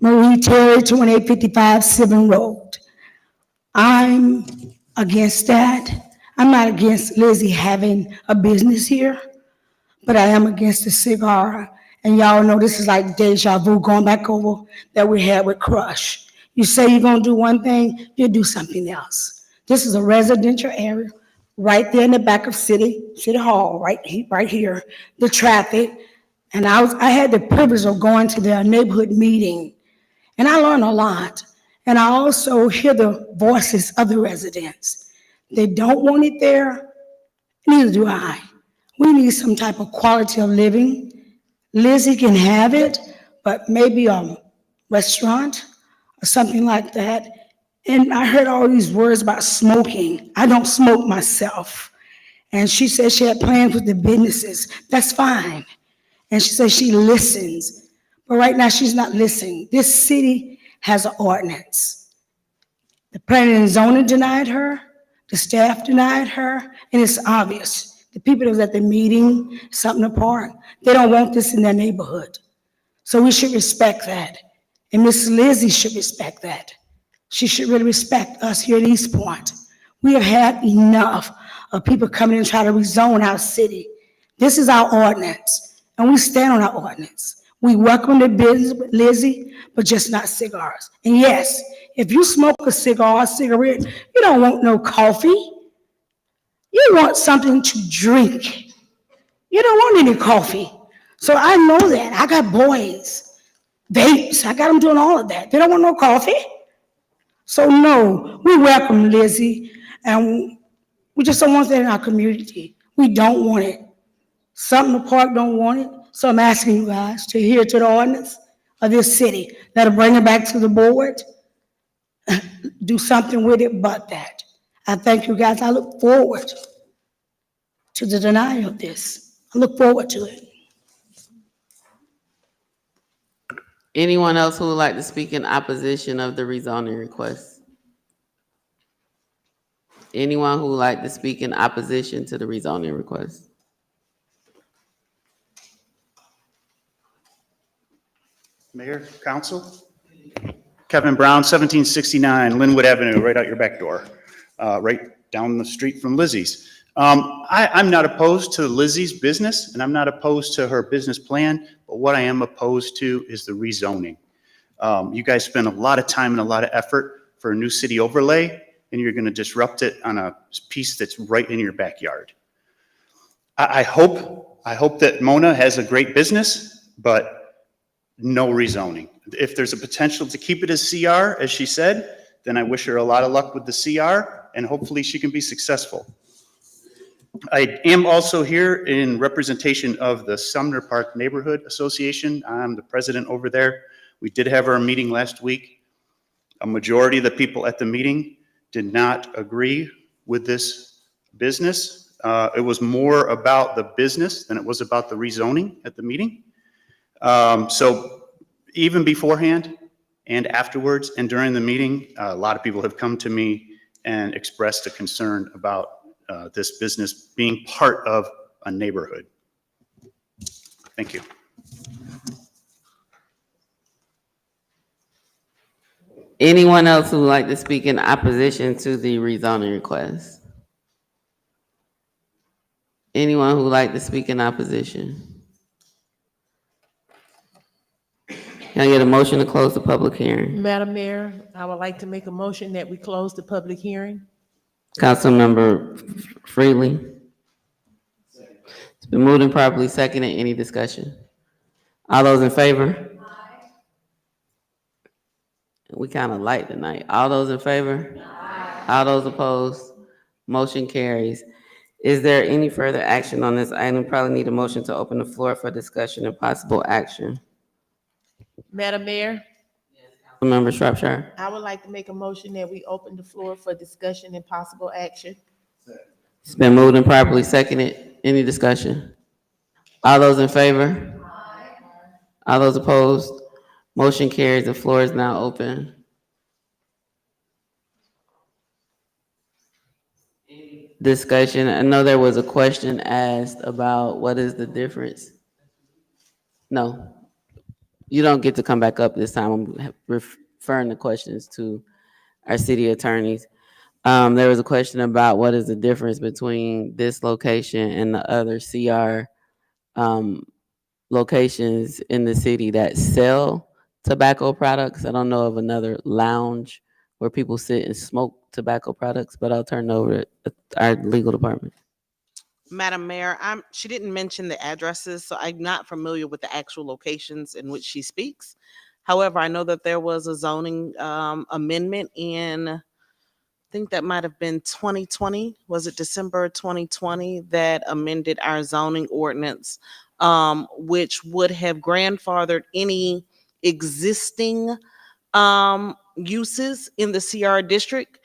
Marie Terry, 2855 Sylvan Road. I'm against that. I'm not against Lizzie having a business here, but I am against the cigar. And y'all know this is like deja vu going back over that we had with Crush. You say you're gonna do one thing, you do something else. This is a residential area right there in the back of City Hall, right here, the traffic. And I had the privilege of going to their neighborhood meeting, and I learned a lot. And I also hear the voices of the residents. They don't want it there, neither do I. We need some type of quality of living. Lizzie can have it, but maybe a restaurant or something like that. And I heard all these words about smoking. I don't smoke myself. And she said she had plans with the businesses. That's fine. And she said she listens. But right now, she's not listening. This city has an ordinance. The planning and zoning denied her, the staff denied her, and it's obvious. The people that was at the meeting, Sumner Park, they don't want this in their neighborhood. So we should respect that. And Miss Lizzie should respect that. She should really respect us here at East Point. We have had enough of people coming in and trying to rezone our city. This is our ordinance, and we stand on our ordinance. We welcome the business with Lizzie, but just not cigars. And yes, if you smoke a cigar or cigarette, you don't want no coffee. You want something to drink. You don't want any coffee. So I know that. I got boys, vapes, I got them doing all of that. They don't want no coffee. So no, we welcome Lizzie, and we just don't want that in our community. We don't want it. Sumner Park don't want it. So I'm asking you guys to adhere to the ordinance of this city. That'll bring it back to the board. Do something with it but that. I thank you guys. I look forward to the denial of this. I look forward to it. Anyone else who would like to speak in opposition of the rezoning request? Anyone who would like to speak in opposition to the rezoning request? Mayor, Council. Kevin Brown, 1769 Linwood Avenue, right out your back door, right down the street from Lizzie's. I'm not opposed to Lizzie's business, and I'm not opposed to her business plan, but what I am opposed to is the rezoning. You guys spend a lot of time and a lot of effort for a new city overlay, and you're going to disrupt it on a piece that's right in your backyard. I hope that Mona has a great business, but no rezoning. If there's a potential to keep it as CR, as she said, then I wish her a lot of luck with the CR, and hopefully she can be successful. I am also here in representation of the Sumner Park Neighborhood Association. I'm the president over there. We did have our meeting last week. A majority of the people at the meeting did not agree with this business. It was more about the business than it was about the rezoning at the meeting. So even beforehand and afterwards and during the meeting, a lot of people have come to me and expressed a concern about this business being part of a neighborhood. Thank you. Anyone else who would like to speak in opposition to the rezoning request? Anyone who would like to speak in opposition? Can I get a motion to close the public hearing? Madam Mayor, I would like to make a motion that we close the public hearing. Councilmember Freely. It's been moved and properly seconded. Any discussion? All those in favor? We kind of light tonight. All those in favor? All those opposed? Motion carries. Is there any further action on this item? Probably need a motion to open the floor for discussion and possible action. Madam Mayor, Councilmember Shropshire. I would like to make a motion that we open the floor for discussion and possible action. It's been moved and properly seconded. Any discussion? All those in favor? All those opposed? Motion carries. The floor is now open. Discussion. I know there was a question asked about what is the difference. No, you don't get to come back up this time. I'm referring the questions to our city attorneys. There was a question about what is the difference between this location and the other CR locations in the city that sell tobacco products. I don't know of another lounge where people sit and smoke tobacco products, but I'll turn it over to our legal department. Madam Mayor, she didn't mention the addresses, so I'm not familiar with the actual locations in which she speaks. However, I know that there was a zoning amendment in, I think that might have been 2020. Was it December 2020 that amended our zoning ordinance, which would have grandfathered any existing uses in the CR district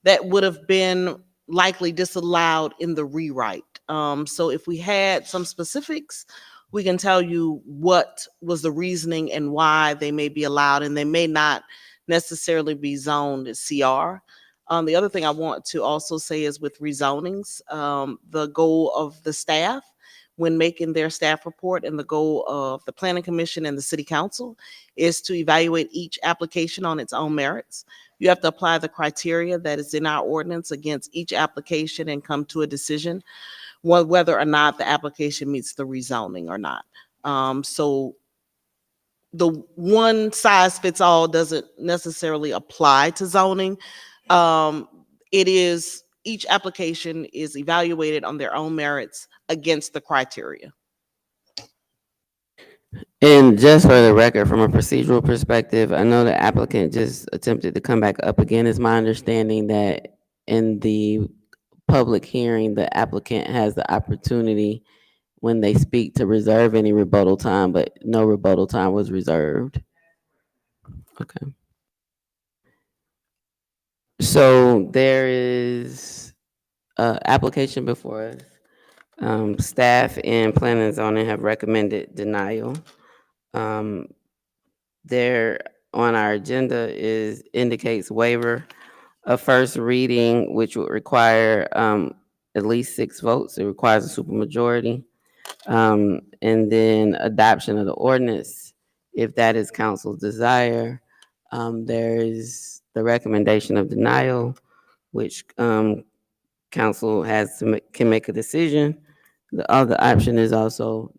that would have been likely disallowed in the rewrite. So if we had some specifics we can tell you what was the reasoning and why they may be allowed, and they may not necessarily be zoned as CR. The other thing I want to also say is with rezonings, the goal of the staff when making their staff report and the goal of the planning commission and the city council is to evaluate each application on its own merits. You have to apply the criteria that is in our ordinance against each application and come to a decision whether or not the application meets the rezoning or not. So the one size fits all doesn't necessarily apply to zoning. It is, each application is evaluated on their own merits against the criteria. And just for the record, from a procedural perspective, I know the applicant just attempted to come back up again. It's my understanding that in the public hearing, the applicant has the opportunity when they speak to reserve any rebuttal time, but no rebuttal time was reserved. Okay. So there is a application before us. Staff and planning and zoning have recommended denial. There on our agenda indicates waiver of first reading, which would require at least 6 votes. It requires a supermajority. And then adoption of the ordinance, if that is council's desire. There is the recommendation of denial, which council can make a decision. The other option is also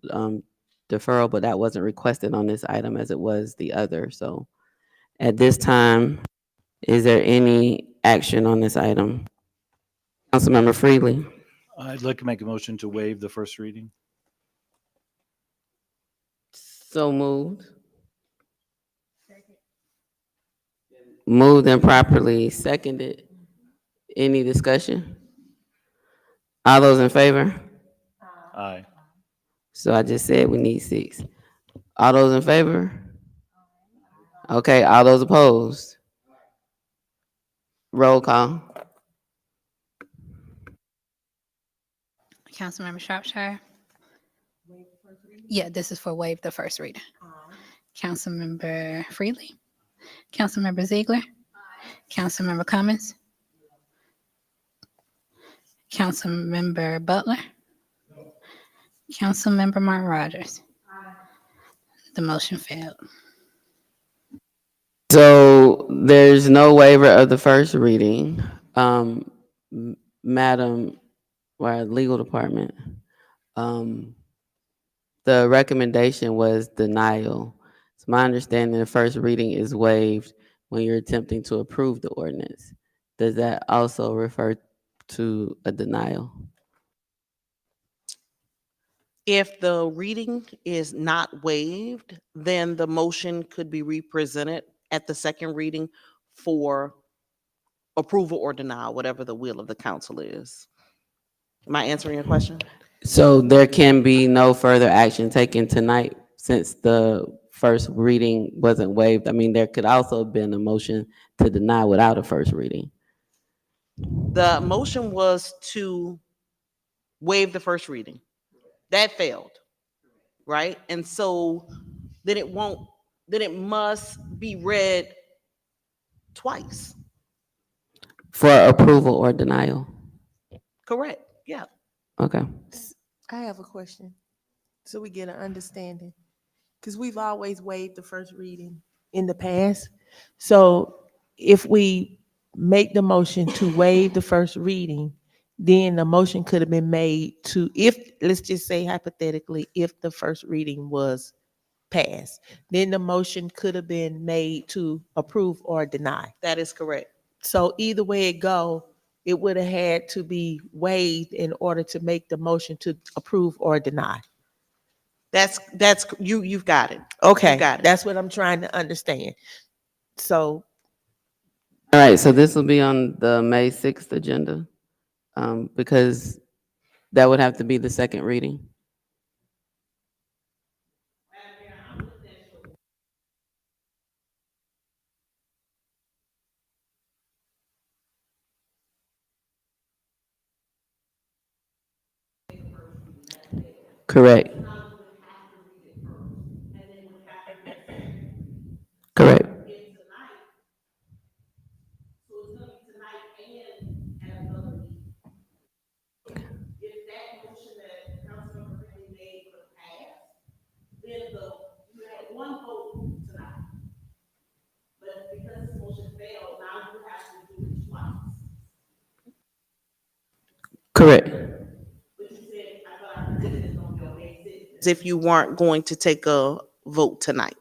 deferral, but that wasn't requested on this item as it was the other. So at this time, is there any action on this item? Councilmember Freely. I'd like to make a motion to waive the first reading. So moved. Moved and properly seconded. Any discussion? All those in favor? Aye. So I just said we need 6. All those in favor? Okay, all those opposed? Roll call. Councilmember Shropshire? Yeah, this is for waive the first reading. Councilmember Freely? Councilmember Ziegler? Councilmember Cummins? Councilmember Butler? Councilmember Martin Rogers? The motion failed. So there's no waiver of the first reading. Madam, our legal department, the recommendation was denial. It's my understanding the first reading is waived when you're attempting to approve the ordinance. Does that also refer to a denial? If the reading is not waived, then the motion could be represented at the second reading for approval or denial, whatever the will of the council is. Am I answering your question? So there can be no further action taken tonight since the first reading wasn't waived. I mean, there could also have been a motion to deny without a first reading. The motion was to waive the first reading. That failed, right? And so then it must be read twice. For approval or denial? Correct, yeah. Okay. I have a question, so we get an understanding, because we've always waived the first reading in the past. So if we make the motion to waive the first reading, then the motion could have been made to, if, let's just say hypothetically, if the first reading was passed, then the motion could have been made to approve or deny. That is correct. So either way it go, it would have had to be waived in order to make the motion to approve or deny. That's you've got it. Okay, You got it. that's what I'm trying to understand. So, All right, so this will be on the May 6th agenda, because that would have to be the second reading. Correct. Correct. As if you weren't going to take a vote tonight.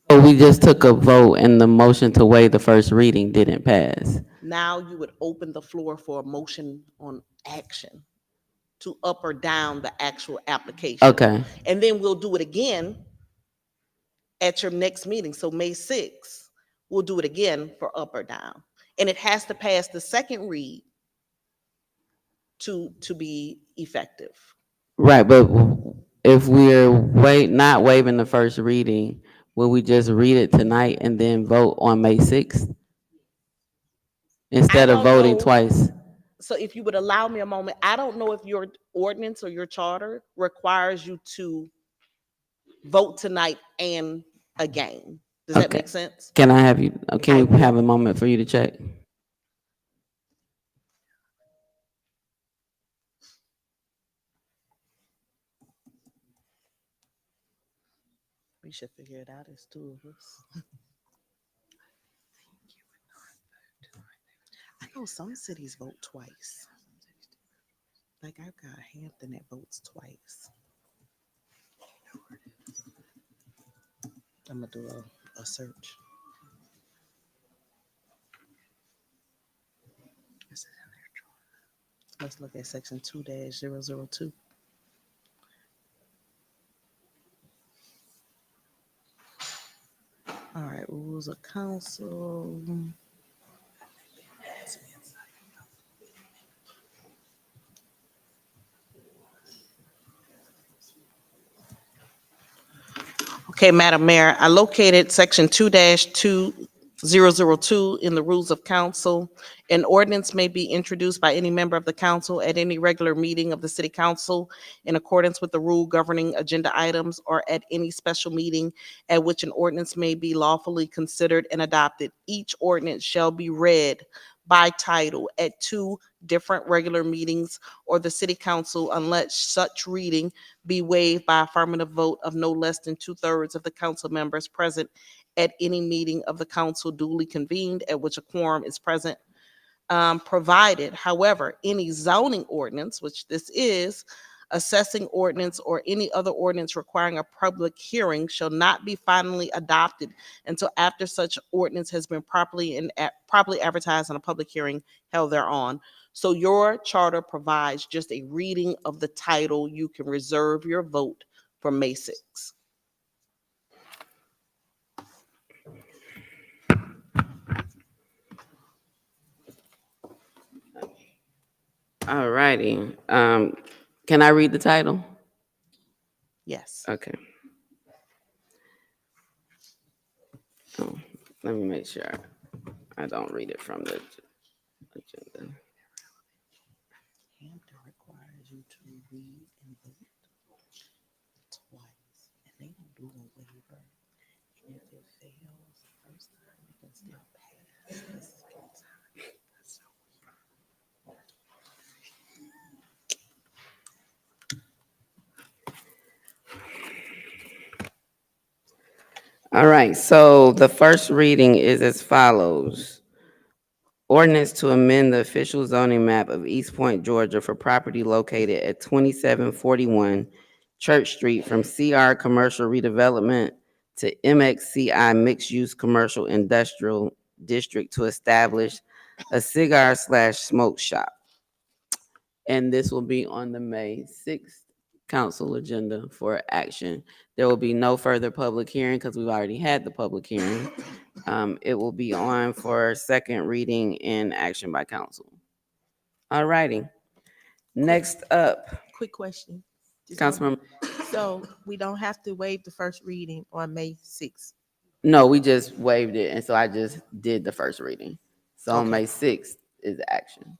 So we just took a vote and the motion to waive the first reading didn't pass. Now you would open the floor for a motion on action to up or down the actual application. Okay. And then we'll do it again at your next meeting. So May 6th, we'll do it again for up or down. And it has to pass the second read to be effective. Right, but if we're not waiving the first reading, will we just read it tonight and then vote on May 6th? Instead of don't voting know. twice? So if you would allow me a moment, I don't know if your ordinance or your charter requires you to vote tonight and again. Does that Okay. make sense? Can I have you, can we have a moment for you to check? We should figure it out as two of us. I know some cities vote twice. Like I've got Hampton that votes twice. I'm gonna do a search. Let's look at section 2-002. All right, rules of council. Okay, Madam Mayor, I located section 2-2002 in the rules of council. An ordinance may be introduced by any member of the council at any regular meeting of the city council in accordance with the rule governing agenda items or at any special meeting at which an ordinance may be lawfully considered and adopted. Each ordinance shall be read by title at 2 different regular meetings or the city council unless such reading be waived by affirmative vote of no less than 2/3 of the council members present at any meeting of the council duly convened at which a quorum is present. Provided, however, any zoning ordinance, which this is, assessing ordinance, or any other ordinance requiring a public hearing shall not be finally adopted until after such ordinance has been properly advertised in a public hearing held thereon. So your charter provides just a reading of the title. You can reserve your vote for May 6th. All righty. Can I read the title? Yes. Okay. Oh, let me make sure I don't read it from the agenda. Hampton requires you to read and vote twice, and they don't do a waiver. And if it fails the first time, it can still pass the second time. All right, so the first reading is as follows. Ordinance to amend the official zoning map of East Point, Georgia for property located at 2741 Church Street from CR Commercial Redevelopment to MXCI Mixed Use Commercial Industrial District to establish a cigar/smoke shop. And this will be on the May 6th council agenda for action. There will be no further public hearing because we've already had the public hearing. It will be on for second reading and action by council. All righty. Next up, Quick question. Councilmember. So we don't have to waive the first reading on May 6th. No, we just waived it, and so I just did the first reading. So on Okay. May 6th is action.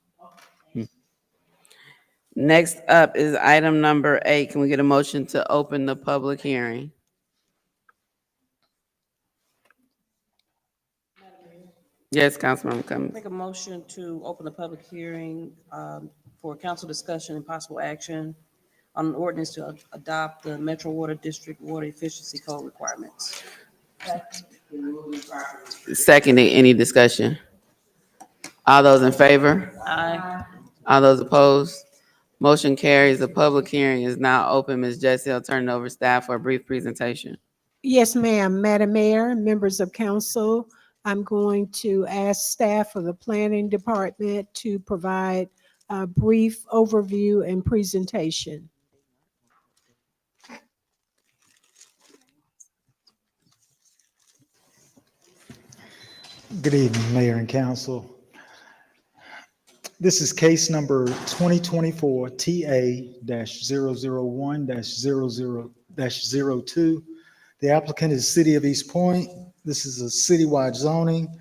Next up is item number 8. Can we get a motion to open the public hearing? Yes, Councilmember Cummings. Make a motion to open the public hearing for council discussion and possible action on an ordinance to adopt the Metro Water District Water Efficiency Code requirements. Seconding, any discussion? All those in favor? Aye. All those opposed? Motion carries. The public hearing is now open. Ms. Jessie, I'll turn it over to staff for a brief presentation. Yes, ma'am. Madam Mayor, members of council, I'm going to ask staff of the planning department to provide a brief overview and presentation. Good evening, Mayor and Council. This is case number 2024 TA-001-00-02. The applicant is City of East Point. This is a citywide zoning.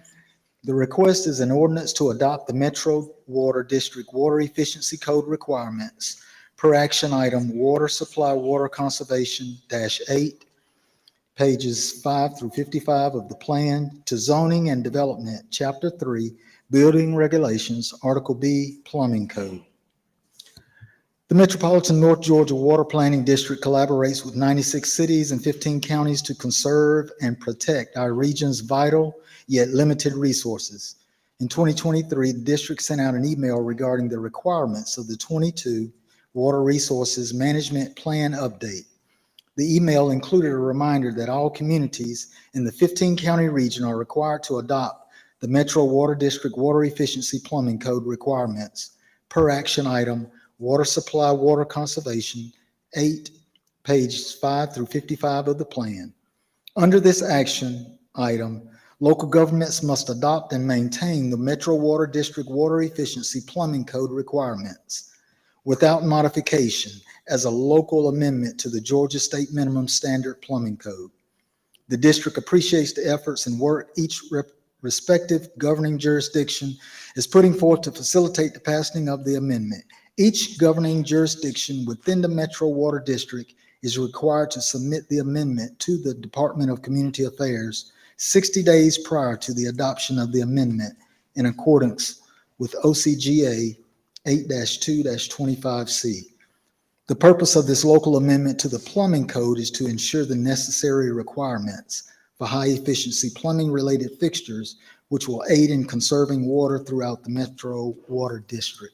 The request is an ordinance to adopt the Metro Water District Water Efficiency Code requirements per action item Water Supply Water Conservation -8, pages 5 through 55 of the plan, to zoning and development, chapter 3, building regulations, article B, plumbing code. The Metropolitan North Georgia Water Planning District collaborates with 96 cities and 15 counties to conserve and protect our region's vital yet limited resources. In 2023, the district sent out an email regarding the requirements of the 22 Water Resources Management Plan update. The email included a reminder that all communities in the 15-county region are required to adopt the Metro Water District Water Efficiency Plumbing Code requirements per action item Water Supply Water Conservation 8, pages 5 through 55 of the plan. Under this action item, local governments must adopt and maintain the Metro Water District Water Efficiency Plumbing Code requirements without modification as a local amendment to the Georgia State Minimum Standard Plumbing Code. The district appreciates the efforts and work each respective governing jurisdiction is putting forth to facilitate the passing of the amendment. Each governing jurisdiction within the Metro Water District is required to submit the amendment to the Department of Community Affairs 60 days prior to the adoption of the amendment in accordance with OCGA 8-2-25C. The purpose of this local amendment to the plumbing code is to ensure the necessary requirements for high-efficiency plumbing-related fixtures, which will aid in conserving water throughout the Metro Water District.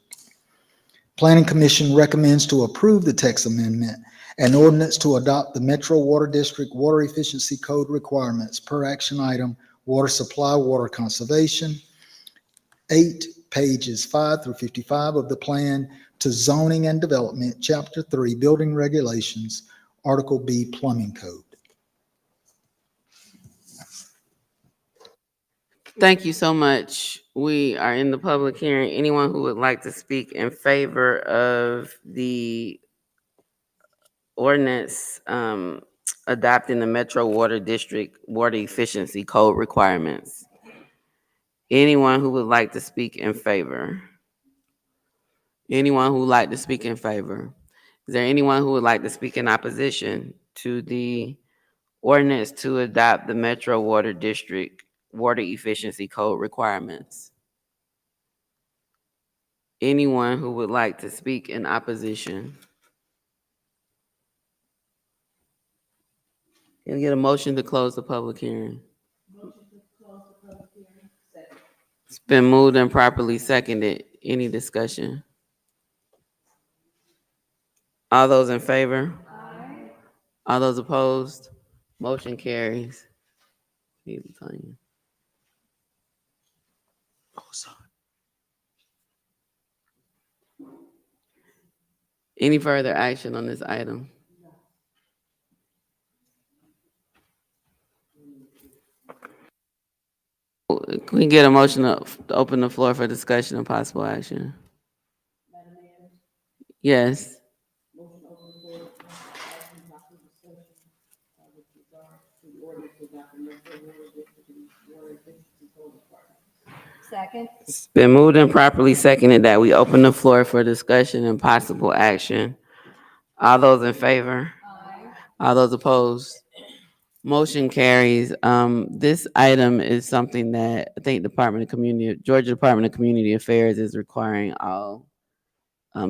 Planning Commission recommends to approve the text amendment and ordinance to adopt the Metro Water District Water Efficiency Code requirements per action item Water Supply Water Conservation 8, pages 5 through 55 of the plan, to zoning and development, chapter 3, building regulations, article B, plumbing code. Thank you so much. We are in the public hearing. Anyone who would like to speak in favor of the ordinance adopting the Metro Water District Water Efficiency Code requirements? Anyone who would like to speak in favor? Anyone who would like to speak in favor? Is there anyone who would like to speak in opposition to the ordinance to adopt the Metro Water District Water Efficiency Code requirements? Anyone who would like to speak in opposition? Can I get a motion to close the public hearing? It's been moved and properly seconded. Any discussion? All those in favor? Aye. All those opposed? Motion carries. Any further action on this item? Can we get a motion to open the floor for discussion and possible action? Yes. Second. It's been moved and properly seconded that we open the floor for discussion and possible action. All those in favor? Aye. All those opposed? Motion carries. This item is something that I think Georgia Department of Community Affairs is requiring all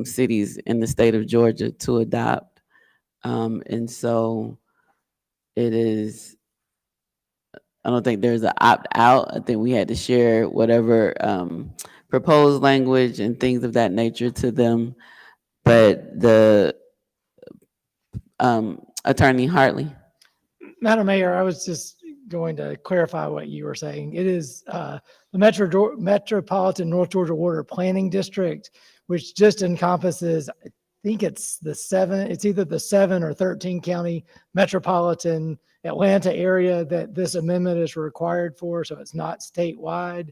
cities in the state of Georgia to adopt. And so it is, I don't think there's an opt-out. I think we had to share whatever proposed language and things of that nature to them. But the Attorney Hartley. Madam Mayor, I was just going to clarify what you were saying. It is the Metropolitan North Georgia Water Planning District, which just encompasses, I think it's either the 7 or 13 county metropolitan Atlanta area that this amendment is required for. So it's not statewide,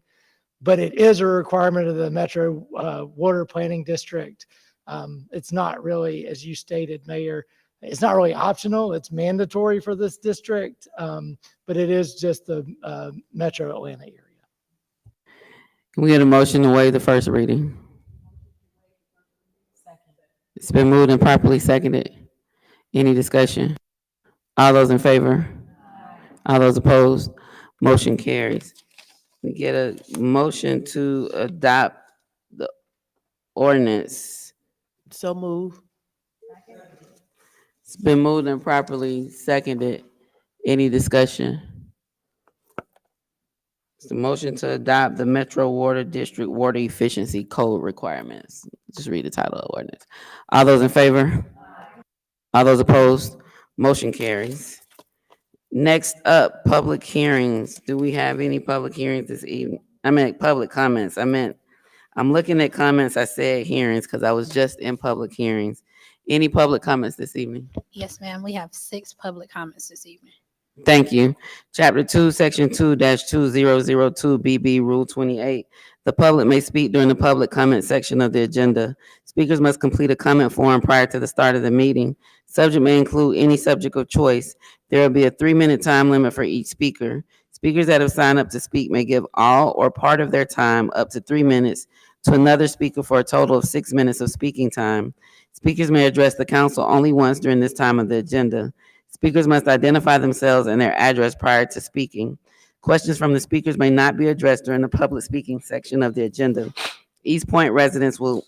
but it is a requirement of the Metro Water Planning District. It's not really, as you stated, Mayor, it's not really optional. It's mandatory for this district, but it is just the Metro Atlanta area. Can we get a motion to waive the first reading? It's been moved and properly seconded. Any discussion? All those in favor? All those opposed? Motion carries. We get a motion to adopt the ordinance. So move. It's been moved and properly seconded. Any discussion? It's the motion to adopt the Metro Water District Water Efficiency Code requirements. Just read the title of the ordinance. All those in favor? All those opposed? Motion carries. Next up, public hearings. Do we have any public hearings this evening? I meant public comments. I'm looking at comments. I said hearings because I was just in public hearings. Any public comments this evening? Yes, ma'am. We have 6 public comments this evening. Thank you. Chapter 2, Section 2-2002 BB Rule 28. The public may speak during the public comment section of the agenda. Speakers must complete a comment form prior to the start of the meeting. Subject may include any subject of choice. There will be a 3-minute time limit for each speaker. Speakers that have signed up to speak may give all or part of their time, up to 3 minutes, to another speaker for a total of 6 minutes of speaking time. Speakers may address the council only once during this time of the agenda. Speakers must identify themselves and their address prior to speaking. Questions from the speakers may not be addressed during the public speaking section of the agenda. East Point residents will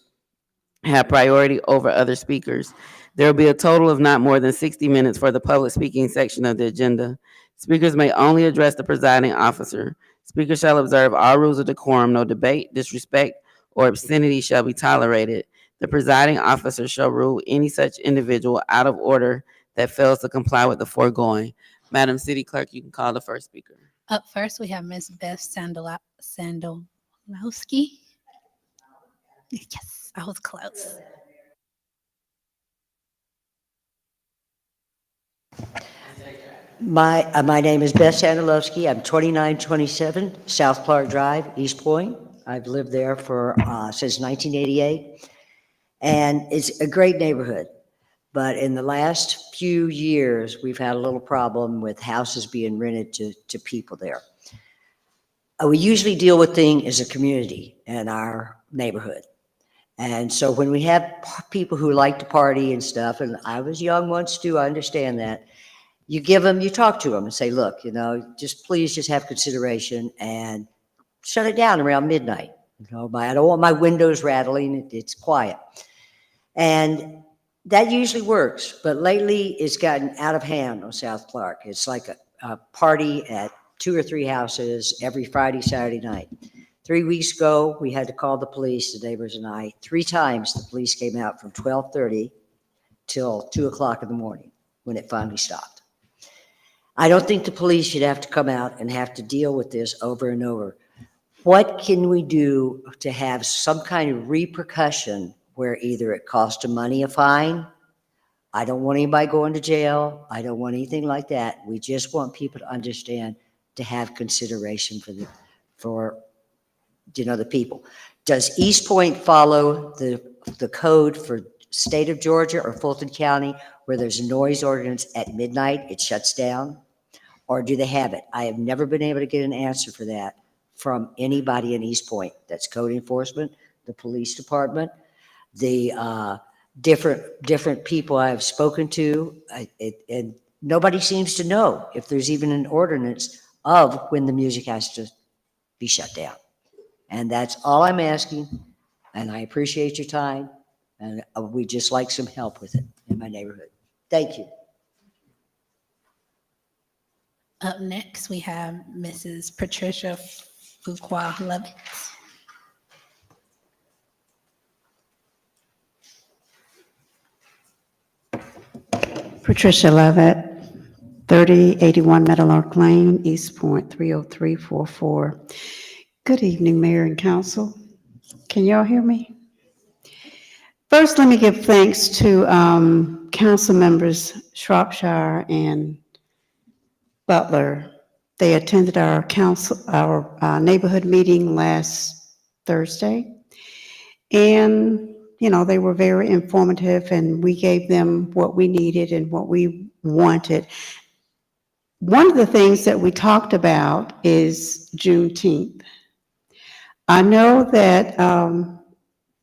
have priority over other speakers. There will be a total of not more than 60 minutes for the public speaking section of the agenda. Speakers may only address the presiding officer. Speakers shall observe all rules of decorum. No debate, disrespect, or obscenity shall be tolerated. The presiding officer shall rule any such individual out of order that fails to comply with the foregoing. Madam City Clerk, you can call the first speaker. Up first, we have Ms. Beth Sandolowski. Yes, I was close. My name is Beth Sandolowski. I'm 2927 South Clark Drive, East Point. I've lived there for since 1988, and it's a great neighborhood. But in the last few years, we've had a little problem with houses being rented to people there. We usually deal with things as a community in our neighborhood. And so when we have people who like to party and stuff, and I was young once too, I understand that, you talk to them and say, look, please just have consideration and shut it down around midnight. I don't want my windows rattling, it's quiet. And that usually works, but lately it's gotten out of hand on South Clark. It's like a party at 2 or 3 houses every Friday, Saturday night. 3 weeks ago, we had to call the police, the neighbors and I. 3 times the police came out from 12:30 till 2 o'clock in the morning when it finally stopped. I don't think the police should have to come out and have to deal with this over and over. What can we do to have some kind of repercussion where either it costs them money, a fine? I don't want anybody going to jail. I don't want anything like that. We just want people to understand, to have consideration for the people. Does East Point follow the code for state of Georgia or Fulton County where there's a noise ordinance at midnight, it shuts down? Or do they have it? I have never been able to get an answer for that from anybody in East Point. That's code enforcement, the police department, the different people I've spoken to, and nobody seems to know if there's even an ordinance of when the music has to be shut down. And that's all I'm asking, and I appreciate your time, and we'd just like some help with it in my neighborhood. Thank you. Up next, we have Mrs. Patricia Fuqua-Lovett. Patricia Levitt, 3081 Meadowlark Lane, East Point, 30344. Good evening, Mayor and Council. Can y'all hear me? First, let me give thanks to Council members Shropshire and Butler. They attended our neighborhood meeting last Thursday. And, you know, they were very informative and we gave them what we needed and what we wanted. One of the things that we talked about is Juneteenth. I know that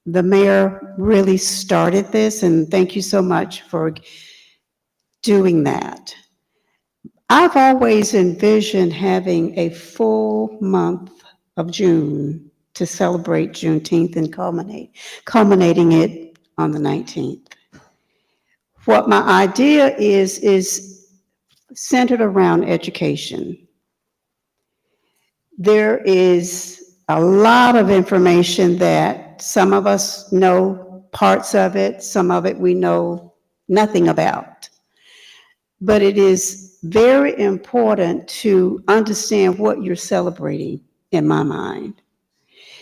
the mayor really started this, and thank you so much for doing that. I've always envisioned having a full month of June to celebrate Juneteenth and culminating it on the 19th. What my idea is centered around education. There is a lot of information that some of us know parts of it, some of it we know nothing about. But it is very important to understand what you're celebrating, in my mind.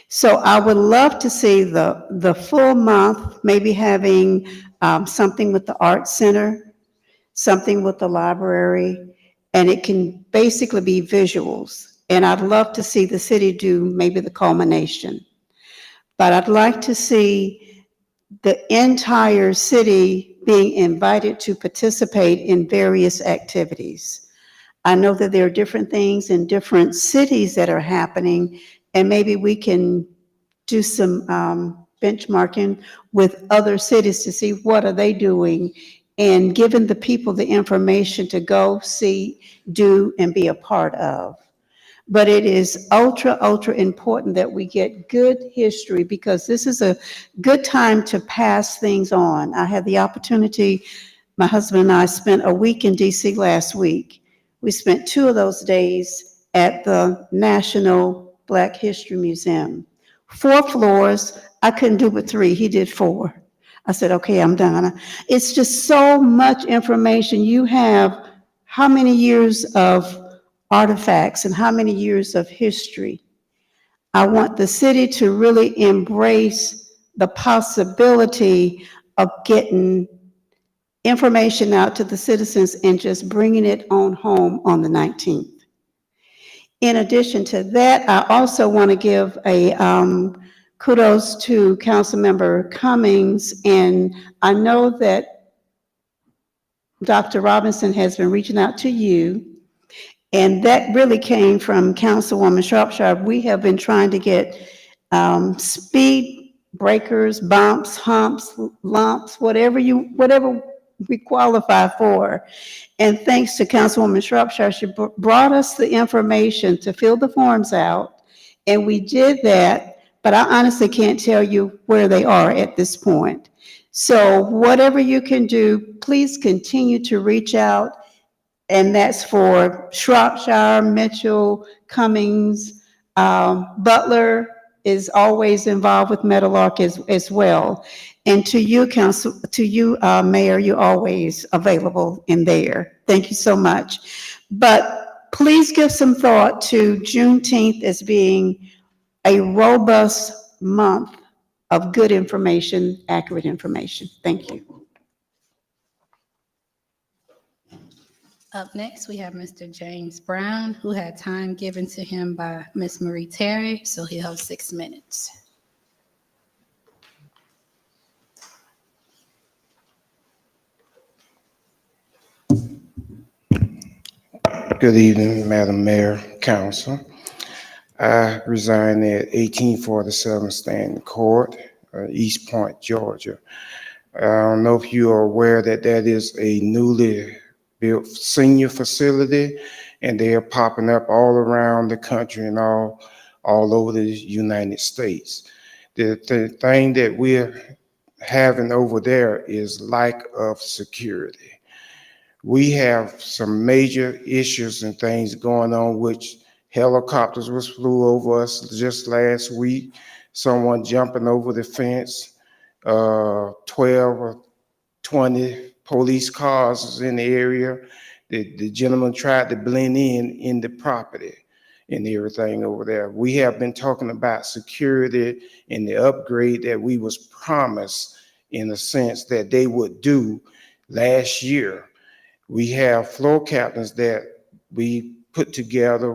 So I would love to see the full month, maybe having something with the Art Center, something with the library, and it can basically be visuals. And I'd love to see the city do maybe the culmination. But I'd like to see the entire city being invited to participate in various activities. I know that there are different things in different cities that are happening, and maybe we can do some benchmarking with other cities to see what are they doing and giving the people the information to go, see, do, and be a part of. But it is ultra, ultra important that we get good history because this is a good time to pass things on. I had the opportunity, my husband and I spent a week in DC last week. We spent 2 of those days at the National Black History Museum. 4 floors, I couldn't do but 3, he did 4. I said, okay, I'm done. It's just so much information. You have how many years of artifacts and how many years of history. I want the city to really embrace the possibility of getting information out to the citizens and just bringing it on home on the 19th. In addition to that, I also want to give a kudos to Councilmember Cummings, and I know that Dr. Robinson has been reaching out to you. And that really came from Councilwoman Shropshire. We have been trying to get speed breakers, bumps, humps, lumps, whatever we qualify for. And thanks to Councilwoman Shropshire, she brought us the information to fill the forms out. And we did that, but I honestly can't tell you where they are at this point. So whatever you can do, please continue to reach out. And that's for Shropshire, Mitchell, Cummings. Butler is always involved with Meadowlark as well. And to you, Mayor, you're always available in there. Thank you so much. But please give some thought to Juneteenth as being a robust month of good information, accurate information. Thank you. Up next, we have Mr. James Brown, who had time given to him by Ms. Marie Terry, so he'll have 6 minutes. Good evening, Madam Mayor, Council. I reside at 1847 Stanton Court, East Point, Georgia. I don't know if you are aware that that is a newly built senior facility, and they are popping up all around the country and all over the United States. The thing that we're having over there is lack of security. We have some major issues and things going on, which helicopters was flew over us just last week, someone jumping over the fence, 12 or 20 police cars was in the area. The gentleman tried to blend in the property and everything over there. We have been talking about security and the upgrade that we was promised in the sense that they would do last year. We have floor captains that we put together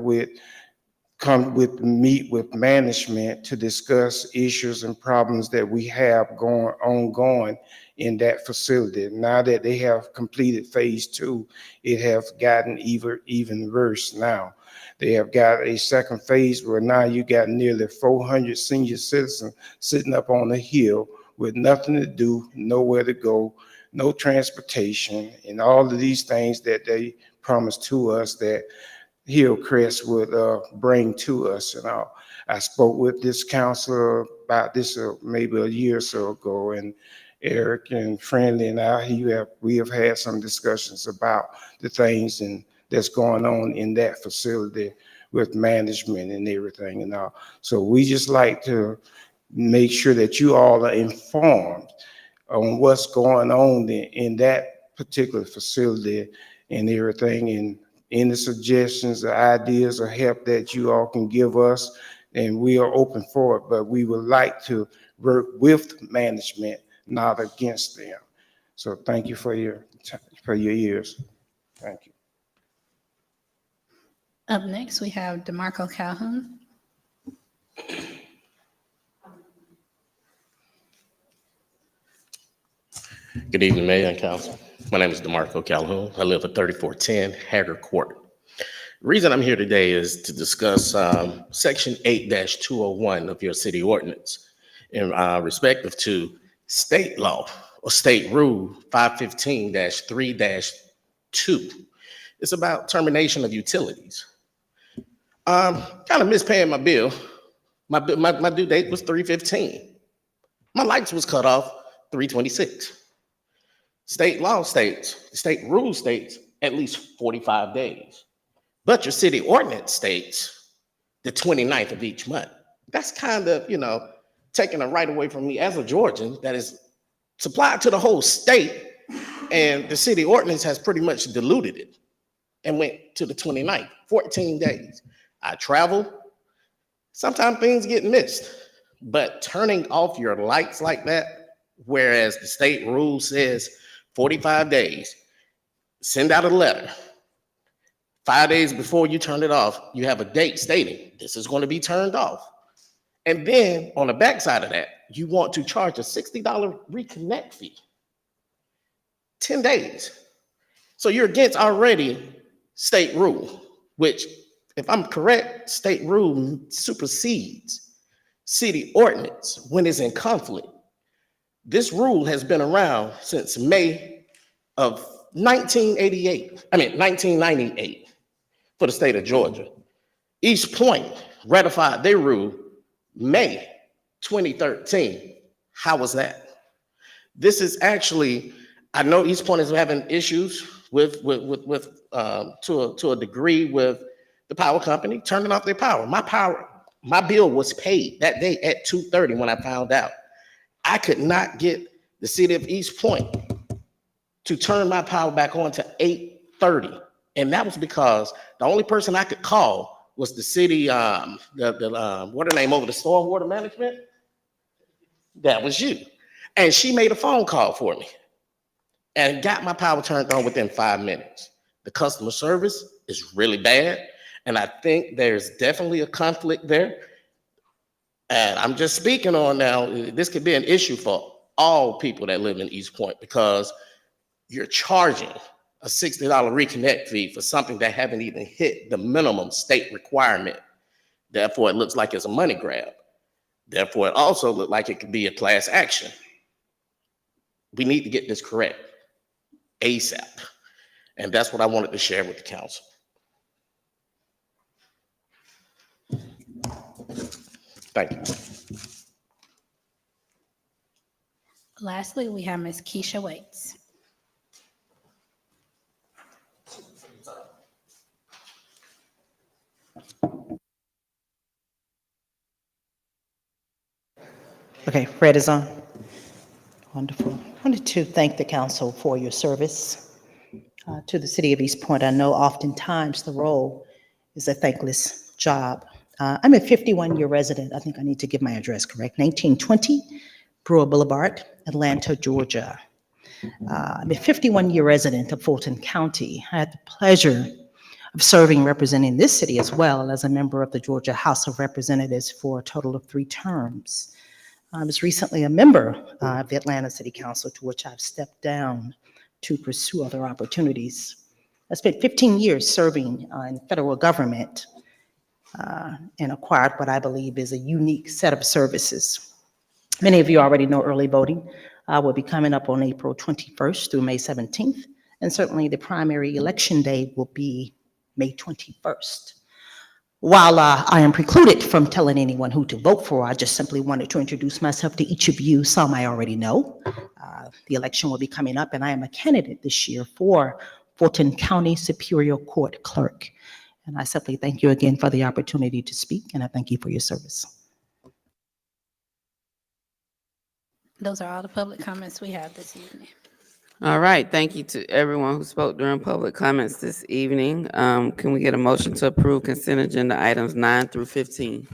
meet with management to discuss issues and problems that we have ongoing in that facility. Now that they have completed phase 2, it has gotten even worse now. They have got a second phase where now you got nearly 400 senior citizens sitting up on a hill with nothing to do, nowhere to go, no transportation, and all of these things that they promised to us that Hillcrest would bring to us. And I spoke with this counselor about this maybe a year or so ago, and Eric and Friendly and we have had some discussions about the things that's going on in that facility with management and everything and all. So we just like to make sure that you all are informed on what's going on in that particular facility and everything, and any suggestions or ideas or help that you all can give us, and we are open for it, but we would like to work with management, not against them. So thank you for your ears. Thank you. Up next, we have DeMarco Calhoun. Good evening, Mayor and Council. My name is DeMarco Calhoun. I live at 3410 Hager Court. The reason I'm here today is to discuss Section 8-201 of your city ordinance in respective to state law or state rule 515-3-2. It's about termination of utilities. Kind of mispaying my bill. My due date was 3/15. My lights was cut off 3/26. State law states, state rule states at least 45 days. But your city ordinance states the 29th of each month. That's kind of, taking a right away from me as a Georgian that is supplied to the whole state, and the city ordinance has pretty much diluted it and went to the 29th, 14 days. I travel, sometimes things get missed, but turning off your lights like that, whereas the state rule says 45 days, send out a letter. 5 days before you turn it off, you have a date stating this is going to be turned off. And then on the backside of that, you want to charge a $60 reconnect fee. 10 days. So you're against already state rule, which, if I'm correct, state rule supersedes city ordinance when it's in conflict. This rule has been around since May of 1998 for the state of Georgia. East Point ratified their rule May 2013. How was that? This is actually, I know East Point is having issues with to a degree with the power company turning off their power. My bill was paid that day at 2:30 when I found out. I could not get the city of East Point to turn my power back on to 8:30. And that was because the only person I could call was the city, what her name over the stormwater management? That was you. And she made a phone call for me and got my power turned on within 5 minutes. The customer service is really bad. And I think there's definitely a conflict there. And I'm just speaking on now, this could be an issue for all people that live in East Point, because you're charging a $60 reconnect fee for something that haven't even hit the minimum state requirement. Therefore, it looks like it's a money grab. Therefore, it also looks like it could be a class action. We need to get this correct ASAP. And that's what I wanted to share with the council. Thank you. Lastly, we have Ms. Keisha Waits. Okay, red is on. Wonderful. I wanted to thank the council for your service to the city of East Point. I know oftentimes the role is a thankless job. I'm a 51-year resident. I think I need to give my address correct. 1920 Brewer Boulevard, Atlanta, Georgia. I'm a 51-year resident of Fulton County. I had the pleasure of serving representing this city as well as a member of the Georgia House of Representatives for a total of 3 terms. I was recently a member of the Atlanta City Council, to which I've stepped down to pursue other opportunities. I spent 15 years serving in federal government and acquired what I believe is a unique set of services. Many of you already know early voting will be coming up on April 21st through May 17th, and certainly the primary election day will be May 21st. While I am precluded from telling anyone who to vote for, I just simply wanted to introduce myself to each of you. Some I already know. The election will be coming up, and I am a candidate this year for Fulton County Superior Court Clerk. And I simply thank you again for the opportunity to speak, and I thank you for your service. Those are all the public comments we have this evening. All right, thank you to everyone who spoke during public comments this evening. Can we get a motion to approve consent agenda items 9 through 15?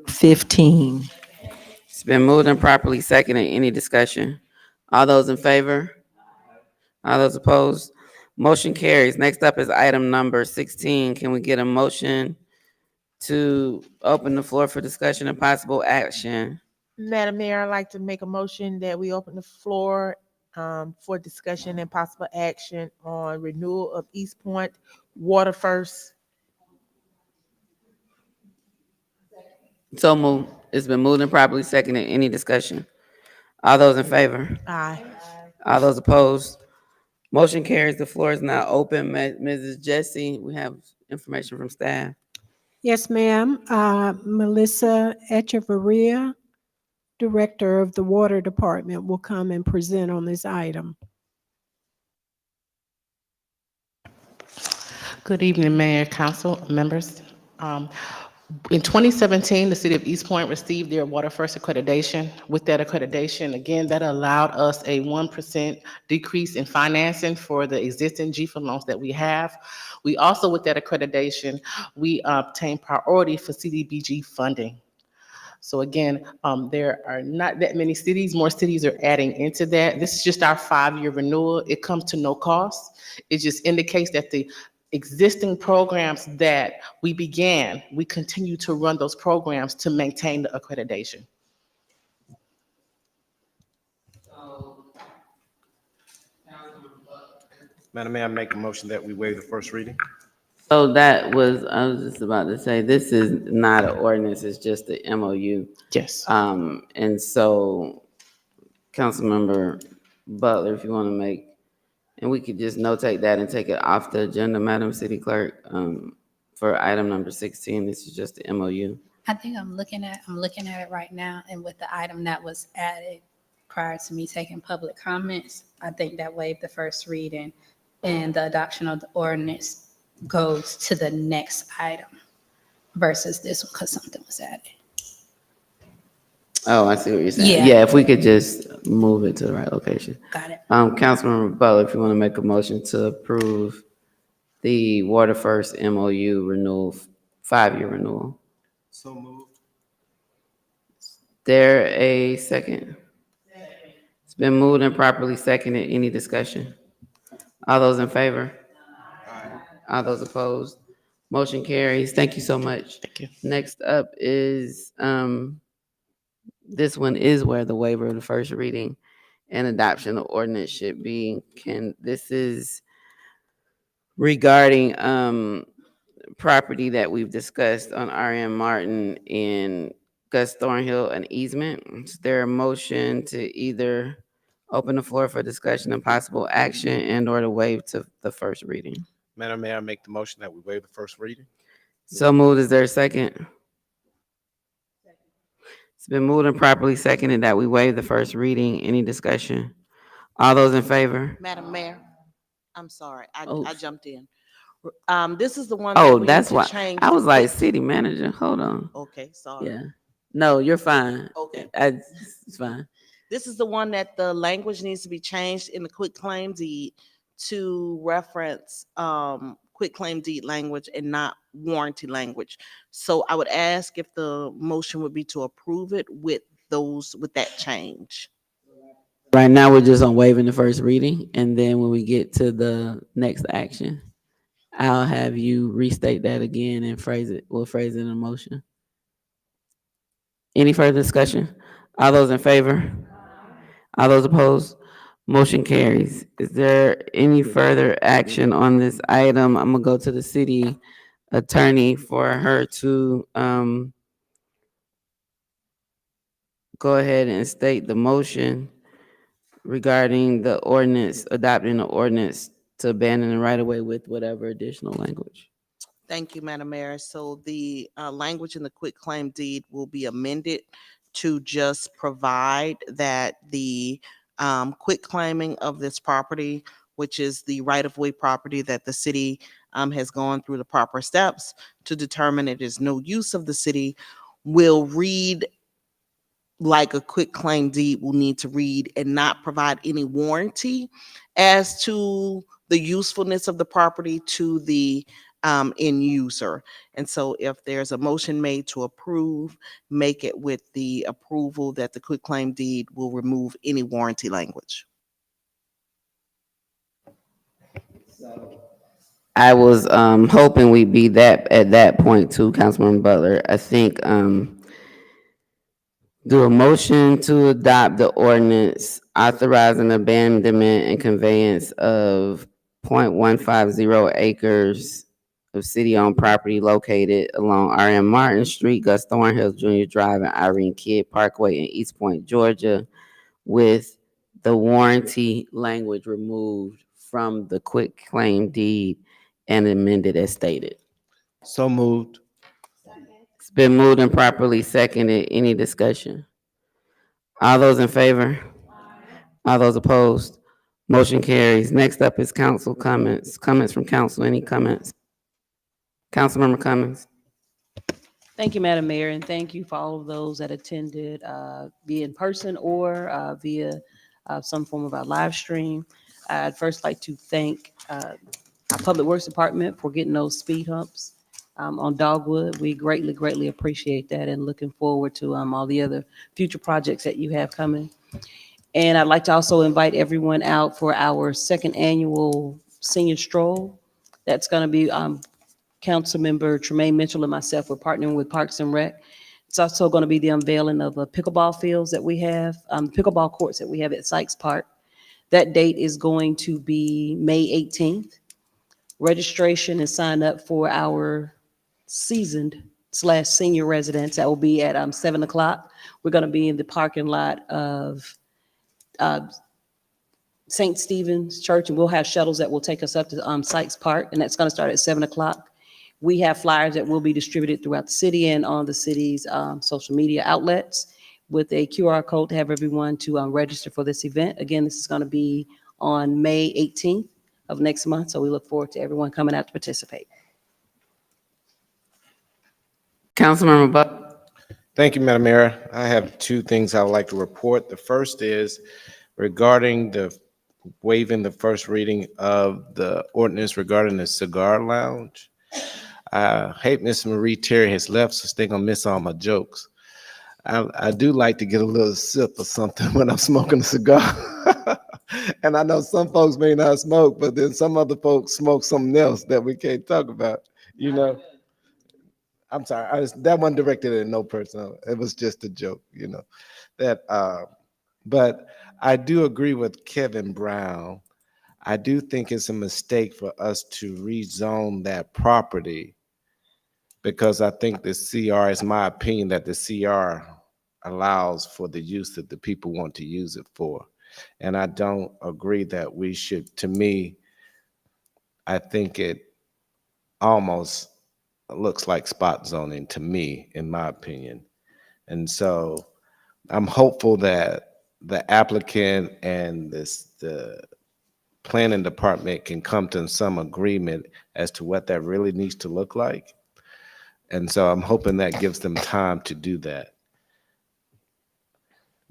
15. It's been moved and properly seconded. Any discussion? All those in favor? All those opposed? Motion carries. Next up is item number 16. Can we get a motion to open the floor for discussion and possible action? Madam Mayor, I'd like to make a motion that we open the floor for discussion and possible action on renewal of East Point Water First. So moved. It's been moved and properly seconded. Any discussion? All those in favor? Aye. All those opposed? Motion carries. The floor is now open. Mrs. Jessie, we have information from staff. Yes, ma'am. Melissa Echevarria, Director of the Water Department, will come and present on this item. Good evening, Mayor, Council members. In 2017, the City of East Point received their Water First accreditation. With that accreditation, again, that allowed us a 1% decrease in financing for the existing GFA loans that we have. We also, with that accreditation, we obtained priority for CDBG funding. So again, there are not that many cities. More cities are adding into that. This is just our 5-year renewal. It comes to no cost. It just indicates that the existing programs that we began, we continue to run those programs to maintain the accreditation. Madam Mayor, I make a motion that we waive the first reading. So that was, I was just about to say, this is not an ordinance, it's just the MOU. Yes. And so, Councilmember Butler, if you want to make, and we could just notate that and take it off the agenda, Madam City Clerk, for item number 16. This is just the MOU. I think I'm looking at it right now, and with the item that was added prior to me taking public comments, I think that waived the first reading, and the adoption of the ordinance goes to the next item versus this one because something was added. Oh, I see what you're saying. Yeah. Yeah, if we could just move it to the right location. Got it. Councilmember Butler, if you want to make a motion to approve the Water First MOU renewal, 5-year renewal. So moved. There a second? It's been moved and properly seconded. Any discussion? All those in favor? All those opposed? Motion carries. Thank you so much. Thank you. Next up is, this one is where the waiver of the first reading and adoption of ordinance should be. This is regarding property that we've discussed on R.M. Martin and Gus Thornhill, an easement. Is there a motion to either open the floor for discussion and possible action and or to waive to the first reading? Madam Mayor, I make the motion that we waive the first reading. So moved. Is there a second? It's been moved and properly seconded that we waive the first reading. Any discussion? All those in favor? Madam Mayor, I'm sorry, Oh. I jumped in. This is the one. that Oh, we that's need to why. change I was the like, fix- city manager, hold on. Okay, sorry. Yeah. No, you're fine. Okay. It's fine. This is the one that the language needs to be changed in the quit claim deed to reference quit claim deed language and not warranty language. So I would ask if the motion would be to approve it with that change. Right now, we're just on waiving the first reading, and then when we get to the next action, I'll have you restate that again and phrase it. We'll phrase it in a motion. Any further discussion? All those in favor? All those opposed? Motion carries. Is there any further action on this item? I'm gonna go to the city attorney for her to go ahead and state the motion regarding the ordinance, adopting the ordinance to abandon the right of way with whatever additional language. Thank you, Madam Mayor. So the language in the quit claim deed will be amended to just provide that the quit claiming of this property, which is the right-of-way property that the city has gone through the proper steps to determine it is no use of the city, will read like a quit claim deed will need to read and not provide any warranty as to the usefulness of the property to the end user. And so if there's a motion made to approve, make it with the approval that the quit claim deed will remove any warranty language. I was hoping we'd be that at that point too, Councilman Butler. I think do a motion to adopt the ordinance authorizing abandonment and conveyance of 0.150 acres of city-owned property located along R.M. Martin Street, Gus Thornhill Jr. Drive, and Irene Kidd Parkway in East Point, Georgia, with the warranty language removed from the quit claim deed and amended as stated. So moved. It's been moved and properly seconded. Any discussion? All those in favor? All those opposed? Motion carries. Next up is council comments. Comments from council. Any comments? Councilmember Cummings. Thank you, Madam Mayor, and thank you for all of those that attended via in person or via some form of our live stream. I'd first like to thank our Public Works Department for getting those speed humps on Dogwood. We greatly, greatly appreciate that and looking forward to all the other future projects that you have coming. And I'd like to also invite everyone out for our second annual senior stroll. That's going to be Councilmember Tremaine Mitchell and myself. We're partnering with Parks and Rec. It's also going to be the unveiling of the pickleball fields that we have, pickleball courts that we have at Sykes Park. That date is going to be May 18th. Registration is signed up for our seasoned/senior residents. That will be at 7 o'clock. We're going to be in the parking lot of St. Stephen's Church, and we'll have shuttles that will take us up to Sykes Park, and that's going to start at 7 o'clock. We have flyers that will be distributed throughout the city and on the city's social media outlets with a QR code to have everyone to register for this event. Again, this is going to be on May 18th of next month, so we look forward to everyone coming out to participate. Councilmember Buck. Thank you, Madam Mayor. I have two things I would like to report. The first is regarding the waiving the first reading of the ordinance regarding the cigar lounge. I hate Miss Marie Terry has left, so they're gonna miss all my jokes. I do like to get a little sip of something when I'm smoking a cigar. And I know some folks may not smoke, but then some other folks smoke something else that we can't talk about, you know. I'm sorry, that wasn't directed at no person. It was just a joke, you know. But I do agree with Kevin Brown. I do think it's a mistake for us to rezone that property because I think the CR, it's my opinion that the CR allows for the use that the people want to use it for. And I don't agree that we should, to me, I think it almost looks like spot zoning to me, in my opinion. And so I'm hopeful that the applicant and the planning department can come to some agreement as to what that really needs to look like. And so I'm hoping that gives them time to do that.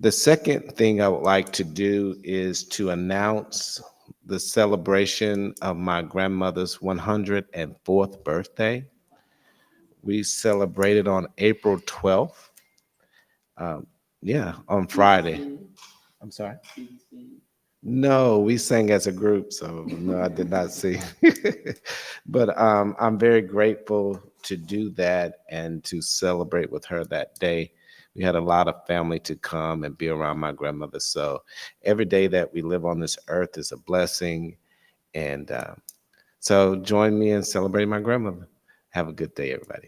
The second thing I would like to do is to announce the celebration of my grandmother's 104th birthday. We celebrated on April 12th. Yeah, on Friday. I'm sorry. No, we sang as a group, so no, I did not sing. But I'm very grateful to do that and to celebrate with her that day. We had a lot of family to come and be around my grandmother. So every day that we live on this earth is a blessing. And so join me in celebrating my grandmother. Have a good day, everybody.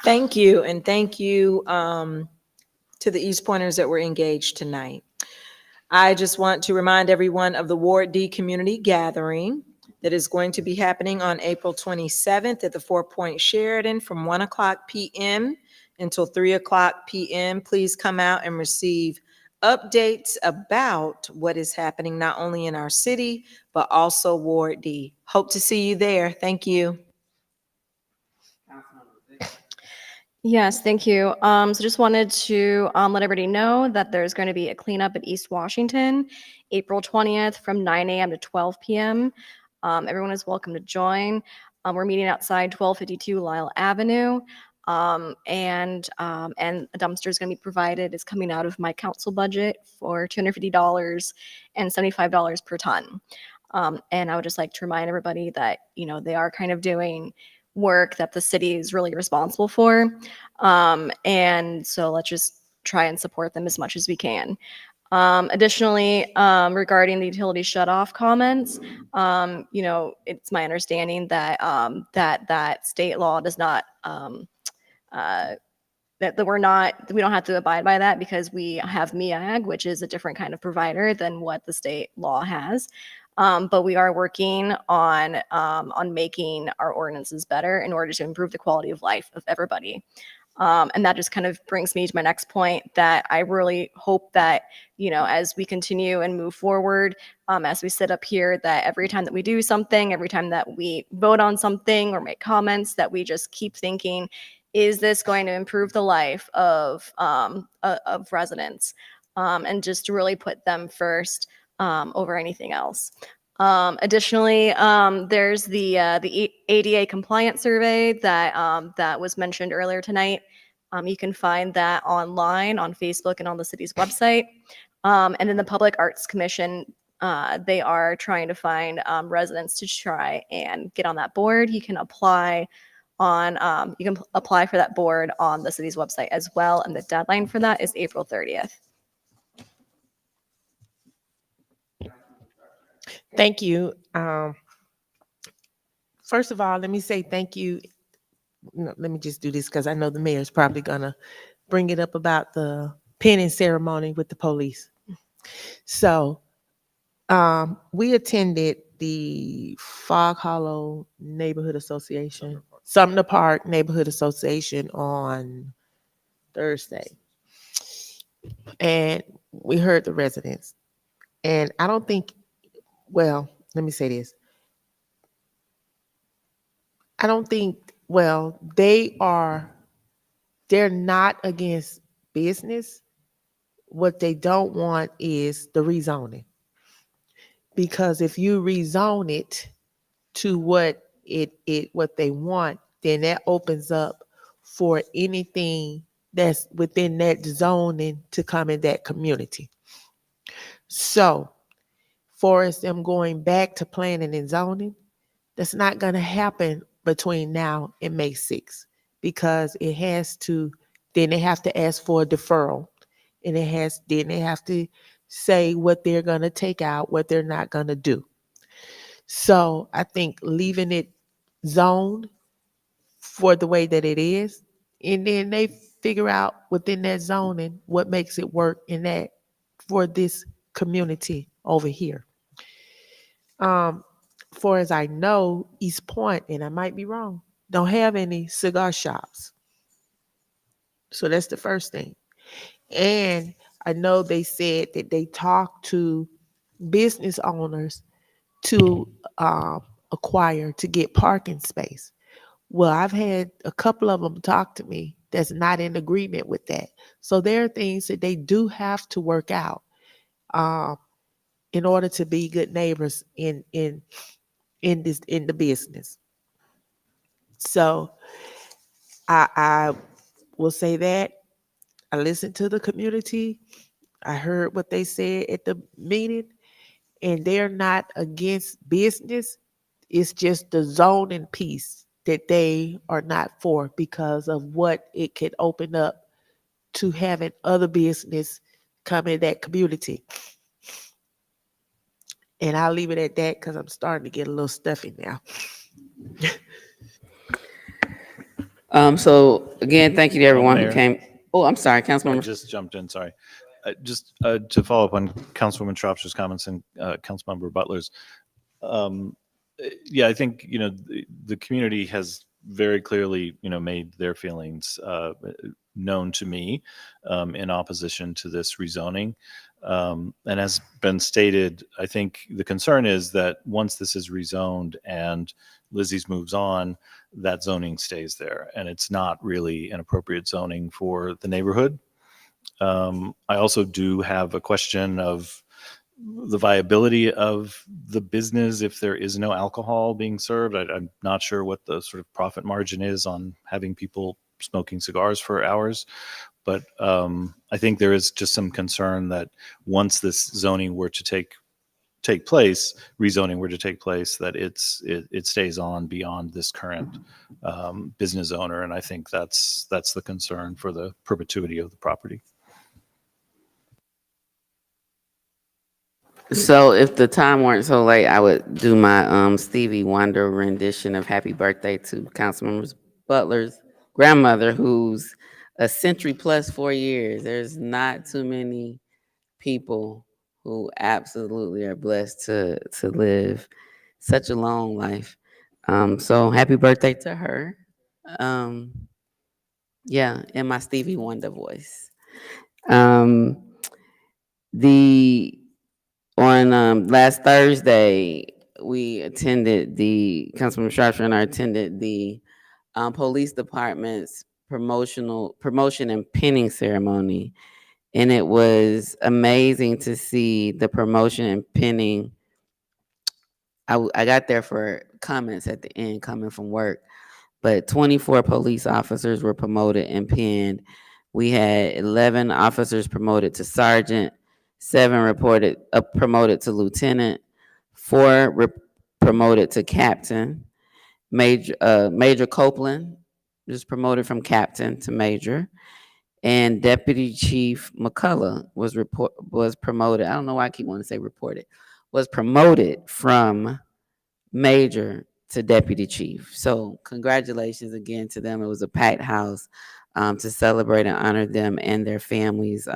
Thank you, and thank you to the East Pointers that were engaged tonight. I just want to remind everyone of the Ward D Community Gathering that is going to be happening on April 27th at the 4 Point Sheridan from 1 o'clock p.m. until 3 o'clock p.m. Please come out and receive updates about what is happening not only in our city, but also Ward D. Hope to see you there. Thank you. Yes, thank you. So just wanted to let everybody know that there's going to be a cleanup at East Washington, April 20th from 9 a.m. to 12 p.m. Everyone is welcome to join. We're meeting outside 1252 Lyle Avenue. And a dumpster is going to be provided. It's coming out of my council budget for $250 and $75 per ton. And I would just like to remind everybody that, you know, they are kind of doing work that the city is really responsible for. And so let's just try and support them as much as we can. Additionally, regarding the utility shutoff comments, you know, it's my understanding that that state law does not that we don't have to abide by that because we have MEAG, which is a different kind of provider than what the state law has. But we are working on making our ordinances better in order to improve the quality of life of everybody. And that just kind of brings me to my next point that I really hope that, you know, as we continue and move forward, as we sit up here, that every time that we do something, every time that we vote on something or make comments, that we just keep thinking, is this going to improve the life of residents? And just to really put them first over anything else. Additionally, there's the ADA compliance survey that was mentioned earlier tonight. You can find that online on Facebook and on the city's website. And then the Public Arts Commission, they are trying to find residents to try and get on that board. You can apply for that board on the city's website as well, and the deadline for that is April 30th. Thank you. First of all, let me say thank you. No, let me just do this because I know the mayor's probably gonna bring it up about the pinning ceremony with the police. So we attended the Fog Hollow Neighborhood Association, Sumner Park Neighborhood Association on Thursday. And we heard the residents. And I don't think, well, let me say this. I don't think, well, they're not against business. What they don't want is the rezoning. Because if you rezone it to what they want, then that opens up for anything that's within that zoning to come in that community. So, for us them going back to planning and zoning, that's not going to happen between now and May 6th because it has to, then they have to ask for a deferral, and then they have to say what they're going to take out, what they're not going to do. So I think leaving it zoned for the way that it is, and then they figure out within that zoning what makes it work in that for this community over here. For as I know, East Point, and I might be wrong, don't have any cigar shops. So that's the first thing. And I know they said that they talked to business owners to acquire, to get parking space. Well, I've had a couple of them talk to me that's not in agreement with that. So there are things that they do have to work out in order to be good neighbors in the business. So I will say that I listened to the community. I heard what they said at the meeting, and they're not against business. It's just the zoning piece that they are not for because of what it could open up to having other business come in that community. And I'll leave it at that because I'm starting to get a little stuffy now. So again, thank you to everyone who Mayor? came. Oh, I'm sorry, I Councilmember. just jumped in, sorry. Just to follow up on Councilwoman Shropshire's comments and Councilmember Butler's. Yeah, I think, the community has very clearly, made their feelings known to me in opposition to this rezoning. And as been stated, I think the concern is that once this is rezoned and Lizzie's moves on, that zoning stays there. And it's not really an appropriate zoning for the neighborhood. I also do have a question of the viability of the business if there is no alcohol being served. I'm not sure what the sort of profit margin is on having people smoking cigars for hours. But I think there is just some concern that once this zoning were to take place, rezoning were to take place, that it stays on beyond this current business owner. And I think that's the concern for the perpetuity of the property. So if the time weren't so late, I would do my Stevie Wonder rendition of Happy Birthday to Councilmember Butler's grandmother, who's a century plus 4 years. There's not too many people who absolutely are blessed to live such a long life. So happy birthday to her. Yeah, in my Stevie Wonder voice. Um, the On last Thursday, we attended Councilman Shropshire and I attended the police department's promotion and pinning ceremony. And it was amazing to see the promotion and pinning. I got there for comments at the end coming from work, but 24 police officers were promoted and pinned. We had 11 officers promoted to sergeant, 7 promoted to lieutenant, 4 promoted to captain. Major Copeland was promoted from captain to major, and Deputy Chief McCullough was promoted. I don't know why I keep wanting to say reported. Was promoted from major to deputy chief. So congratulations again to them. It was a packed house to celebrate and honor them and their families.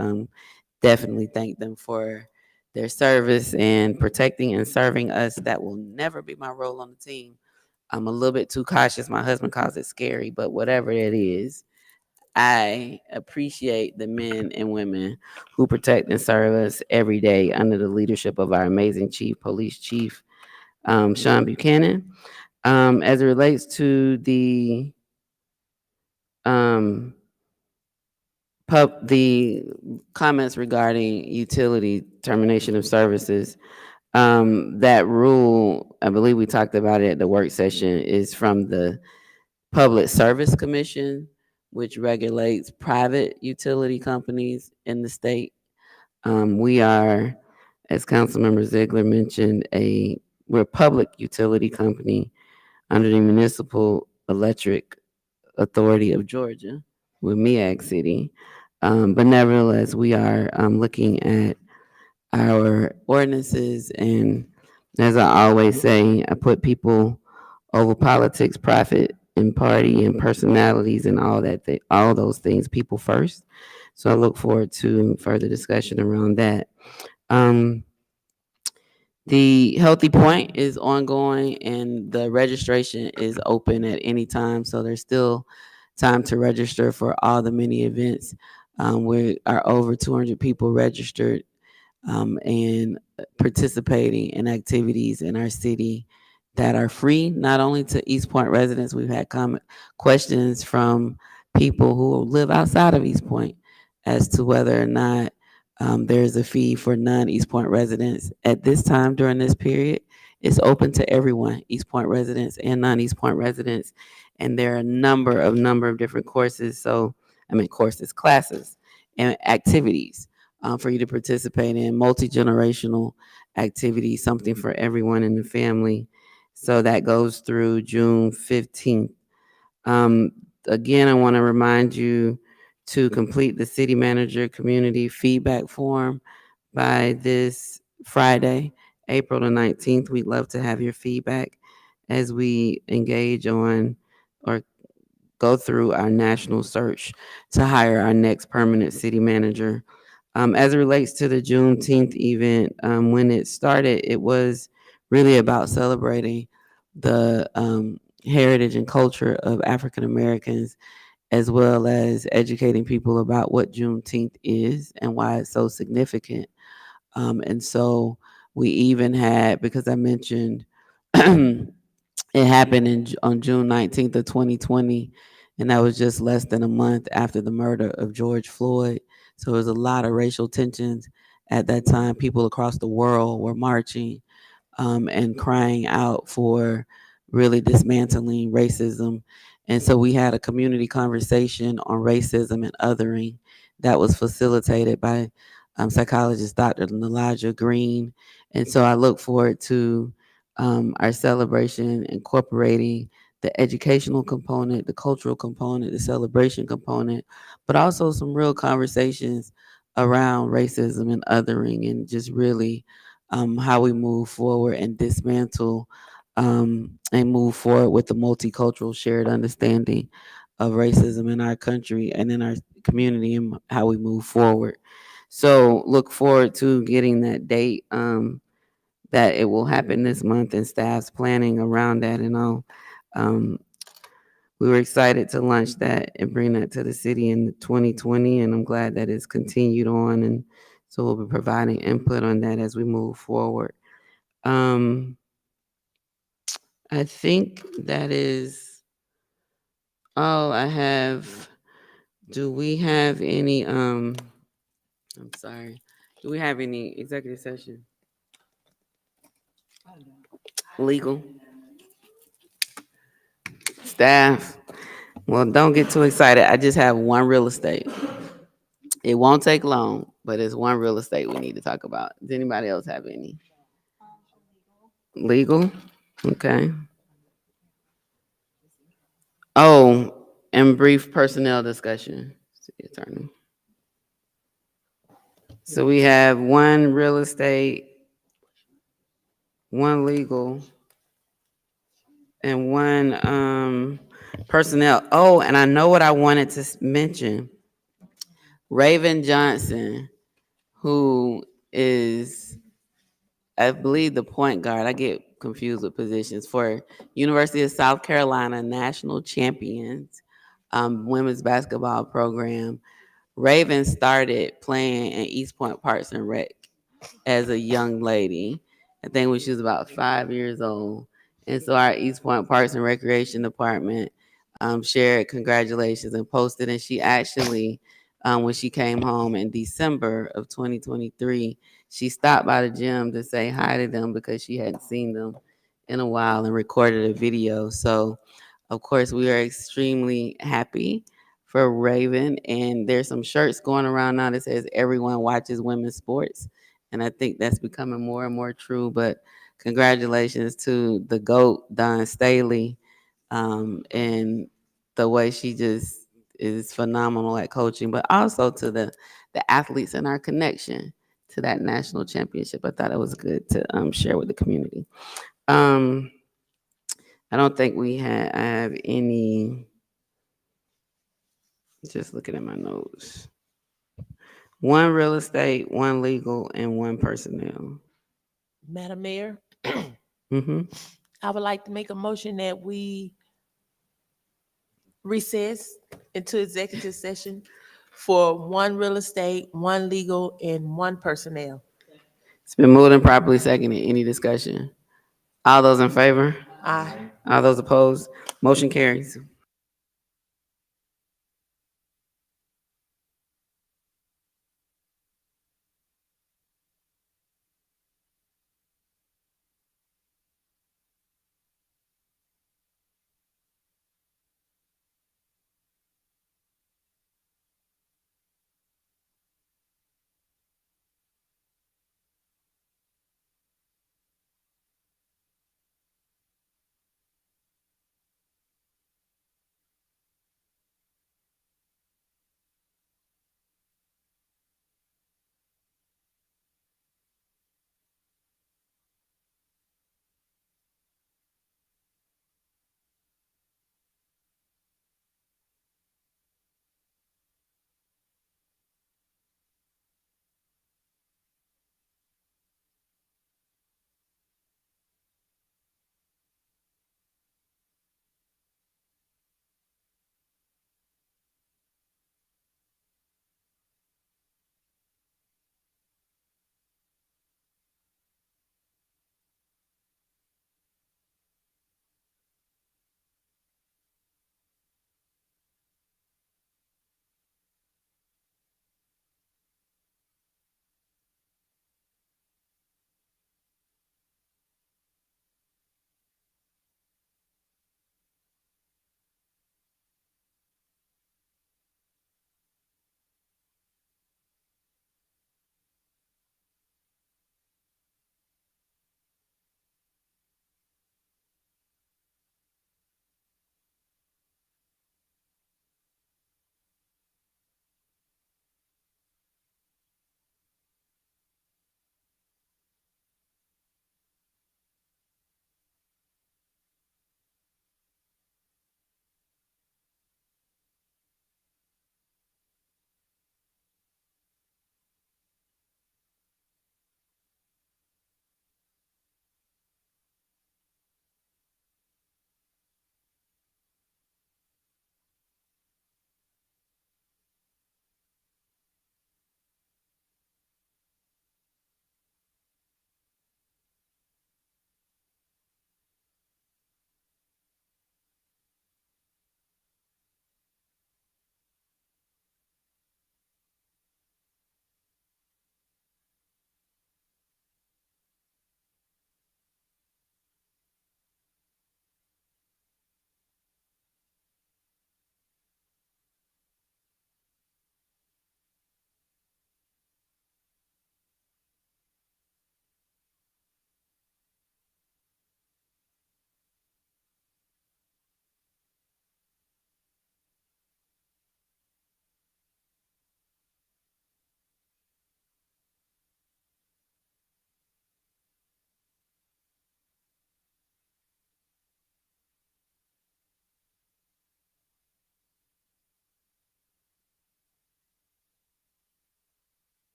Definitely thank them for their service and protecting and serving us. That will never be my role on the team. I'm a little bit too cautious. My husband calls it scary, but whatever it is, I appreciate the men and women who protect and serve us every day under the leadership of our amazing police chief, Sean Buchanan. As it relates to the comments regarding utility termination of services, that rule, I believe we talked about it at the work session, is from the Public Service Commission, which regulates private utility companies in the state. We are, as Councilmember Ziegler mentioned, we're a public utility company under the Municipal Electric Authority of Georgia with MEAG City. But nevertheless, we are looking at our ordinances, and as I always say, I put people over politics, profit, and party, and personalities, and all those things, people first. So I look forward to further discussion around that. The Healthy Point is ongoing, and the registration is open at any time. So there's still time to register for all the many events. We are over 200 people registered and participating in activities in our city that are free, not only to East Point residents. We've had questions from people who live outside of East Point as to whether or not there's a fee for non-East Point residents. At this time during this period, it's open to everyone, East Point residents and non-East Point residents. And there are a number of different courses. So, courses, classes, and activities for you to participate in, multi-generational activities, something for everyone in the family. So that goes through June 15th. Again, I want to remind you to complete the city manager community feedback form by this Friday, April the 19th. We'd love to have your feedback as we engage on or go through our national search to hire our next permanent city manager. As it relates to the Juneteenth event, when it started, it was really about celebrating the heritage and culture of African Americans, as well as educating people about what Juneteenth is and why it's so significant. And so we even had, because I mentioned it happened on June 19th of 2020, and that was just less than a month after the murder of George Floyd. So there was a lot of racial tensions at that time. People across the world were marching and crying out for really dismantling racism. And so we had a community conversation on racism and othering that was facilitated by psychologist Dr. Nalaja Green. And so I look forward to our celebration incorporating the educational component, the cultural component, the celebration component, but also some real conversations around racism and othering, and just really how we move forward and dismantle and move forward with the multicultural shared understanding of racism in our country and in our community, and how we move forward. So look forward to getting that date, that it will happen this month, and staff's planning around that. And we were excited to launch that and bring that to the city in 2020, and I'm glad that it's continued on. And so we'll be providing input on that as we move forward. I think that is all I have. Do we have any I'm sorry. Do we have any executive session? Legal? Staff? Well, don't get too excited. I just have one real estate. It won't take long, but it's one real estate we need to talk about. Does anybody else have any? Legal? Okay. Oh, and brief personnel discussion. City attorney. So we have one real estate, one legal, and one personnel. Oh, and I know what I wanted to mention. Raven Johnson, who is, I believe, the point guard. I get confused with positions for University of South Carolina national champions women's basketball program. Raven started playing in East Point Parks and Rec as a young lady. I think when she was about 5 years old. And so our East Point Parks and Recreation Department shared congratulations and posted. And she actually, when she came home in December of 2023, she stopped by the gym to say hi to them because she hadn't seen them in a while, and recorded a video. So, of course, we are extremely happy for Raven. And there's some shirts going around now that says everyone watches women's sports. And I think that's becoming more and more true. But congratulations to the GOAT, Don Staley, and the way she just is phenomenal at coaching, but also to the athletes and our connection to that national championship. I thought it was good to share with the community. I don't think I have any, just looking at my notes. One real estate, one legal, and one personnel. Madam Mayor, Mm-hmm. I would like to make a motion that we recess into executive session for one real estate, one legal, and one personnel. It's been moved and properly seconded. Any discussion? All those in favor? Aye. All those opposed? Motion carries.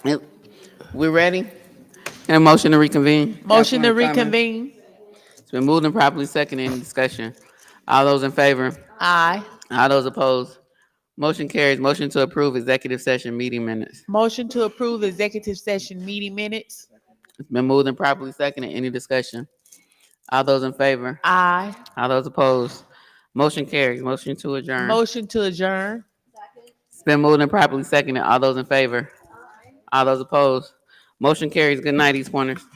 Yep. We ready? And a motion to reconvene. Motion to Councilwoman Clement. reconvene. It's been moved and properly seconded. Any discussion? All those in favor? Aye. All those opposed? Motion carries. Motion to approve executive session meeting minutes. Motion to approve executive session meeting minutes. It's been moved and properly seconded. Any discussion? All those in favor? Aye. All those opposed? Motion carries. Motion to adjourn. Motion to adjourn. It's been moved and properly seconded. All those in favor? All those opposed? Motion carries. Good night, East Pointers.